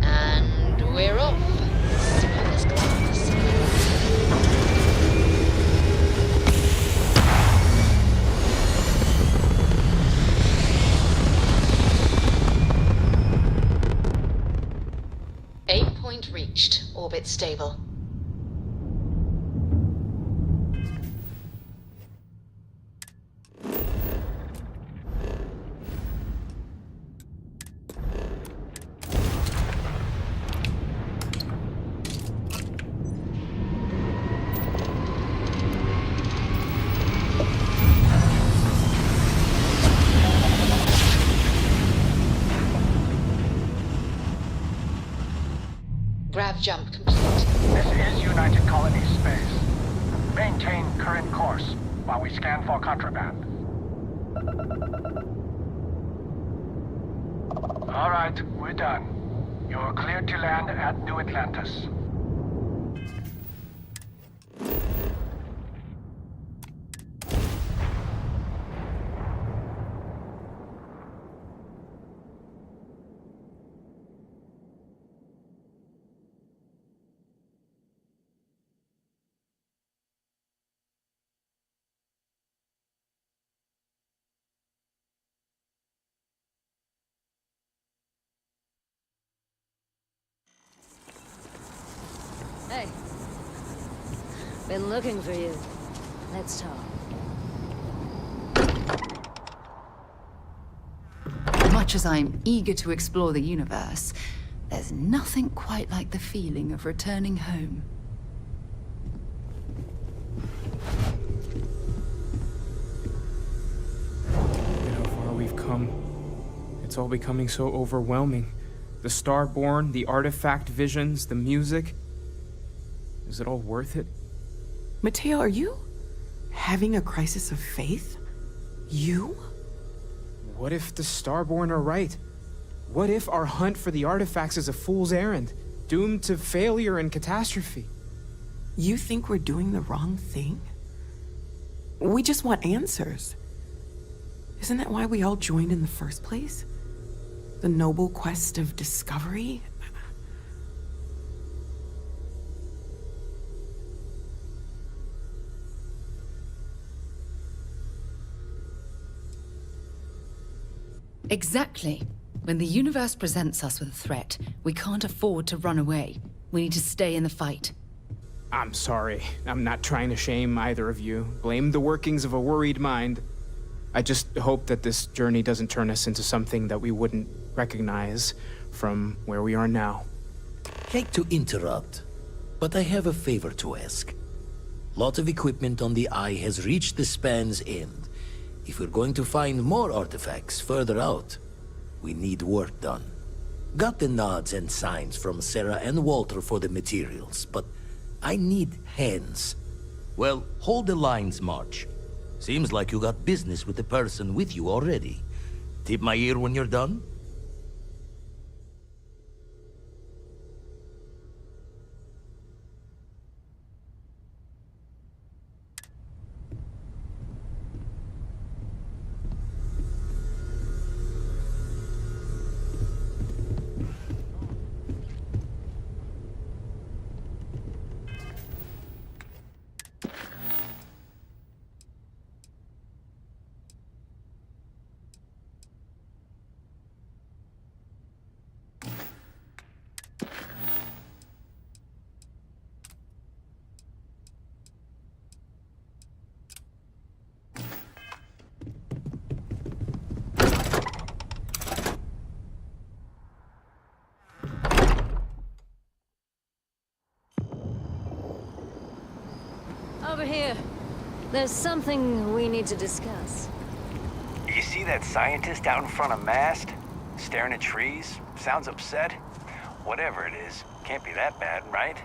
And we're off. Smell this glass. Aim point reached. Orbit stable. Grav jump complete. This is United Colony Space. Maintain current course while we scan for contraband. All right, we're done. You're cleared to land at New Atlantis. Hey. Been looking for you. Let's talk. Much as I'm eager to explore the universe, there's nothing quite like the feeling of returning home. Look at how far we've come. It's all becoming so overwhelming. The Starborn, the artifact visions, the music. Is it all worth it? Mateo, are you having a crisis of faith? You? What if the Starborn are right? What if our hunt for the artifacts is a fool's errand, doomed to failure and catastrophe? You think we're doing the wrong thing? We just want answers. Isn't that why we all joined in the first place? The noble quest of discovery? Exactly. When the universe presents us with a threat, we can't afford to run away. We need to stay in the fight. I'm sorry. I'm not trying to shame either of you. Blame the workings of a worried mind. I just hope that this journey doesn't turn us into something that we wouldn't recognize from where we are now. Hate to interrupt, but I have a favor to ask. Lot of equipment on the Eye has reached the span's end, If we're going to find more artifacts further out, we need work done. Got the nods and signs from Sarah and Walter for the materials, but I need hands. Well, hold the lines, March. Seems like you got business with the person with you already. Tip my ear when you're done? Over here. There's something we need to discuss. You see that scientist out in front of mast? Staring at trees? Sounds upset? Whatever it is, can't be that bad, right?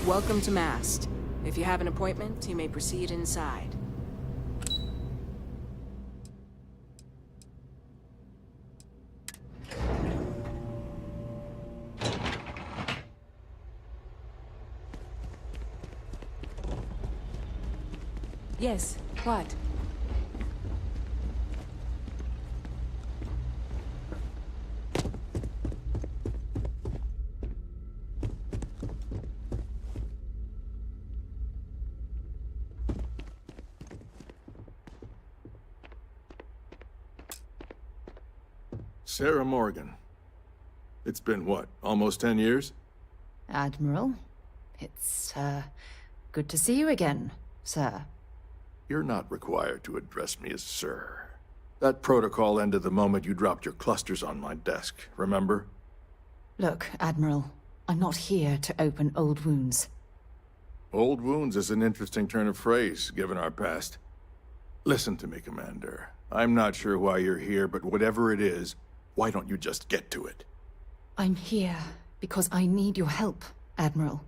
Welcome to Mast. If you have an appointment, you may proceed inside. Yes, what? Sarah Morgan. It's been what, almost 10 years? Admiral, it's, good to see you again, sir. You're not required to address me as sir. That protocol ended the moment you dropped your clusters on my desk, remember? Look, Admiral, I'm not here to open old wounds. Old wounds is an interesting turn of phrase, given our past. Listen to me, Commander. I'm not sure why you're here, but whatever it is, why don't you just get to it? I'm here because I need your help, Admiral.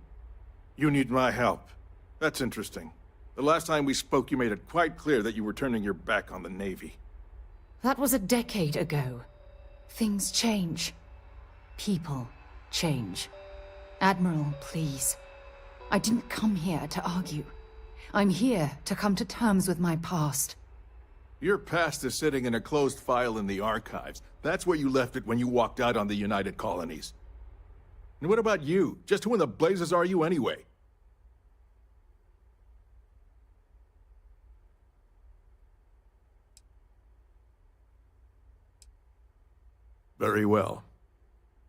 You need my help. That's interesting. The last time we spoke, you made it quite clear that you were turning your back on the Navy. That was a decade ago. Things change. People change. Admiral, please. I didn't come here to argue. I'm here to come to terms with my past. Your past is sitting in a closed file in the archives. That's where you left it when you walked out on the United Colonies. And what about you? Just who in the blazes are you anyway? Very well.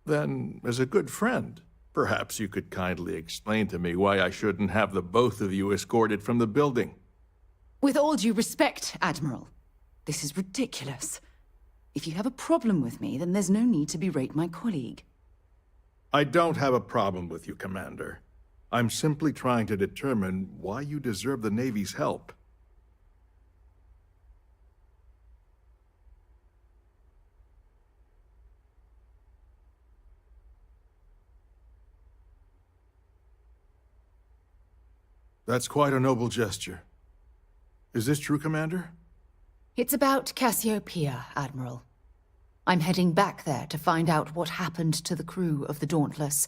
Then, as a good friend, perhaps you could kindly explain to me why I shouldn't have the both of you escorted from the building. With all due respect, Admiral, this is ridiculous. If you have a problem with me, then there's no need to berate my colleague. I don't have a problem with you, Commander. I'm simply trying to determine why you deserve the Navy's help. That's quite a noble gesture. Is this true, Commander? It's about Cassiopeia, Admiral. I'm heading back there to find out what happened to the crew of the Dauntless,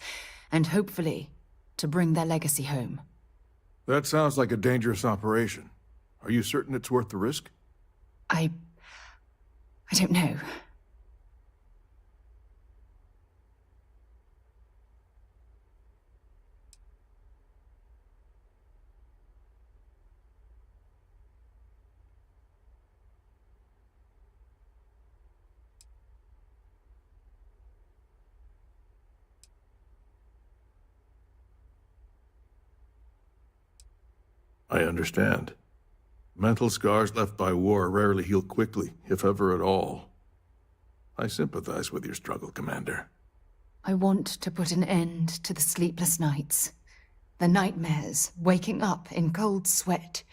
and hopefully, to bring their legacy home. That sounds like a dangerous operation. Are you certain it's worth the risk? I don't know. I understand. Mental scars left by war rarely heal quickly, if ever at all. I sympathize with your struggle, Commander. I want to put an end to the sleepless nights, the nightmares, waking up in cold sweat.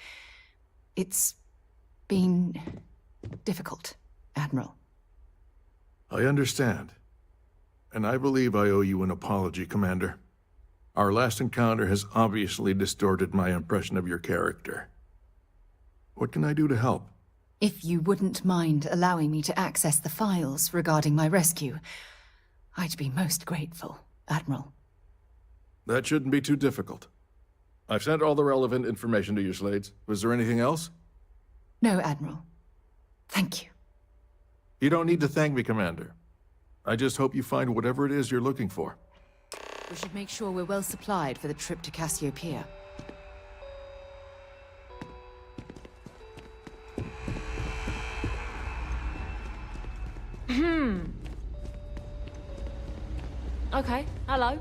It's been difficult, Admiral. I understand. And I believe I owe you an apology, Commander. Our last encounter has obviously distorted my impression of your character. What can I do to help? If you wouldn't mind allowing me to access the files regarding my rescue, I'd be most grateful, Admiral. That shouldn't be too difficult. I've sent all the relevant information to you, Slades. Was there anything else? No, Admiral. Thank you. You don't need to thank me, Commander. I just hope you find whatever it is you're looking for. We should make sure we're well supplied for the trip to Cassiopeia. Okay, hello.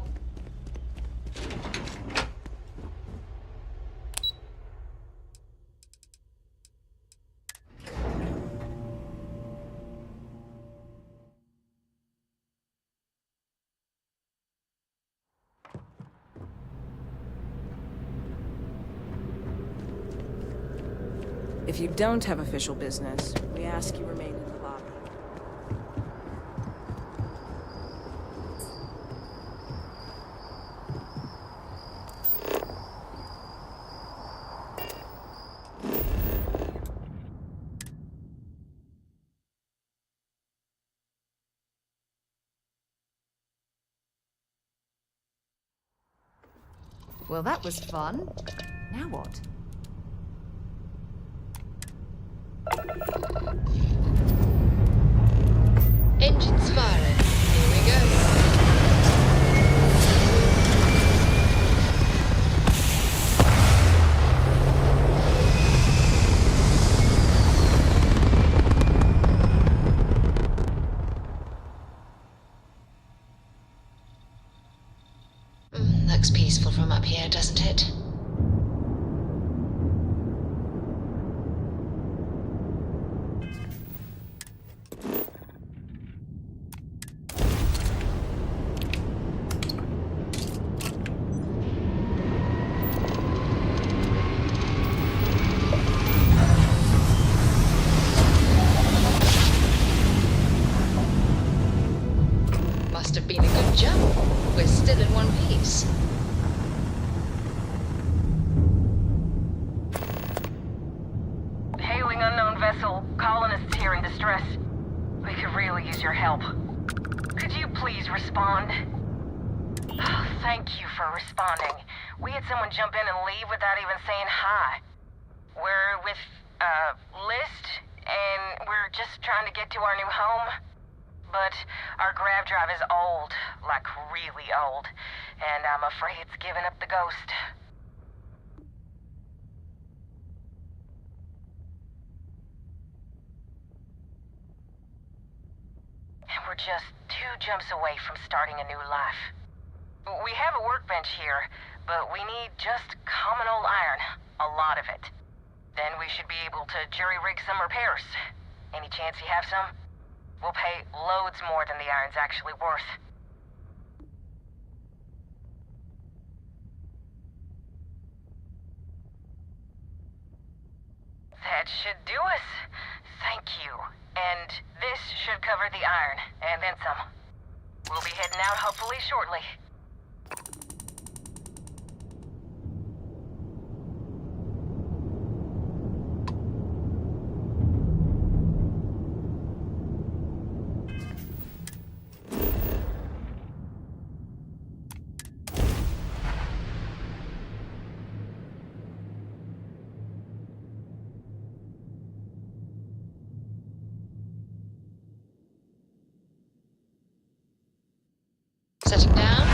If you don't have official business, we ask you remain in the lobby. Well, that was fun. Now what? Engines firing. Here we go. Looks peaceful from up here, doesn't it? Must have been a good jump. We're still in one piece. Hailing unknown vessel. Colonists here in distress. really use your help. Could you please respond? Oh, thank you for responding. We had someone jump in and leave without even saying hi. We're with, List, and we're just trying to get to our new home. But our grab drive is old, like really old, and I'm afraid it's given up the ghost. And we're just 2 jumps away from starting a new life. We have a workbench here, but we need just common old iron, a lot of it. Then we should be able to jury-rig some repairs. Any chance you have some? We'll pay loads more than the iron's actually worth. That should do us. Thank you. And this should cover the iron, and then some. We'll be heading out hopefully shortly. Setting down.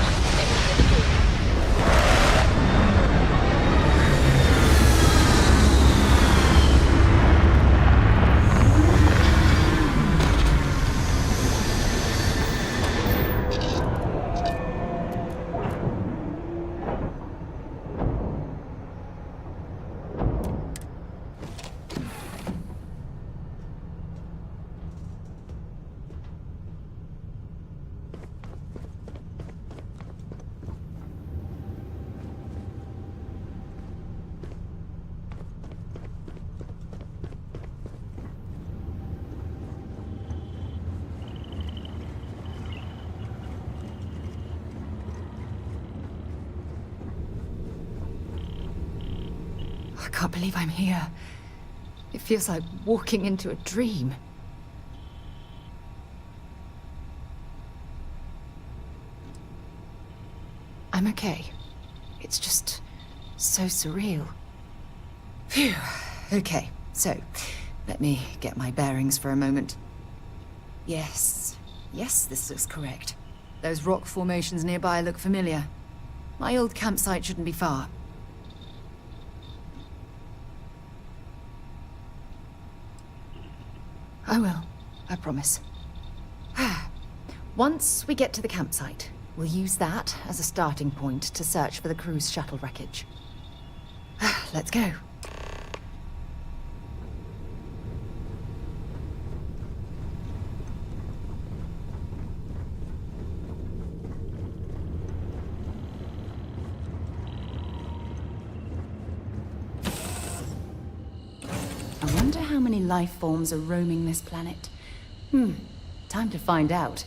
I can't believe I'm here. It feels like walking into a dream. I'm okay. It's just so surreal. Phew. Okay, so let me get my bearings for a moment. Yes, this looks correct. Those rock formations nearby look familiar. My old campsite shouldn't be far. I will, I promise. Once we get to the campsite, we'll use that as a starting point to search for the cruise shuttle wreckage. Let's go. I wonder how many life forms are roaming this planet. Time to find out.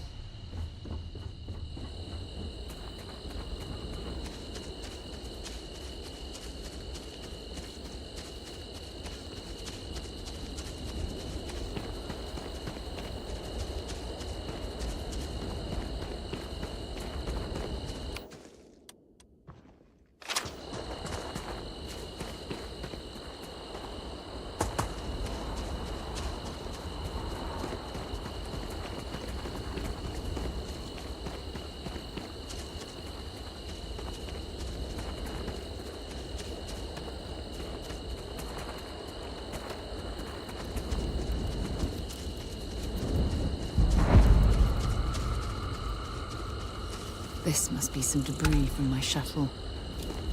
This must be some debris from my shuttle.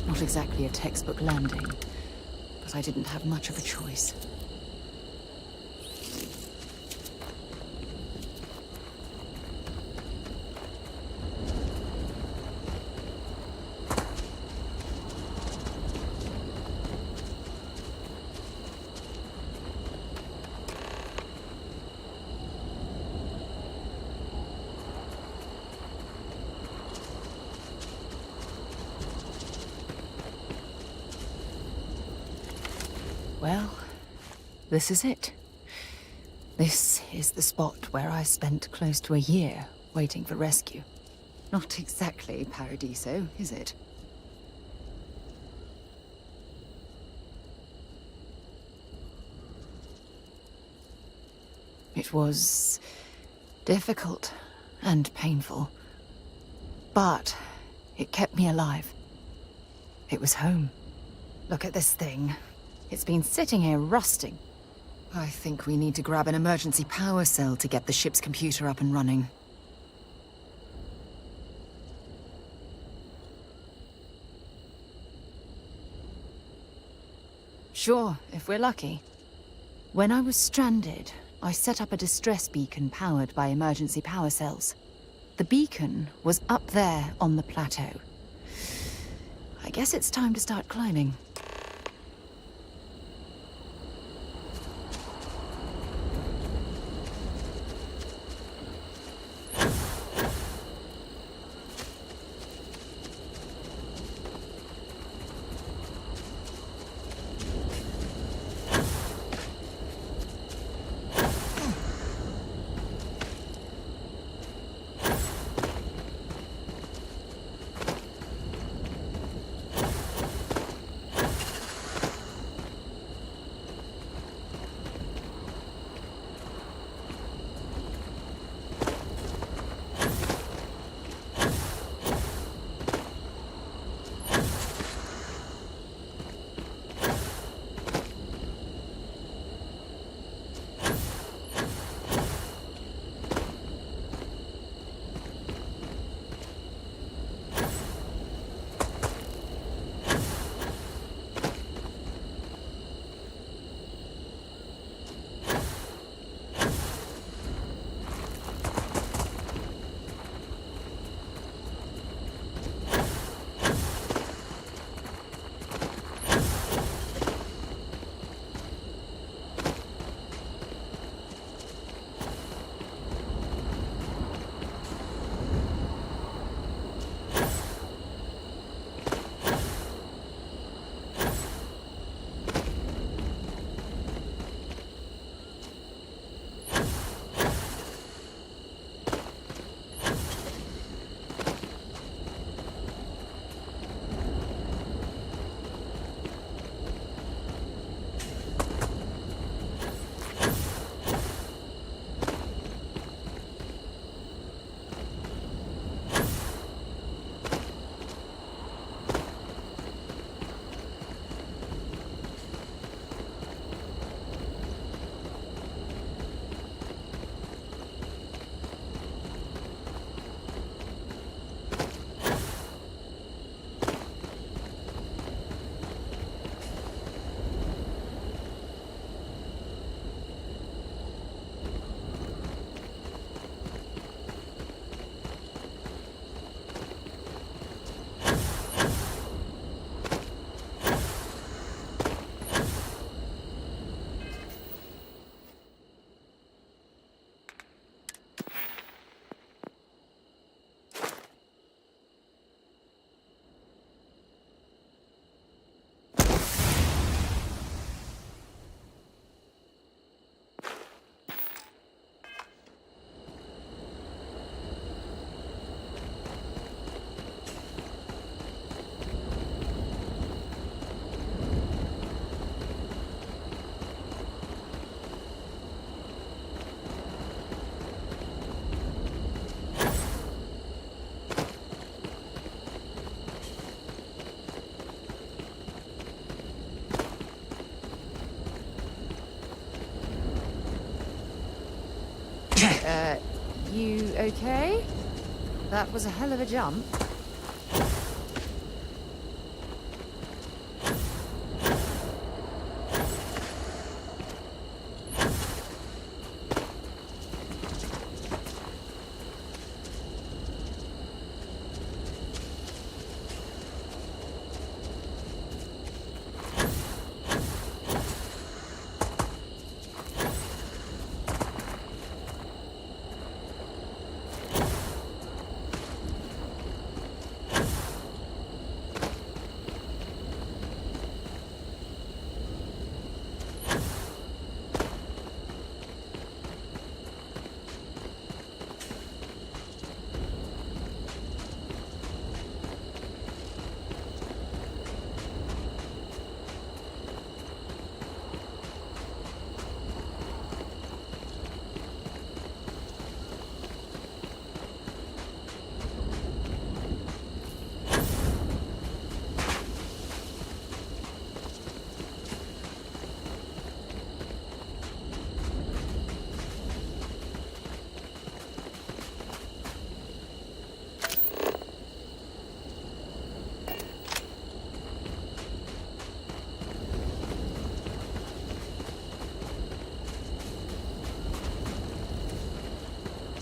Not exactly a textbook landing, but I didn't have much of a choice. Well, this is it. This is the spot where I spent close to a year waiting for rescue. Not exactly Paradiso, is it? It was difficult and painful, but it kept me alive. It was home. Look at this thing. It's been sitting here rusting. I think we need to grab an emergency power cell to get the ship's computer up and running. Sure, if we're lucky. When I was stranded, I set up a distress beacon powered by emergency power cells. The beacon was up there on the plateau. I guess it's time to start climbing. You okay? That was a hell of a jump.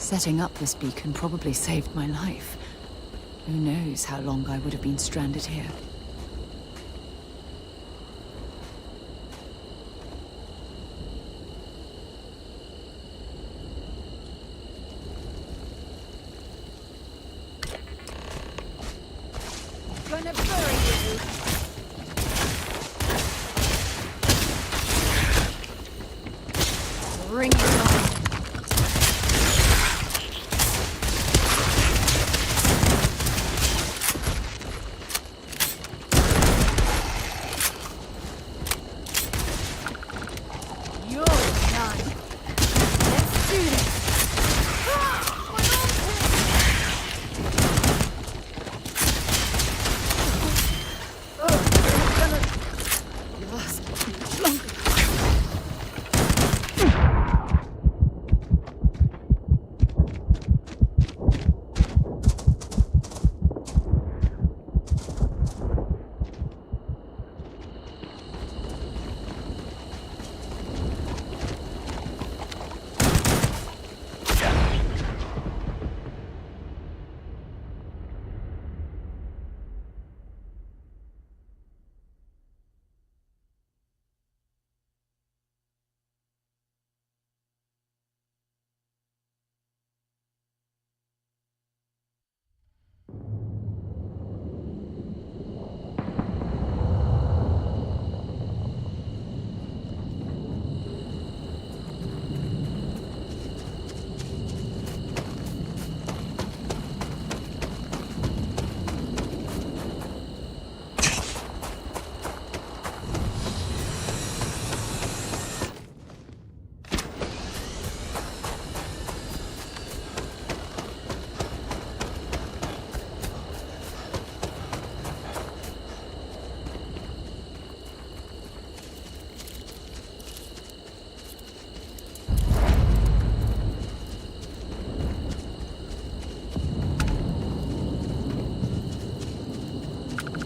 Setting up this beacon probably saved my life. Who knows how long I would have been stranded here. Gonna bury you! Bring it on. You're done. Let's do this.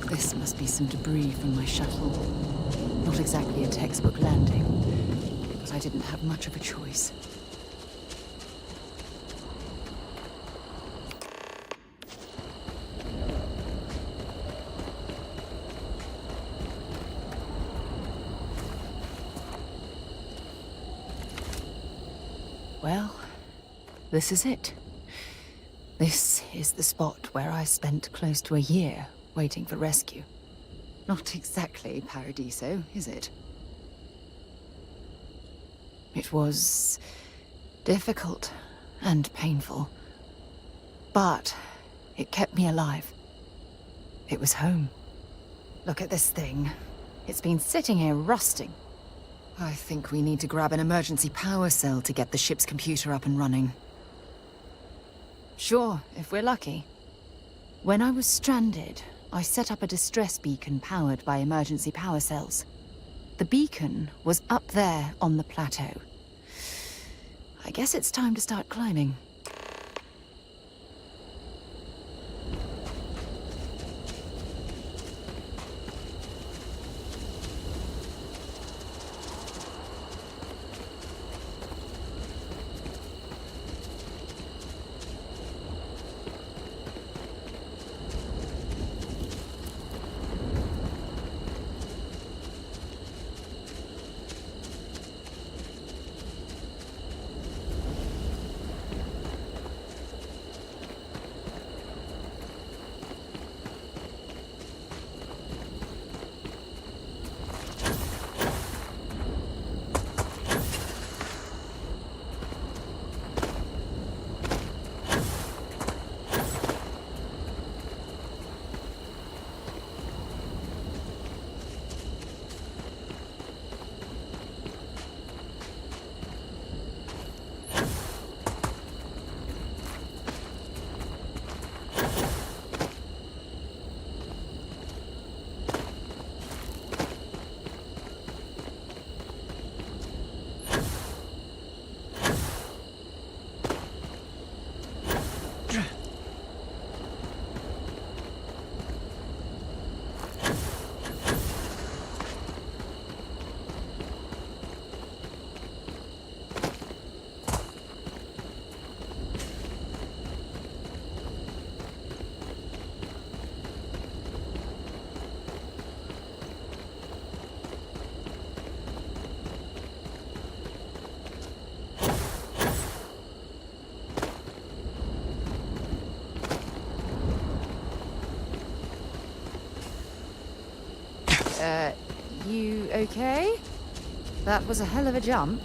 This must be some debris from my shuttle. Not exactly a textbook landing, but I didn't have much of a choice. Well, this is it. This is the spot where I spent close to a year waiting for rescue. Not exactly Paradiso, is it? It was difficult and painful, but it kept me alive. It was home. Look at this thing. It's been sitting here rusting. I think we need to grab an emergency power cell to get the ship's computer up and running. Sure, if we're lucky. When I was stranded, I set up a distress beacon powered by emergency power cells. The beacon was up there on the plateau. I guess it's time to start climbing. You okay? That was a hell of a jump.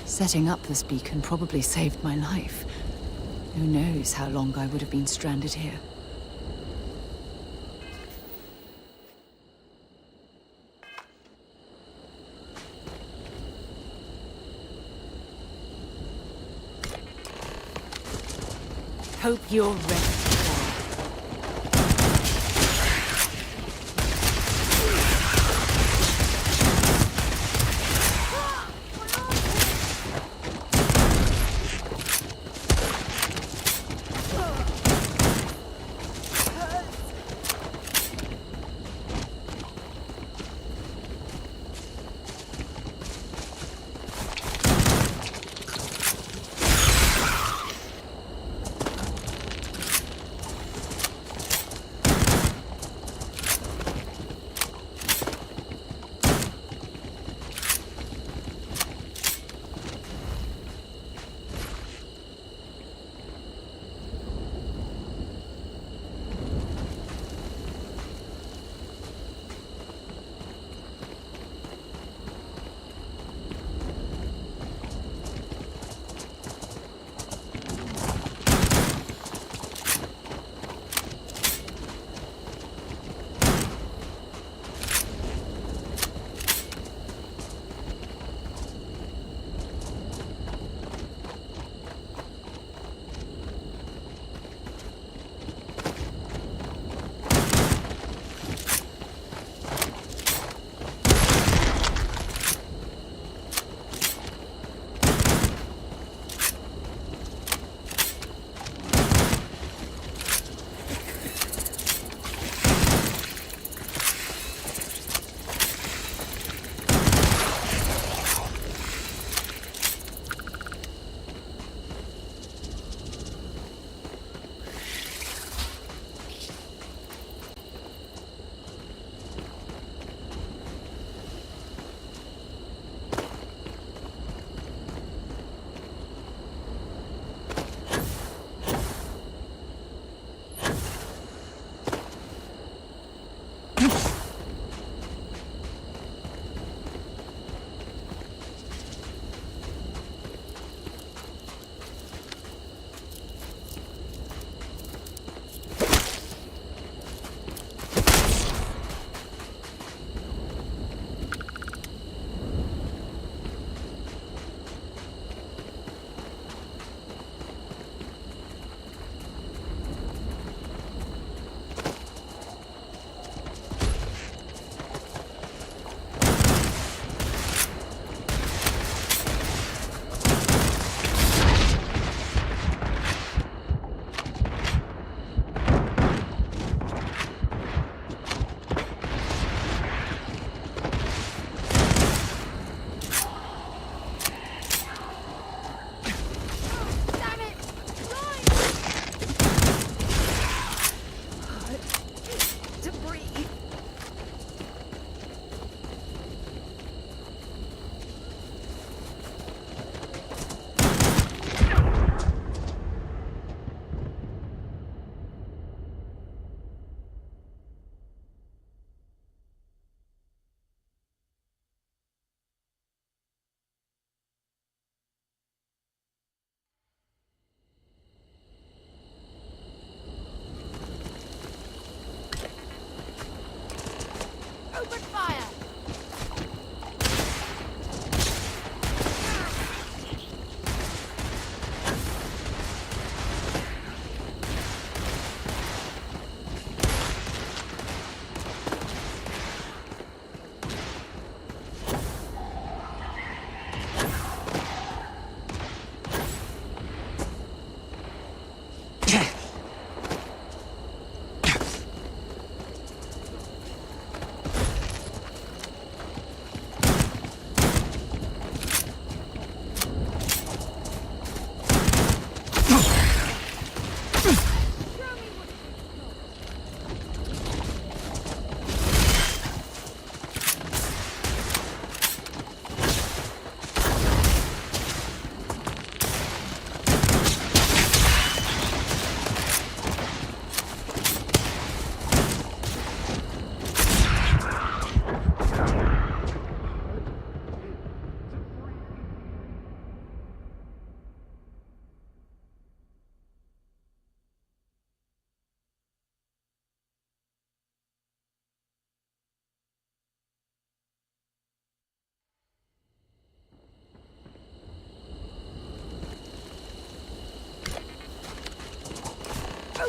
Setting up this beacon probably saved my life. Who knows how long I would have been stranded here. Hope you're ready.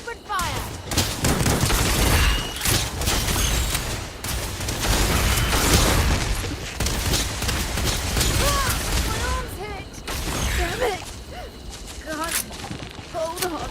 Open fire! My arm's hit! Damn it! God, hold on.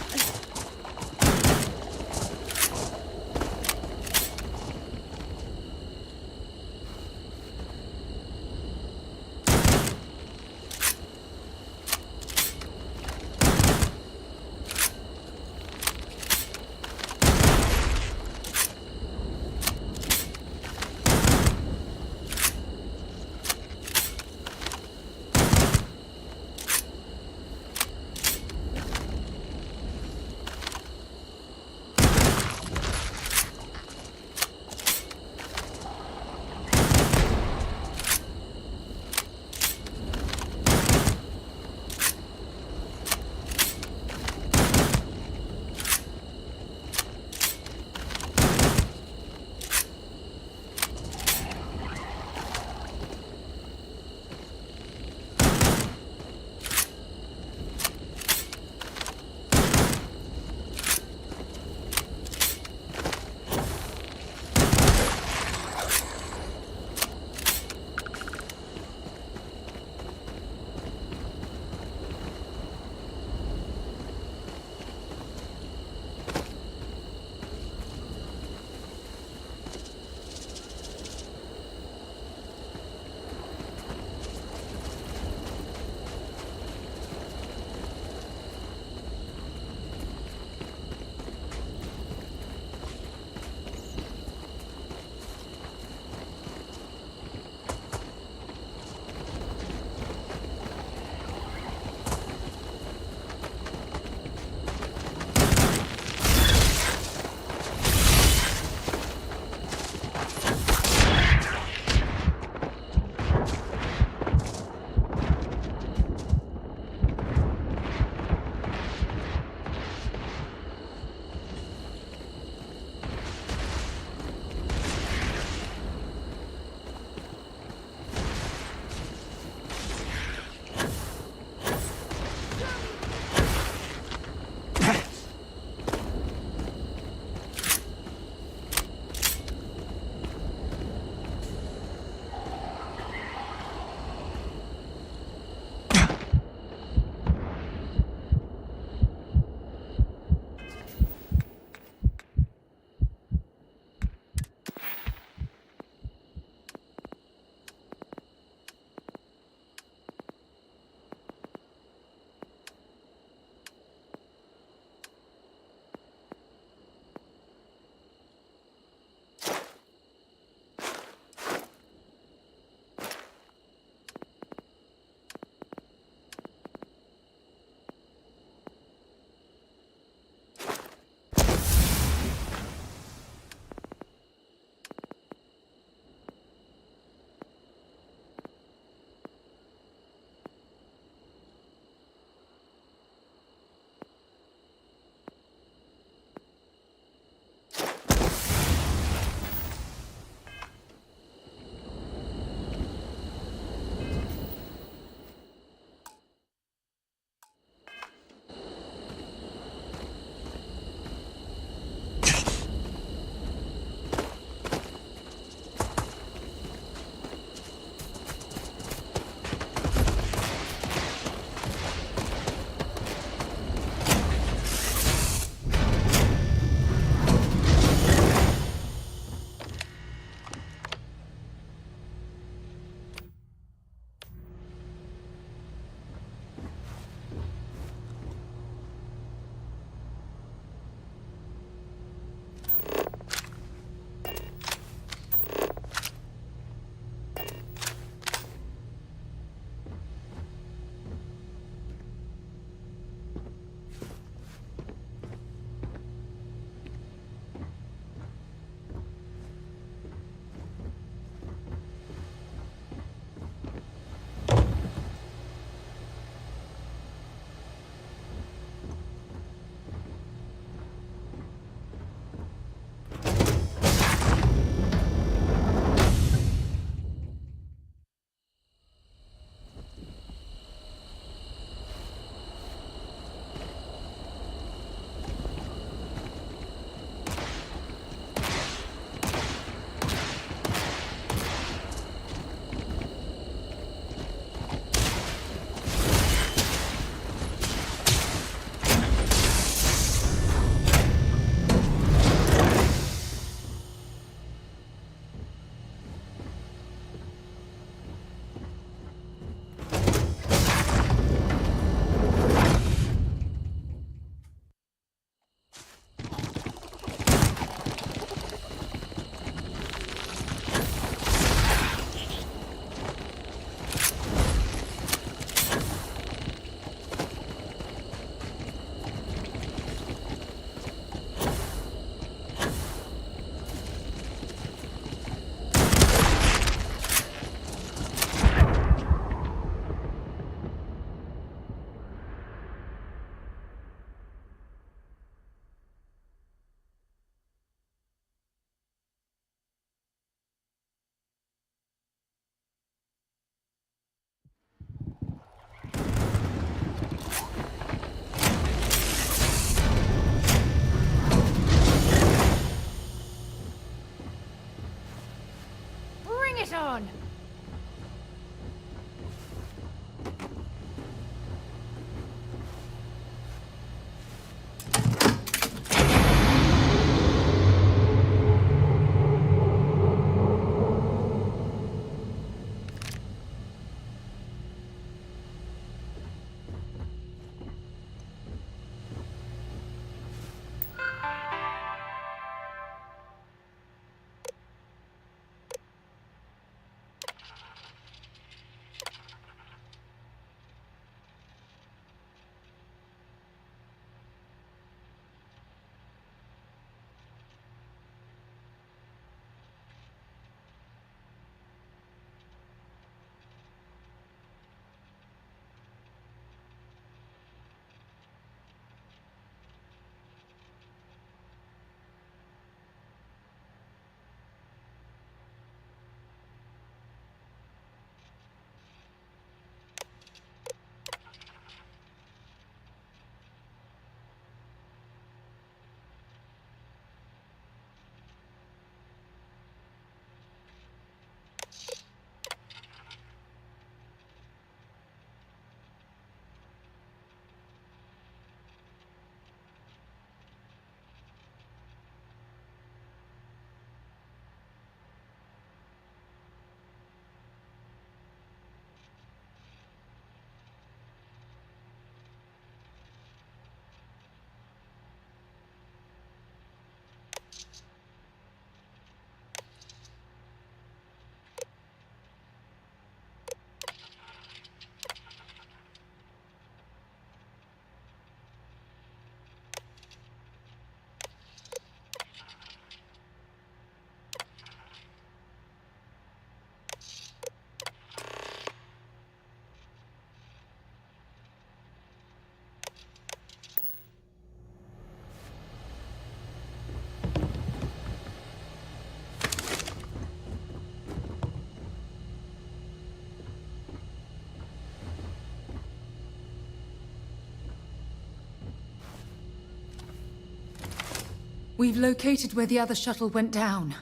We've located where the other shuttle went down.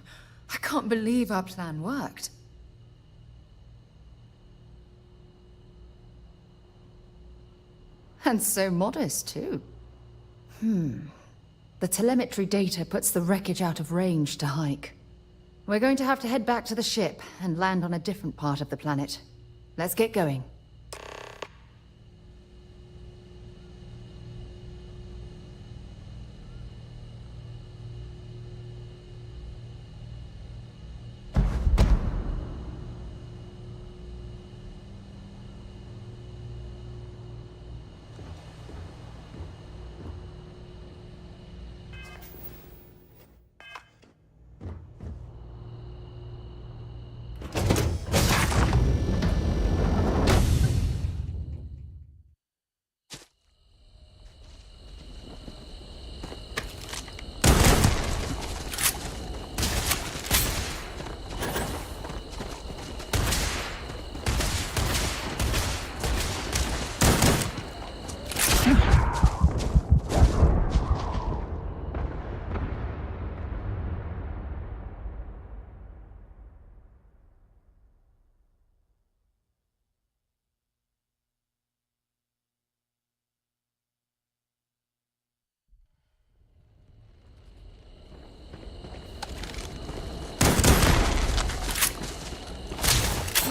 I can't believe our plan worked. And so modest, too. The telemetry data puts the wreckage out of range to hike. We're going to have to head back to the ship and land on a different part of the planet. Let's get going.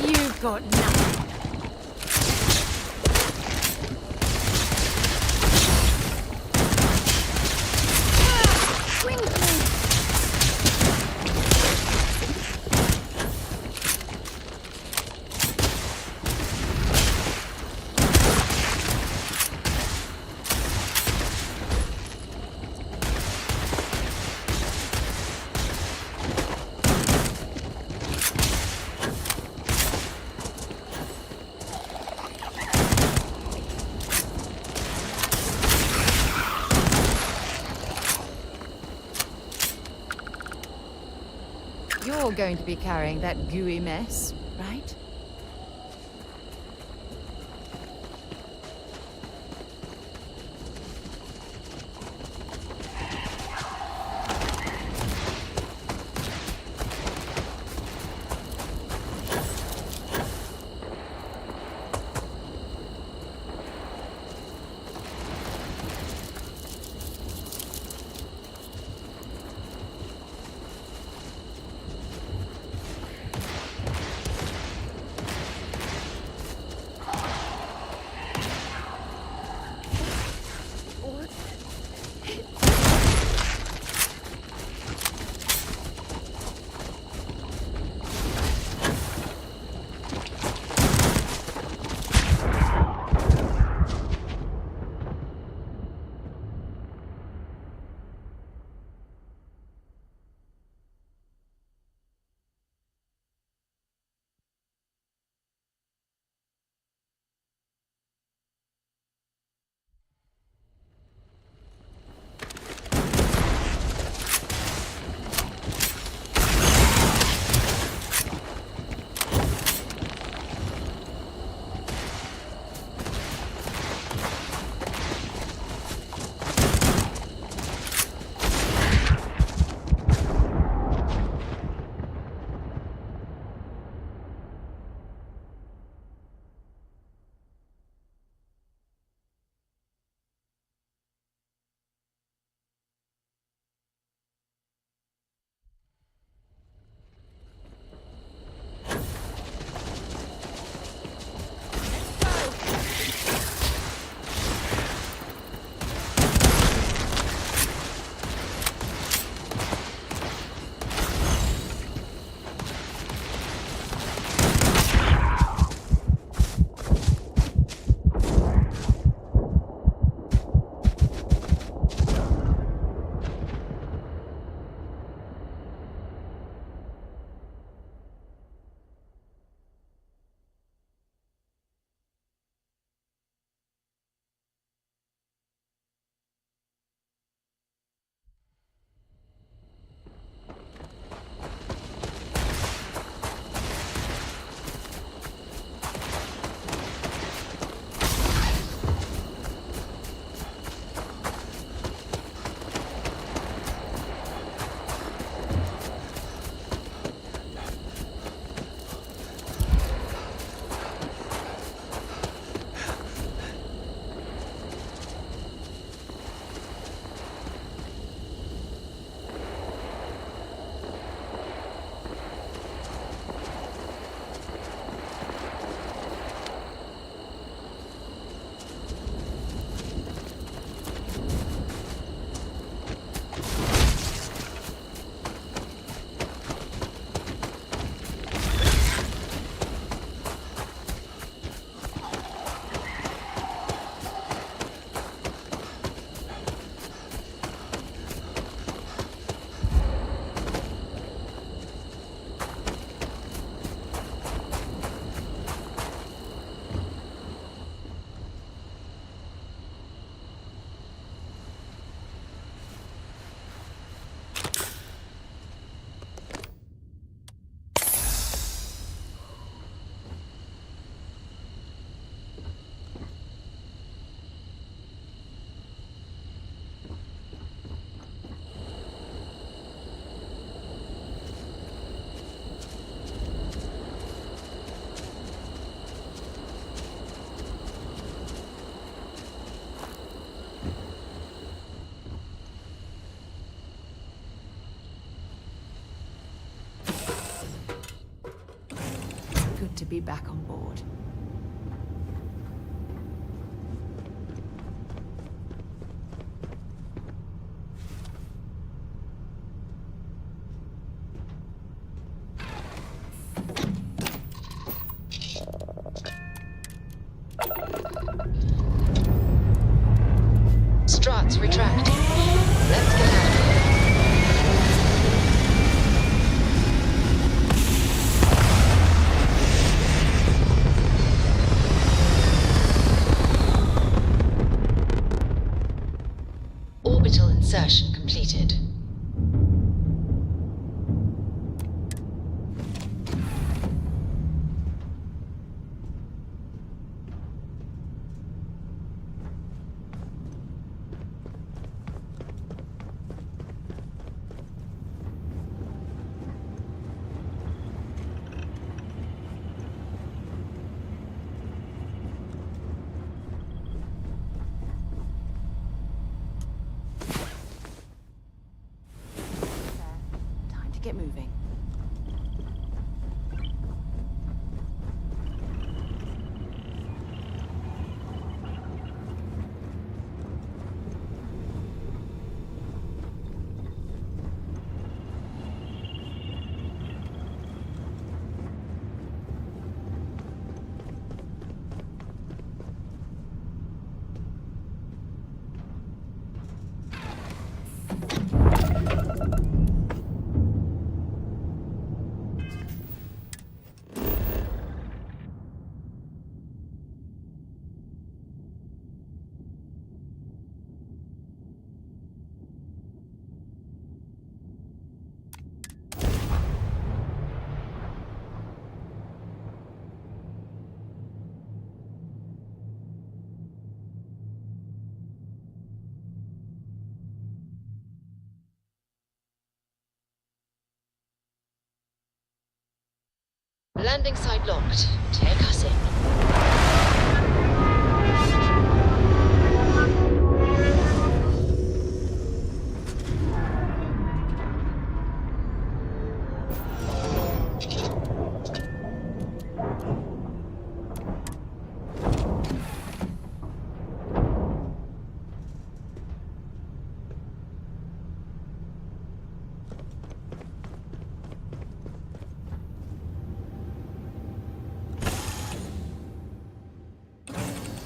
You've got nothing. You're going to be carrying that gooey mess, right? to be back on board. Struts retracting. Let's get out of here. Orbital insertion completed. Time to get moving. Landing site locked. Take us in.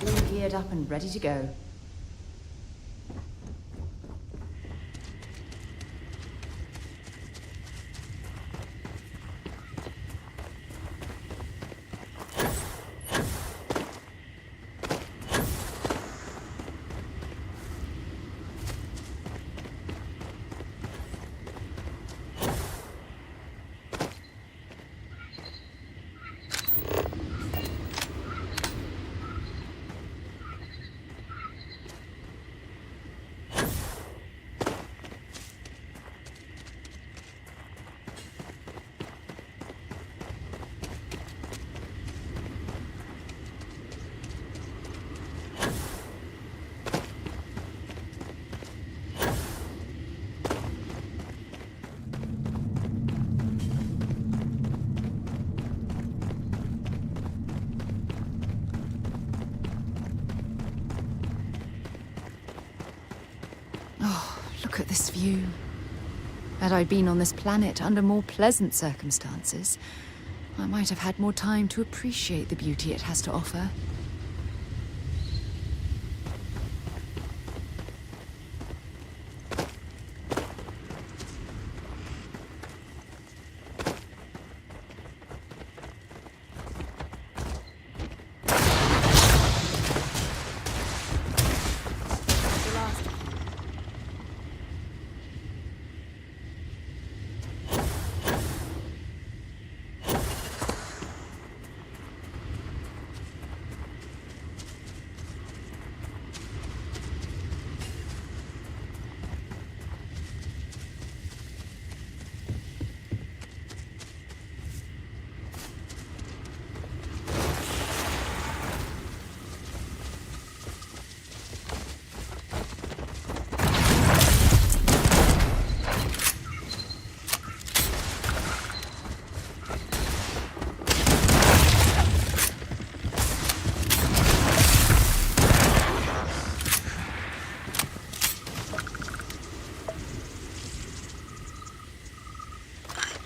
All geared up and ready to go. Look at this view. Had I been on this planet under more pleasant circumstances, I might have had more time to appreciate the beauty it has to offer.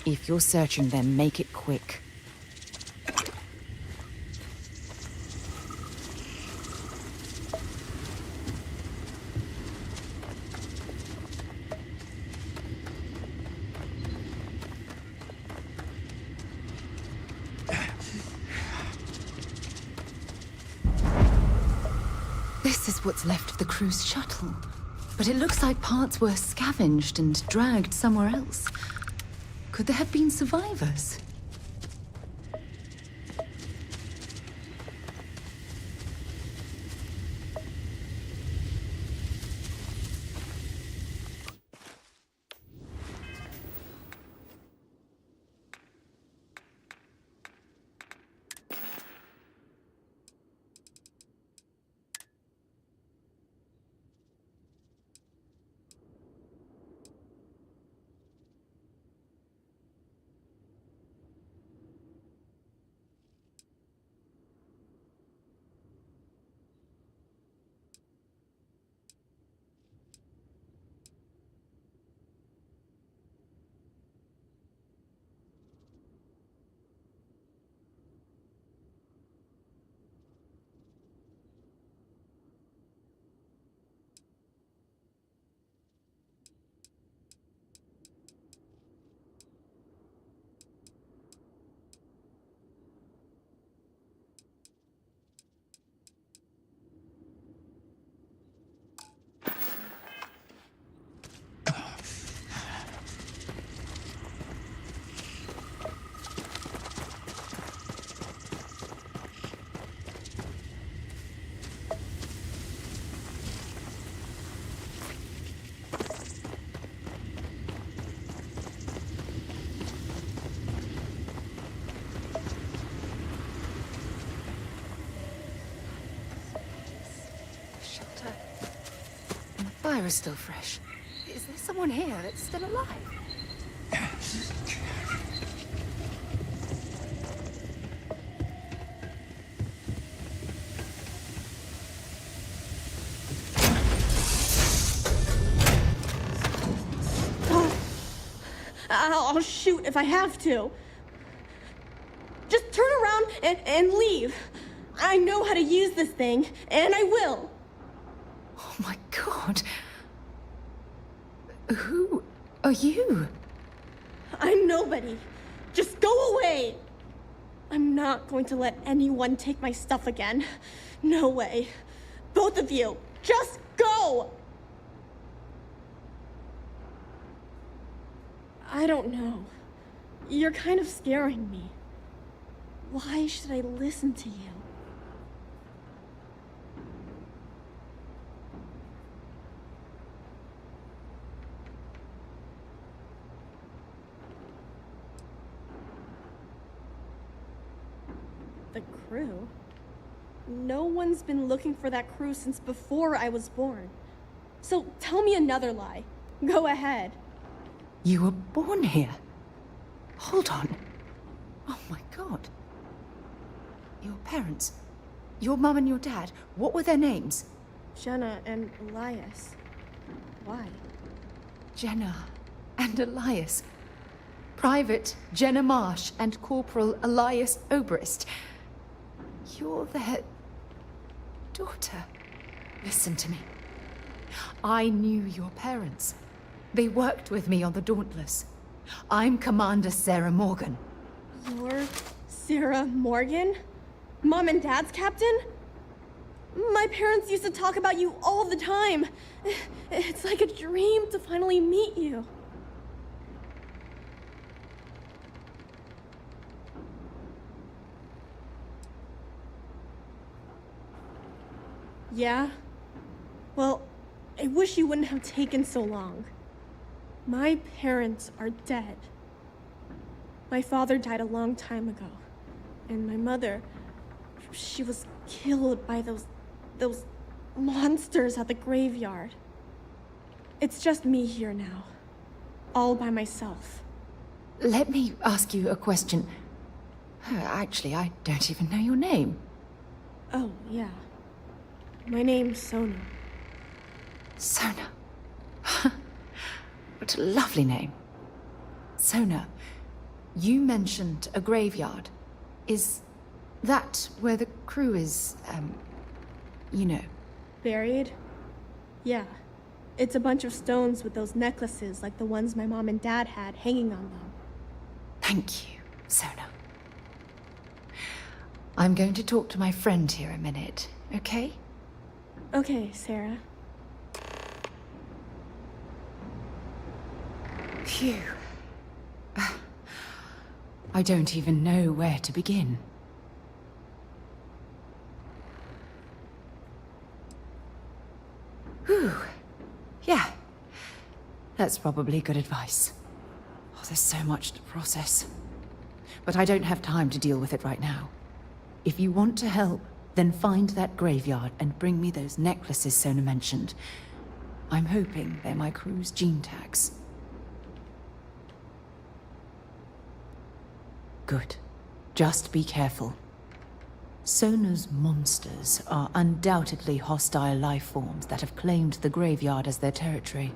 If you're searching them, make it quick. This is what's left of the cruise shuttle. But it looks like parts were scavenged and dragged somewhere else. Could there have been survivors? The fire is still fresh. Is there someone here that's still alive? I'll shoot if I have to. Just turn around and leave. I know how to use this thing, and I will. Oh my God. Who are you? I'm nobody. Just go away. I'm not going to let anyone take my stuff again. No way. Both of you, just go! I don't know. You're kind of scaring me. Why should I listen to you? The crew? No one's been looking for that crew since before I was born. So tell me another lie. Go ahead. You were born here? Hold on. Oh my God. Your parents, your mum and your dad, what were their names? Jenna and Elias. Why? Jenna and Elias. Private Jenna Marsh and Corporal Elias Obrist. You're their daughter. Listen to me. I knew your parents. They worked with me on the Dauntless. I'm Commander Sarah Morgan. You're Sarah Morgan? Mom and Dad's captain? My parents used to talk about you all the time. It's like a dream to finally meet you. Yeah? Well, I wish you wouldn't have taken so long. My parents are dead. My father died a long time ago. And my mother, she was killed by those monsters at the graveyard. It's just me here now. All by myself. Let me ask you a question. Actually, I don't even know your name. Oh, yeah. My name's Sona. Sona. What a lovely name. Sona, You mentioned a graveyard. Is that where the crew is, you know? Buried? Yeah. It's a bunch of stones with those necklaces like the ones my mom and dad had hanging on them. Thank you, Sona. I'm going to talk to my friend here a minute, okay? Okay, Sarah. Phew. I don't even know where to begin. Whew. Yeah. That's probably good advice. Oh, there's so much to process. But I don't have time to deal with it right now. If you want to help, then find that graveyard and bring me those necklaces Sona mentioned. I'm hoping they're my crew's gene tags. Good. Just be careful. Sona's monsters are undoubtedly hostile life forms that have claimed the graveyard as their territory.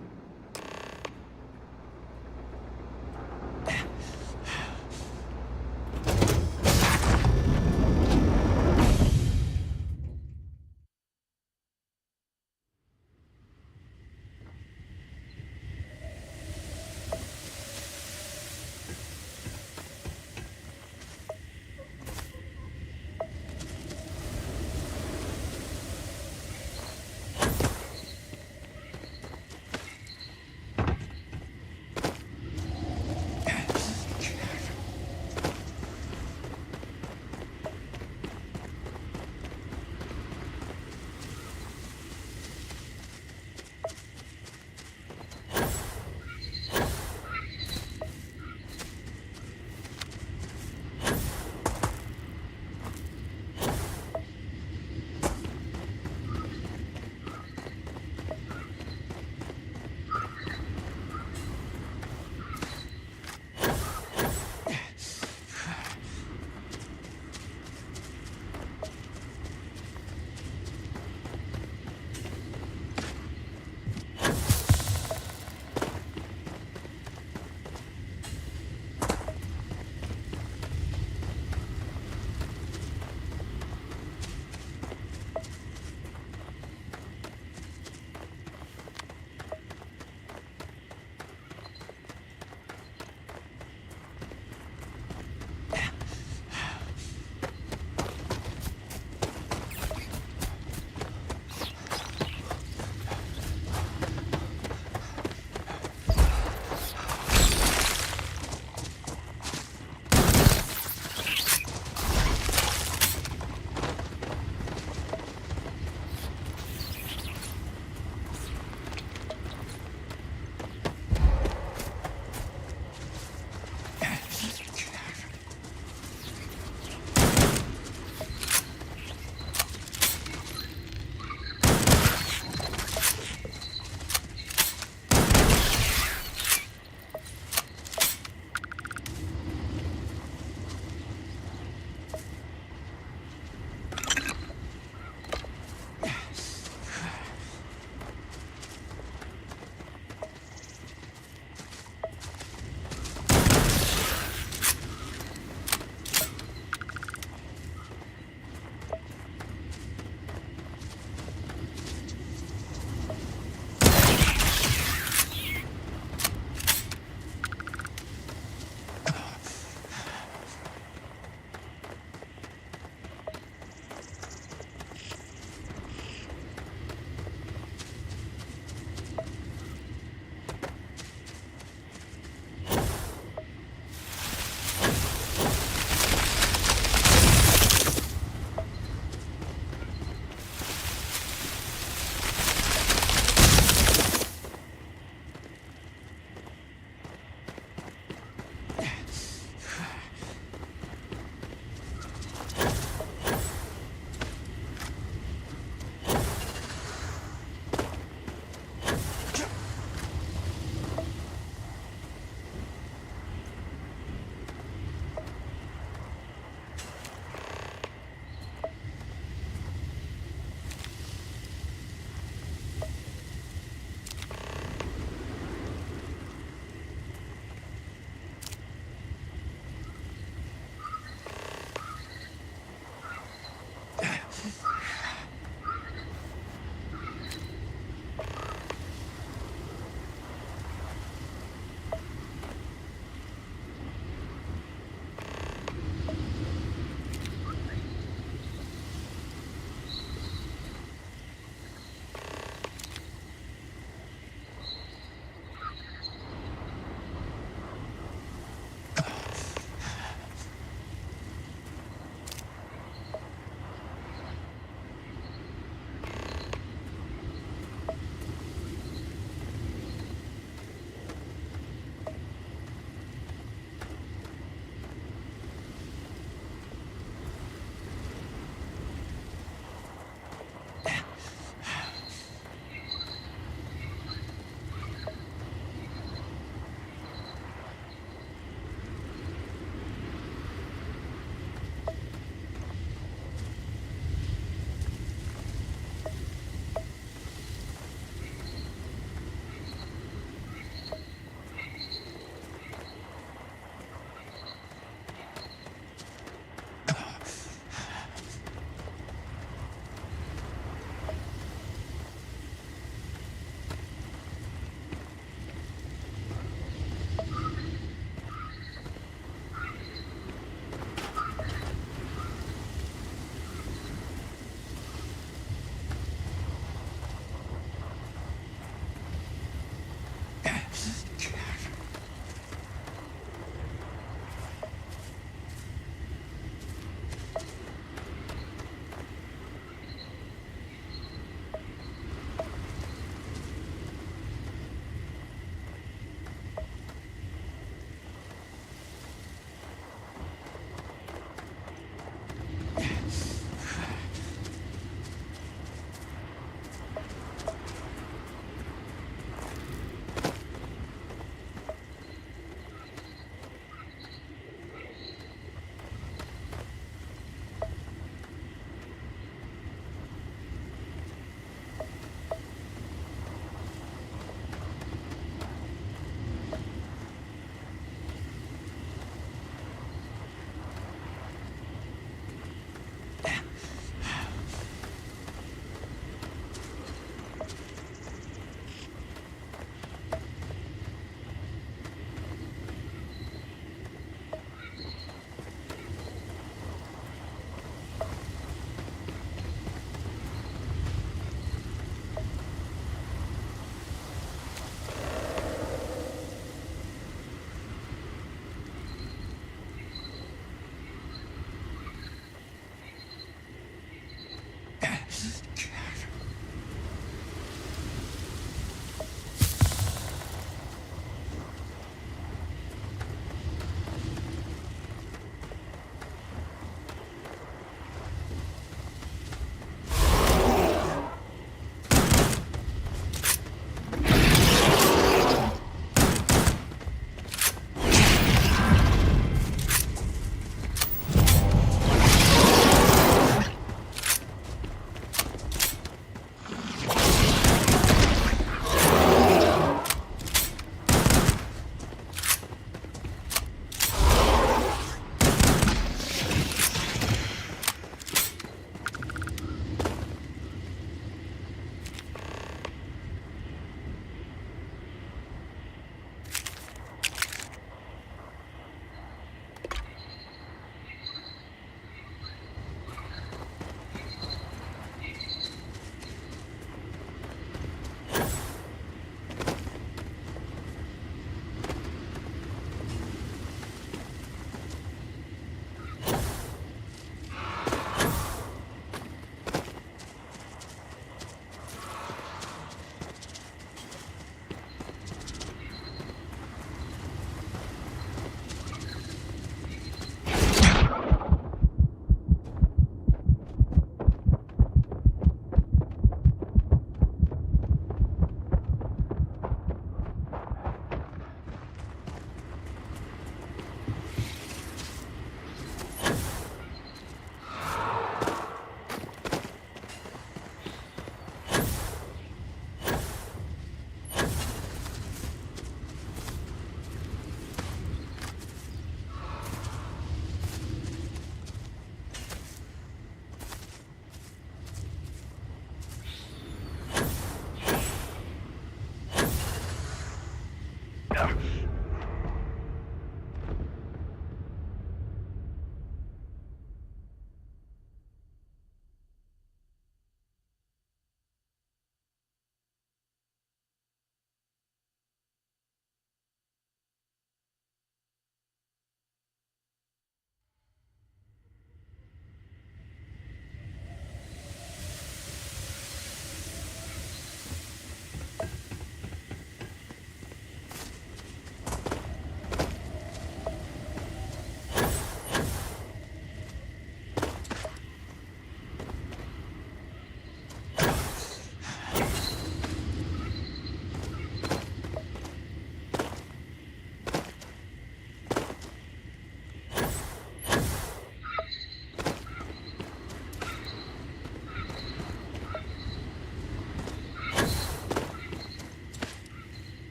them.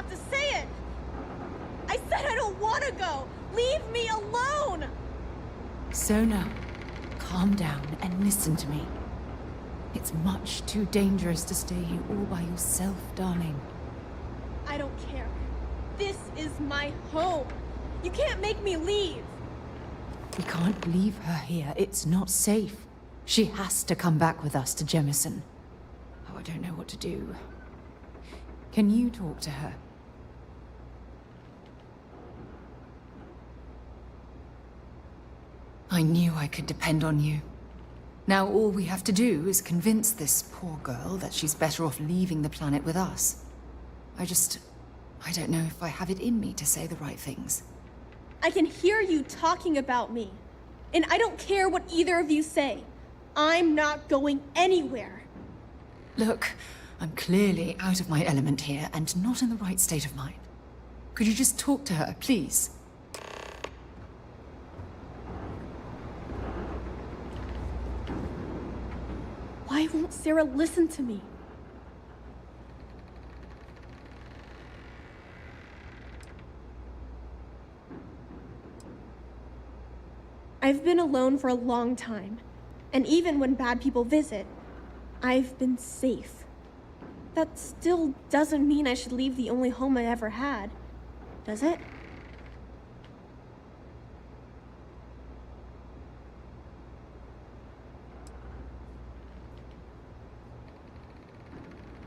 have to say it! I said I don't want to go! Leave me alone! Sona, calm down and listen to me. It's much too dangerous to stay here all by yourself, darling. I don't care. This is my home. You can't make me leave. We can't leave her here. It's not safe. She has to come back with us to Jemison. Oh, I don't know what to do. Can you talk to her? I knew I could depend on you. Now all we have to do is convince this poor girl that she's better off leaving the planet with us. I don't know if I have it in me to say the right things. I can hear you talking about me. And I don't care what either of you say. I'm not going anywhere. Look, I'm clearly out of my element here and not in the right state of mind. Could you just talk to her, please? Why won't Sarah listen to me? I've been alone for a long time, and even when bad people visit, I've been safe. That still doesn't mean I should leave the only home I ever had, does it?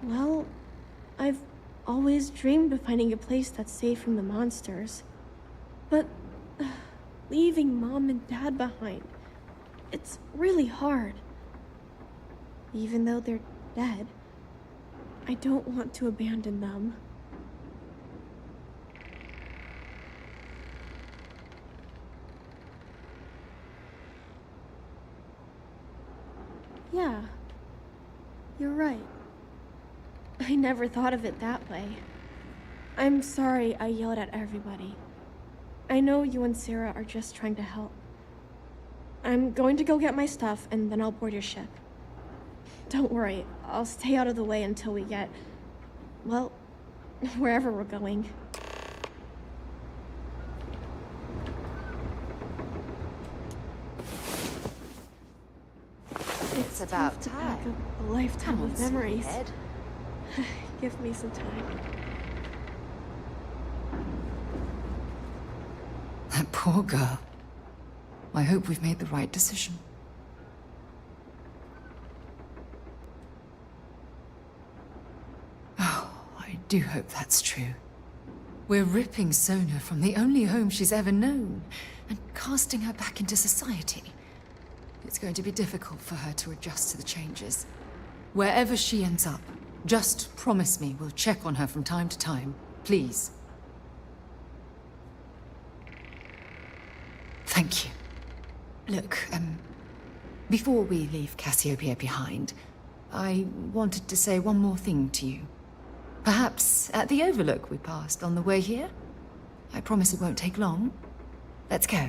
Well, I've always dreamed of finding a place that's safe from the monsters. But leaving Mom and Dad behind, it's really hard. Even though they're dead, I don't want to abandon them. Yeah, you're right. I never thought of it that way. I'm sorry I yelled at everybody. I know you and Sarah are just trying to help. I'm going to go get my stuff, and then I'll board your ship. Don't worry, I'll stay out of the way until we get, well, wherever we're going. It's about time. A lifetime of memories. Ed. Give me some time. That poor girl. I hope we've made the right decision. Oh, I do hope that's true. We're ripping Sona from the only home she's ever known and casting her back into society. It's going to be difficult for her to adjust to the changes. Wherever she ends up, just promise me we'll check on her from time to time, please. Thank you. Look, before we leave Cassiopeia behind, I wanted to say one more thing to you. Perhaps at the overlook we passed on the way here? I promise it won't take long. Let's go.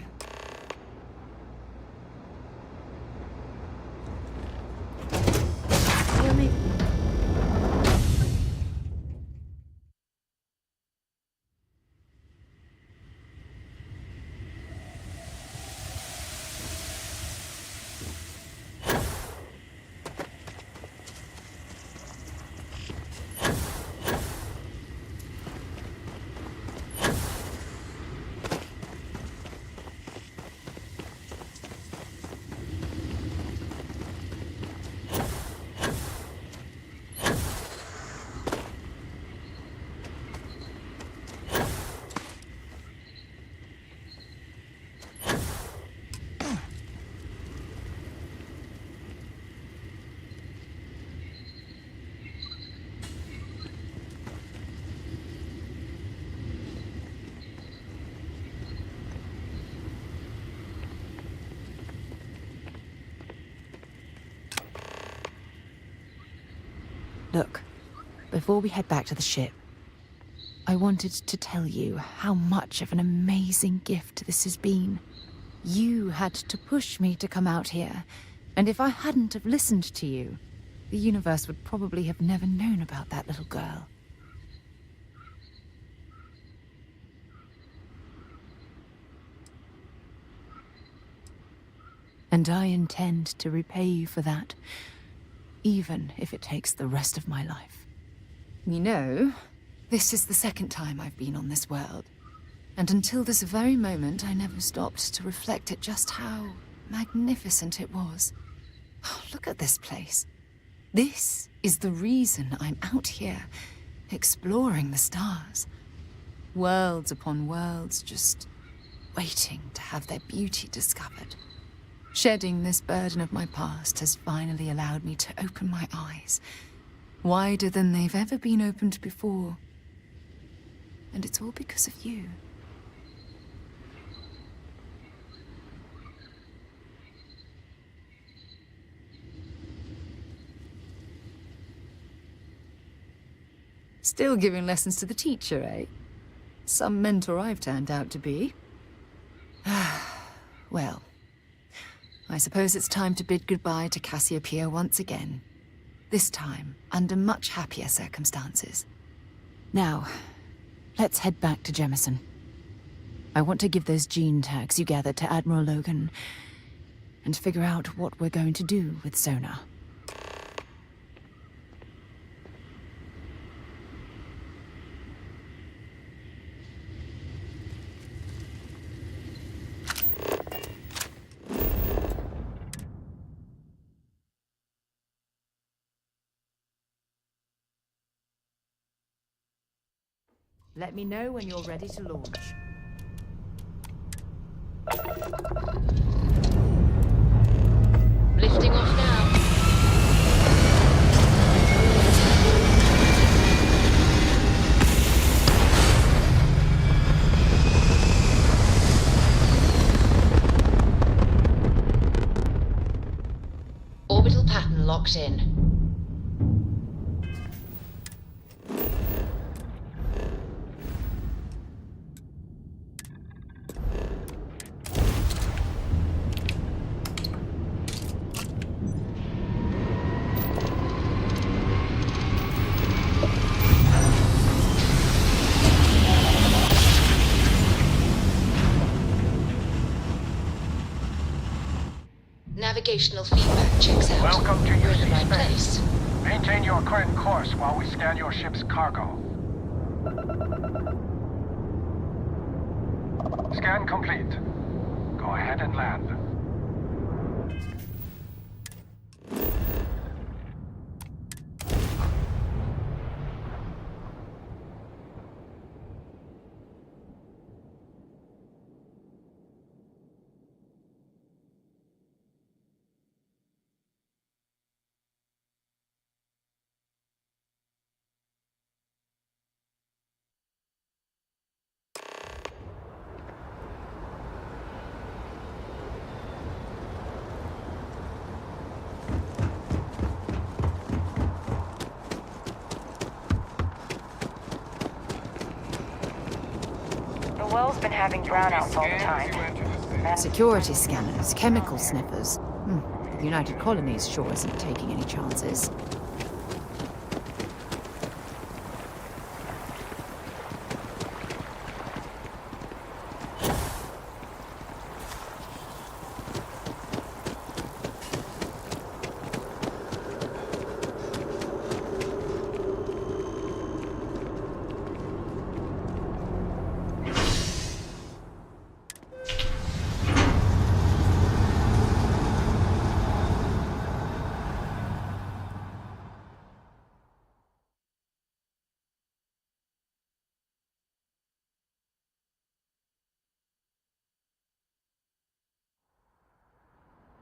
Look, before we head back to the ship, I wanted to tell you how much of an amazing gift this has been. You had to push me to come out here, and if I hadn't have listened to you, the universe would probably have never known about that little girl. And I intend to repay you for that, even if it takes the rest of my life. You know, this is the second time I've been on this world. And until this very moment, I never stopped to reflect at just how magnificent it was. Oh, look at this place. This is the reason I'm out here, exploring the stars. Worlds upon worlds, just waiting to have their beauty discovered. Shedding this burden of my past has finally allowed me to open my eyes, wider than they've ever been opened before. And it's all because of you. Still giving lessons to the teacher, eh? Some mentor I've turned out to be. Well, I suppose it's time to bid goodbye to Cassiopeia once again. This time, under much happier circumstances. Now, let's head back to Jemison. I want to give those gene tags you gathered to Admiral Logan, and figure out what we're going to do with Sona. Let me know when you're ready to launch. Lifting off now. Orbital pattern locked in. Navigational feedback checks out. Welcome to We're in the UC right space. place. Maintain your current course while we scan your ship's cargo. Scan complete. Go ahead and land. The well's been having brownouts all the time. Security scanners, chemical sniffers. The United Colonies sure isn't taking any chances.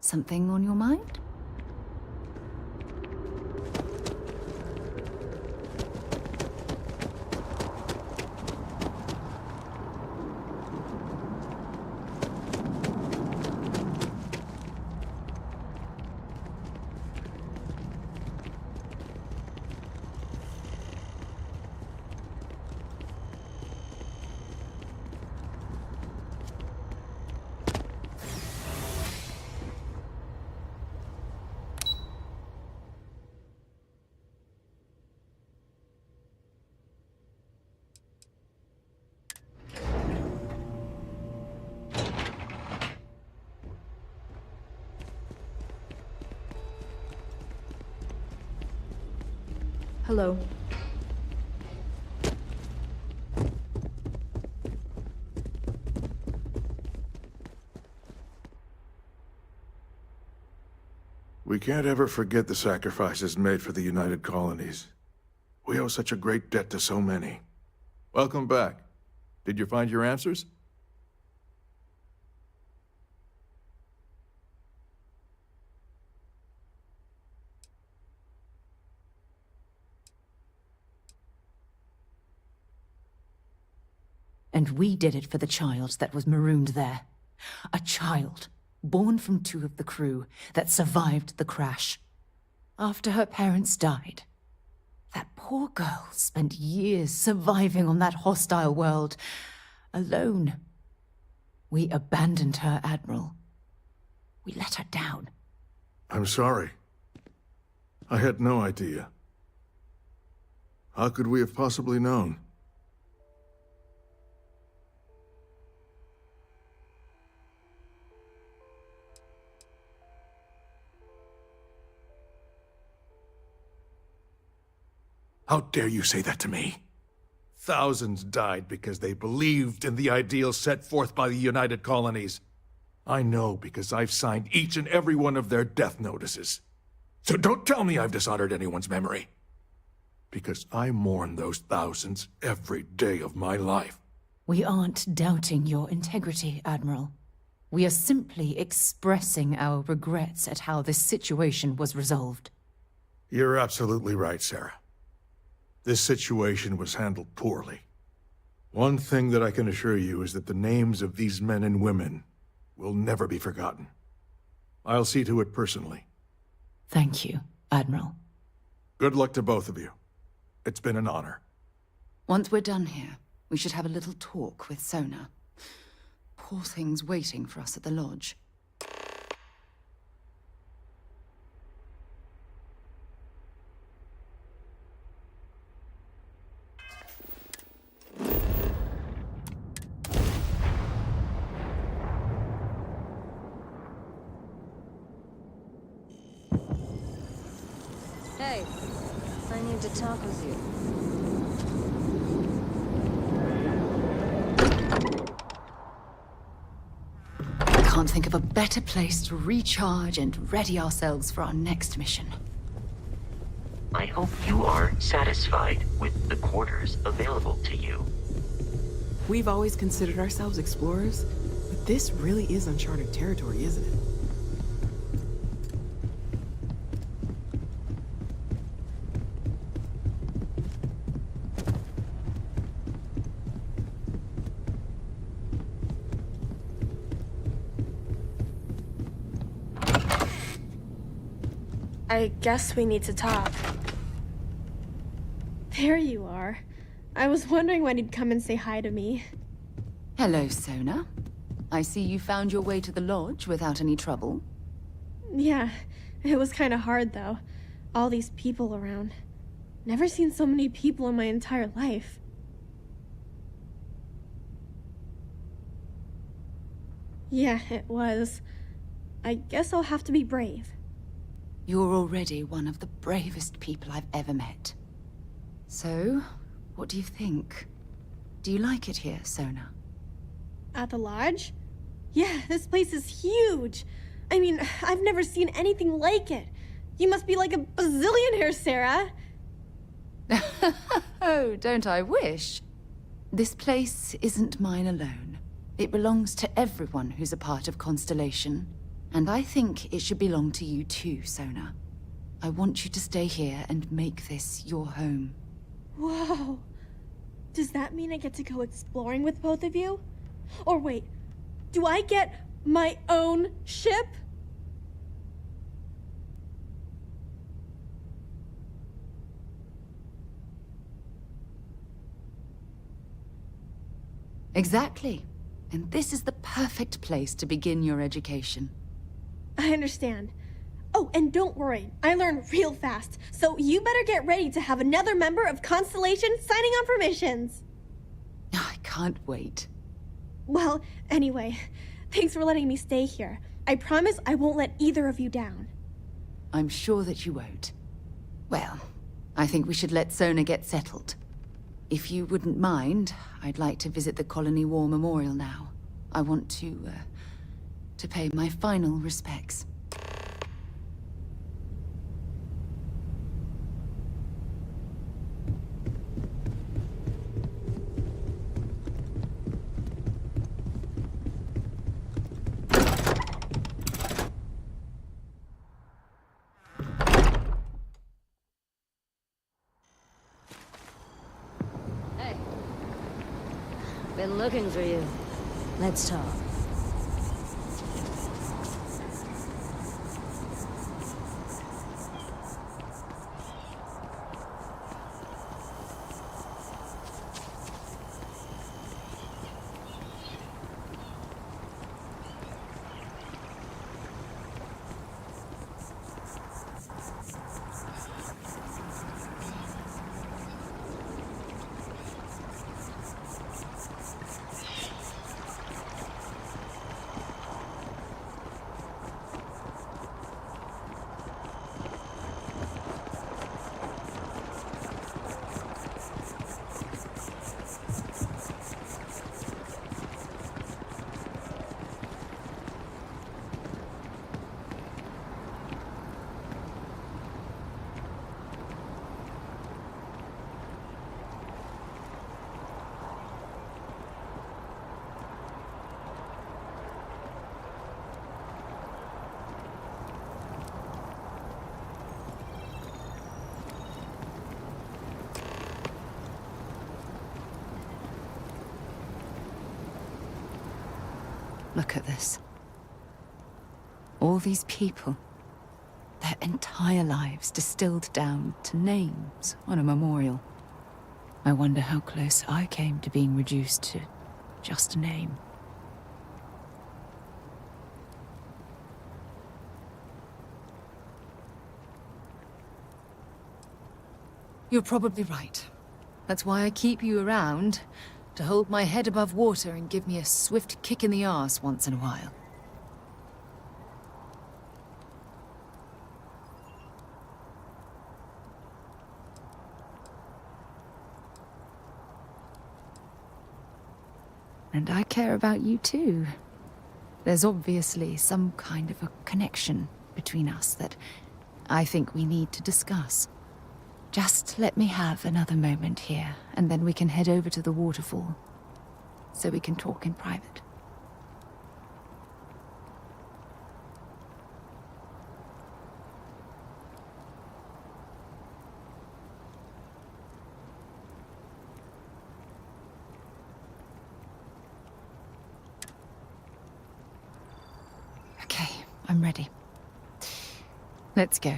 Something on your mind? Hello. We can't ever forget the sacrifices made for the United Colonies. We owe such a great debt to so many. Welcome back. Did you find your answers? And we did it for the child that was marooned there. A child, born from 2 of the crew, that survived the crash. After her parents died. That poor girl spent years surviving on that hostile world, alone. We abandoned her, Admiral. We let her down. I'm sorry. I had no idea. How could we have possibly known? How dare you say that to me? Thousands died because they believed in the ideal set forth by the United Colonies. I know because I've signed each and every one of their death notices. So don't tell me I've dishonored anyone's memory. Because I mourn those thousands every day of my life. We aren't doubting your integrity, Admiral. We are simply expressing our regrets at how this situation was resolved. You're absolutely right, Sarah. This situation was handled poorly. One thing that I can assure you is that the names of these men and women will never be forgotten. I'll see to it personally. Thank you, Admiral. Good luck to both of you. It's been an honor. Once we're done here, we should have a little talk with Sona. Poor thing's waiting for us at the lodge. Hey, I need to talk with you. I can't think of a better place to recharge and ready ourselves for our next mission. I hope you are satisfied with the quarters available to you. We've always considered ourselves explorers, but this really is uncharted territory, isn't it? I guess we need to talk. There you are. I was wondering when you'd come and say hi to me. Hello, Sona. I see you found your way to the lodge without any trouble. Yeah, it was kind of hard though. All these people around. Never seen so many people in my entire life. Yeah, it was. I guess I'll have to be brave. You're already one of the bravest people I've ever met. So, what do you think? Do you like it here, Sona? At the lodge? Yeah, this place is huge. I mean, I've never seen anything like it. You must be like a bazillionaire, Sarah. Oh, don't I wish? This place isn't mine alone. It belongs to everyone who's a part of Constellation. And I think it should belong to you too, Sona. I want you to stay here and make this your home. Whoa. Does that mean I get to go exploring with both of you? Or wait, do I get my own ship? Exactly. And this is the perfect place to begin your education. I understand. Oh, and don't worry, I learn real fast, so you better get ready to have another member of Constellation signing on for missions. I can't wait. Well, anyway, thanks for letting me stay here. I promise I won't let either of you down. I'm sure that you won't. Well, I think we should let Sona get settled. If you wouldn't mind, I'd like to visit the Colony War Memorial now. I want to pay my final respects. Hey. Been looking for you. Let's talk. Look at this. All these people. Their entire lives distilled down to names on a memorial. I wonder how close I came to being reduced to just a name. You're probably right. That's why I keep you around. To hold my head above water and give me a swift kick in the arse once in a while. And I care about you too. There's obviously some kind of a connection between us that I think we need to discuss. Just let me have another moment here, and then we can head over to the waterfall, so we can talk in private. Okay, I'm ready. Let's go.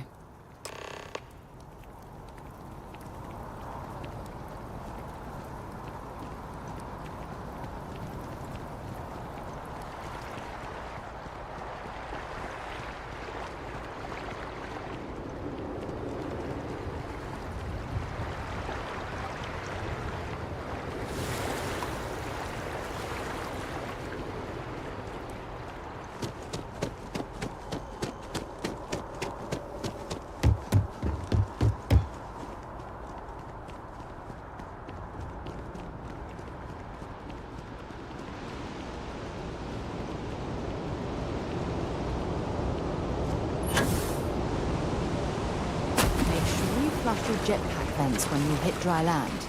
Flush your jetpack vents when you hit dry land.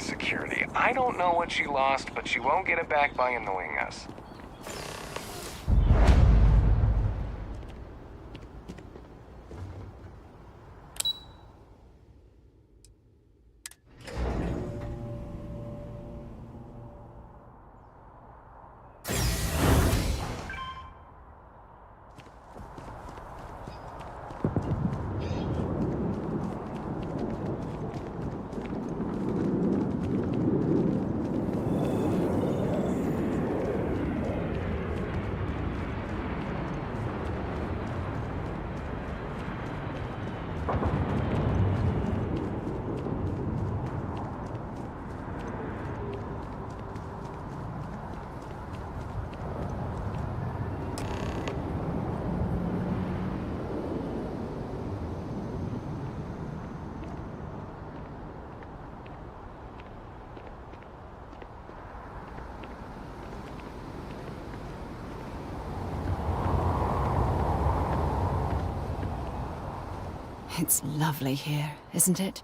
security. I don't know what she lost, but she won't get it back by annoying us. It's lovely here, isn't it?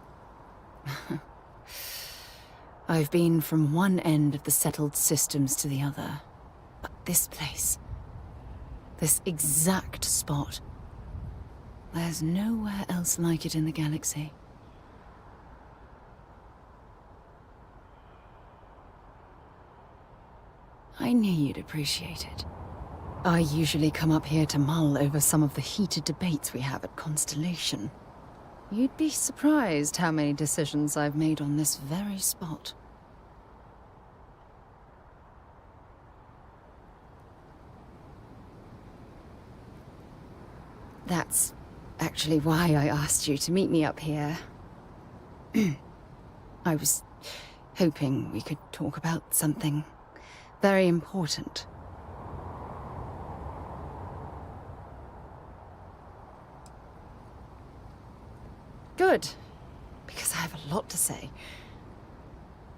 I've been from one end of the settled systems to the other. But this place, this exact spot, there's nowhere else like it in the galaxy. I knew you'd appreciate it. I usually come up here to mull over some of the heated debates we have at Constellation. You'd be surprised how many decisions I've made on this very spot. That's actually why I asked you to meet me up here. I was hoping we could talk about something very important. Good, because I have a lot to say.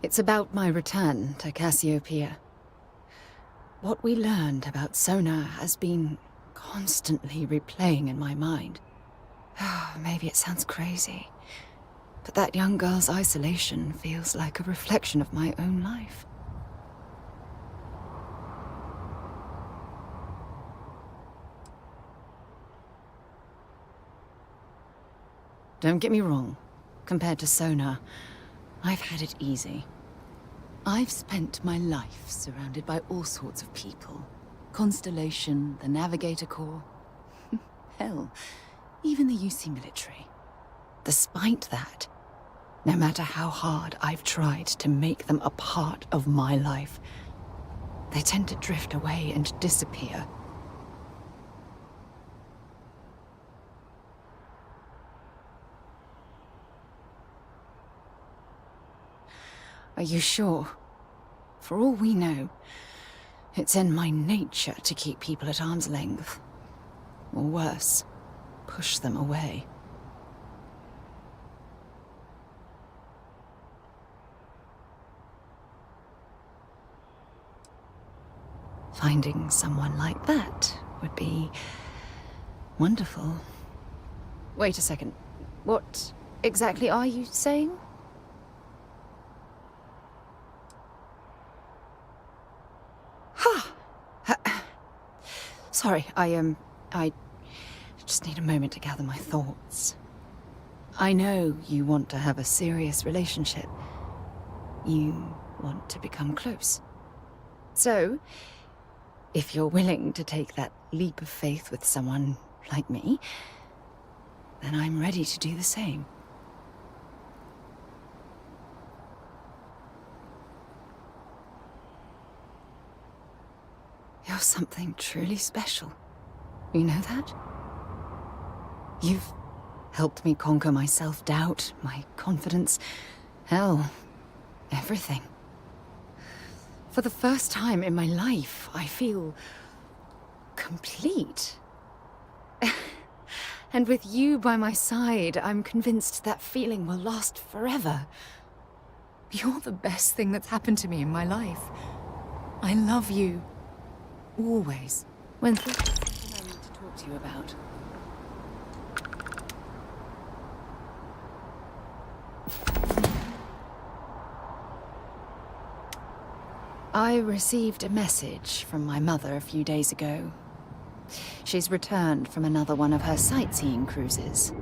It's about my return to Cassiopeia. What we learned about Sona has been constantly replaying in my mind. Maybe it sounds crazy, but that young girl's isolation feels like a reflection of my own life. Don't get me wrong. Compared to Sona, I've had it easy. I've spent my life surrounded by all sorts of people. Constellation, the Navigator Corps. Hell, even the UC military. Despite that, no matter how hard I've tried to make them a part of my life, they tend to drift away and disappear. Are you sure? For all we know, it's in my nature to keep people at arm's length. Or worse, push them away. Finding someone like that would be wonderful. Wait a second. What exactly are you saying? Sorry, I just need a moment to gather my thoughts. I know you want to have a serious relationship. You want to become close. So, if you're willing to take that leap of faith with someone like me, then I'm ready to do the same. You're something truly special. You know that? You've helped me conquer my self-doubt, my confidence, hell, everything. For the first time in my life, I feel complete. And with you by my side, I'm convinced that feeling will last forever. You're the best thing that's happened to me in my life. I love you. Always. When there's something I need to talk to you about. I received a message from my mother a few days ago. She's returned from another one of her sightseeing cruises.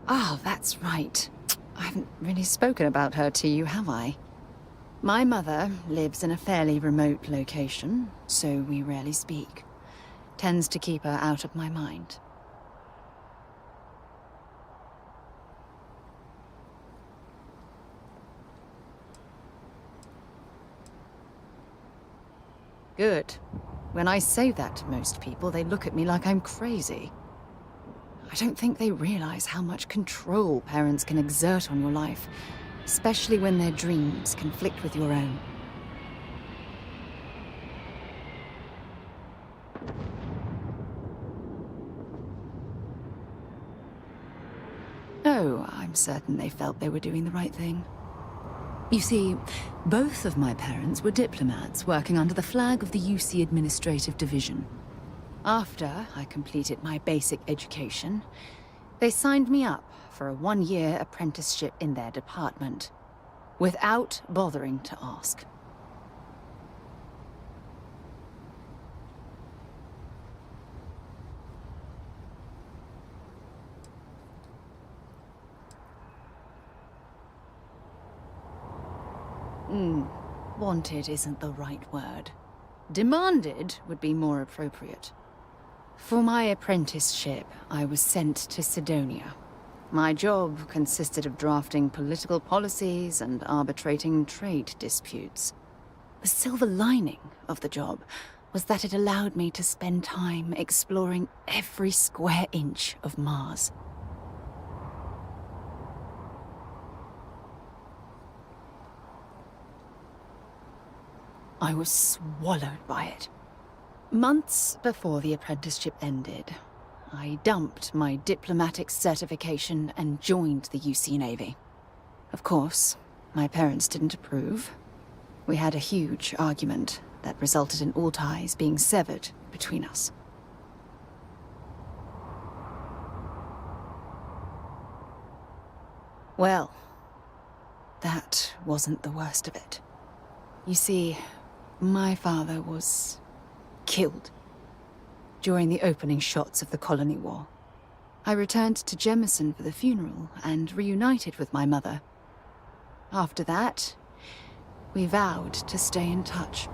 Oh, that's right. I haven't really spoken about her to you, have I? My mother lives in a fairly remote location, so we rarely speak. Tends to keep her out of my mind. Good. When I say that to most people, they look at me like I'm crazy. I don't think they realize how much control parents can exert on your life, especially when their dreams conflict with your own. Oh, I'm certain they felt they were doing the right thing. You see, both of my parents were diplomats working under the flag of the UC Administrative Division. After I completed my basic education, they signed me up for a one-year apprenticeship in their department, without bothering to ask. Wanted isn't the right word. Demanded would be more appropriate. For my apprenticeship, I was sent to Sidonia. My job consisted of drafting political policies and arbitrating trade disputes. The silver lining of the job was that it allowed me to spend time exploring every square inch of Mars. I was swallowed by it. Months before the apprenticeship ended, I dumped my diplomatic certification and joined the UC Navy. Of course, my parents didn't approve. We had a huge argument that resulted in all ties being severed between us. Well, that wasn't the worst of it. You see, my father was killed during the opening shots of the Colony War. I returned to Jemison for the funeral and reunited with my mother. After that, we vowed to stay in touch.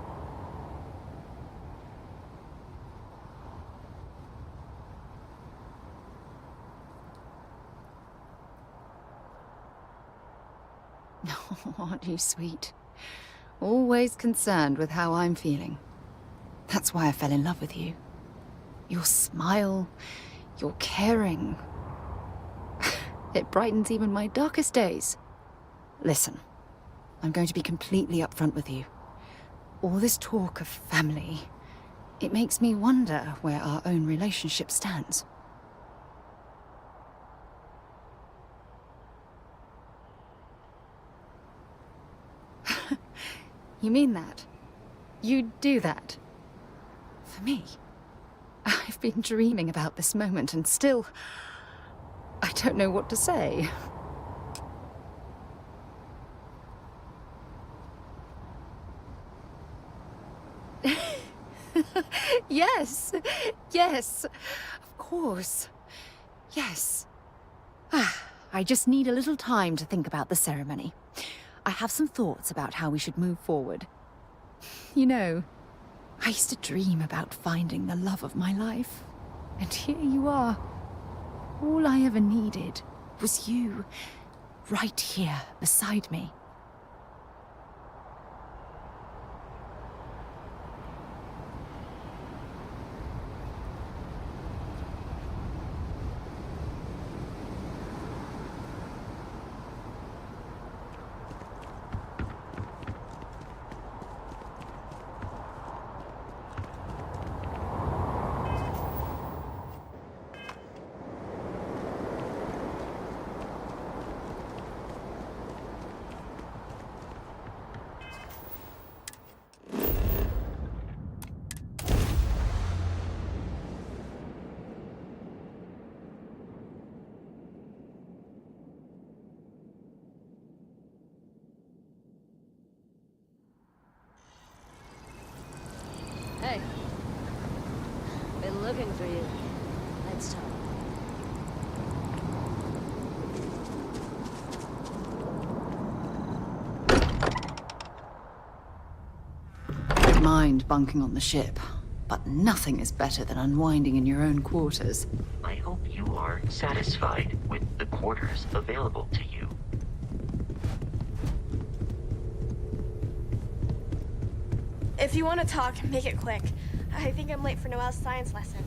Aren't you sweet? Always concerned with how I'm feeling. That's why I fell in love with you. Your smile, your caring. It brightens even my darkest days. Listen, I'm going to be completely upfront with you. All this talk of family, it makes me wonder where our own relationship stands. You mean that? You'd do that? For me? I've been dreaming about this moment and still... I don't know what to say. Yes! Yes! Of course. Yes. I just need a little time to think about the ceremony. I have some thoughts about how we should move forward. You know, I used to dream about finding the love of my life. And here you are. All I ever needed was you, right here beside me. looking for you. Let's talk. Don't mind bunking on the ship, but nothing is better than unwinding in your own quarters. I hope you are satisfied with the quarters available to you. If you want to talk, make it quick. I think I'm late for Noelle's science lesson.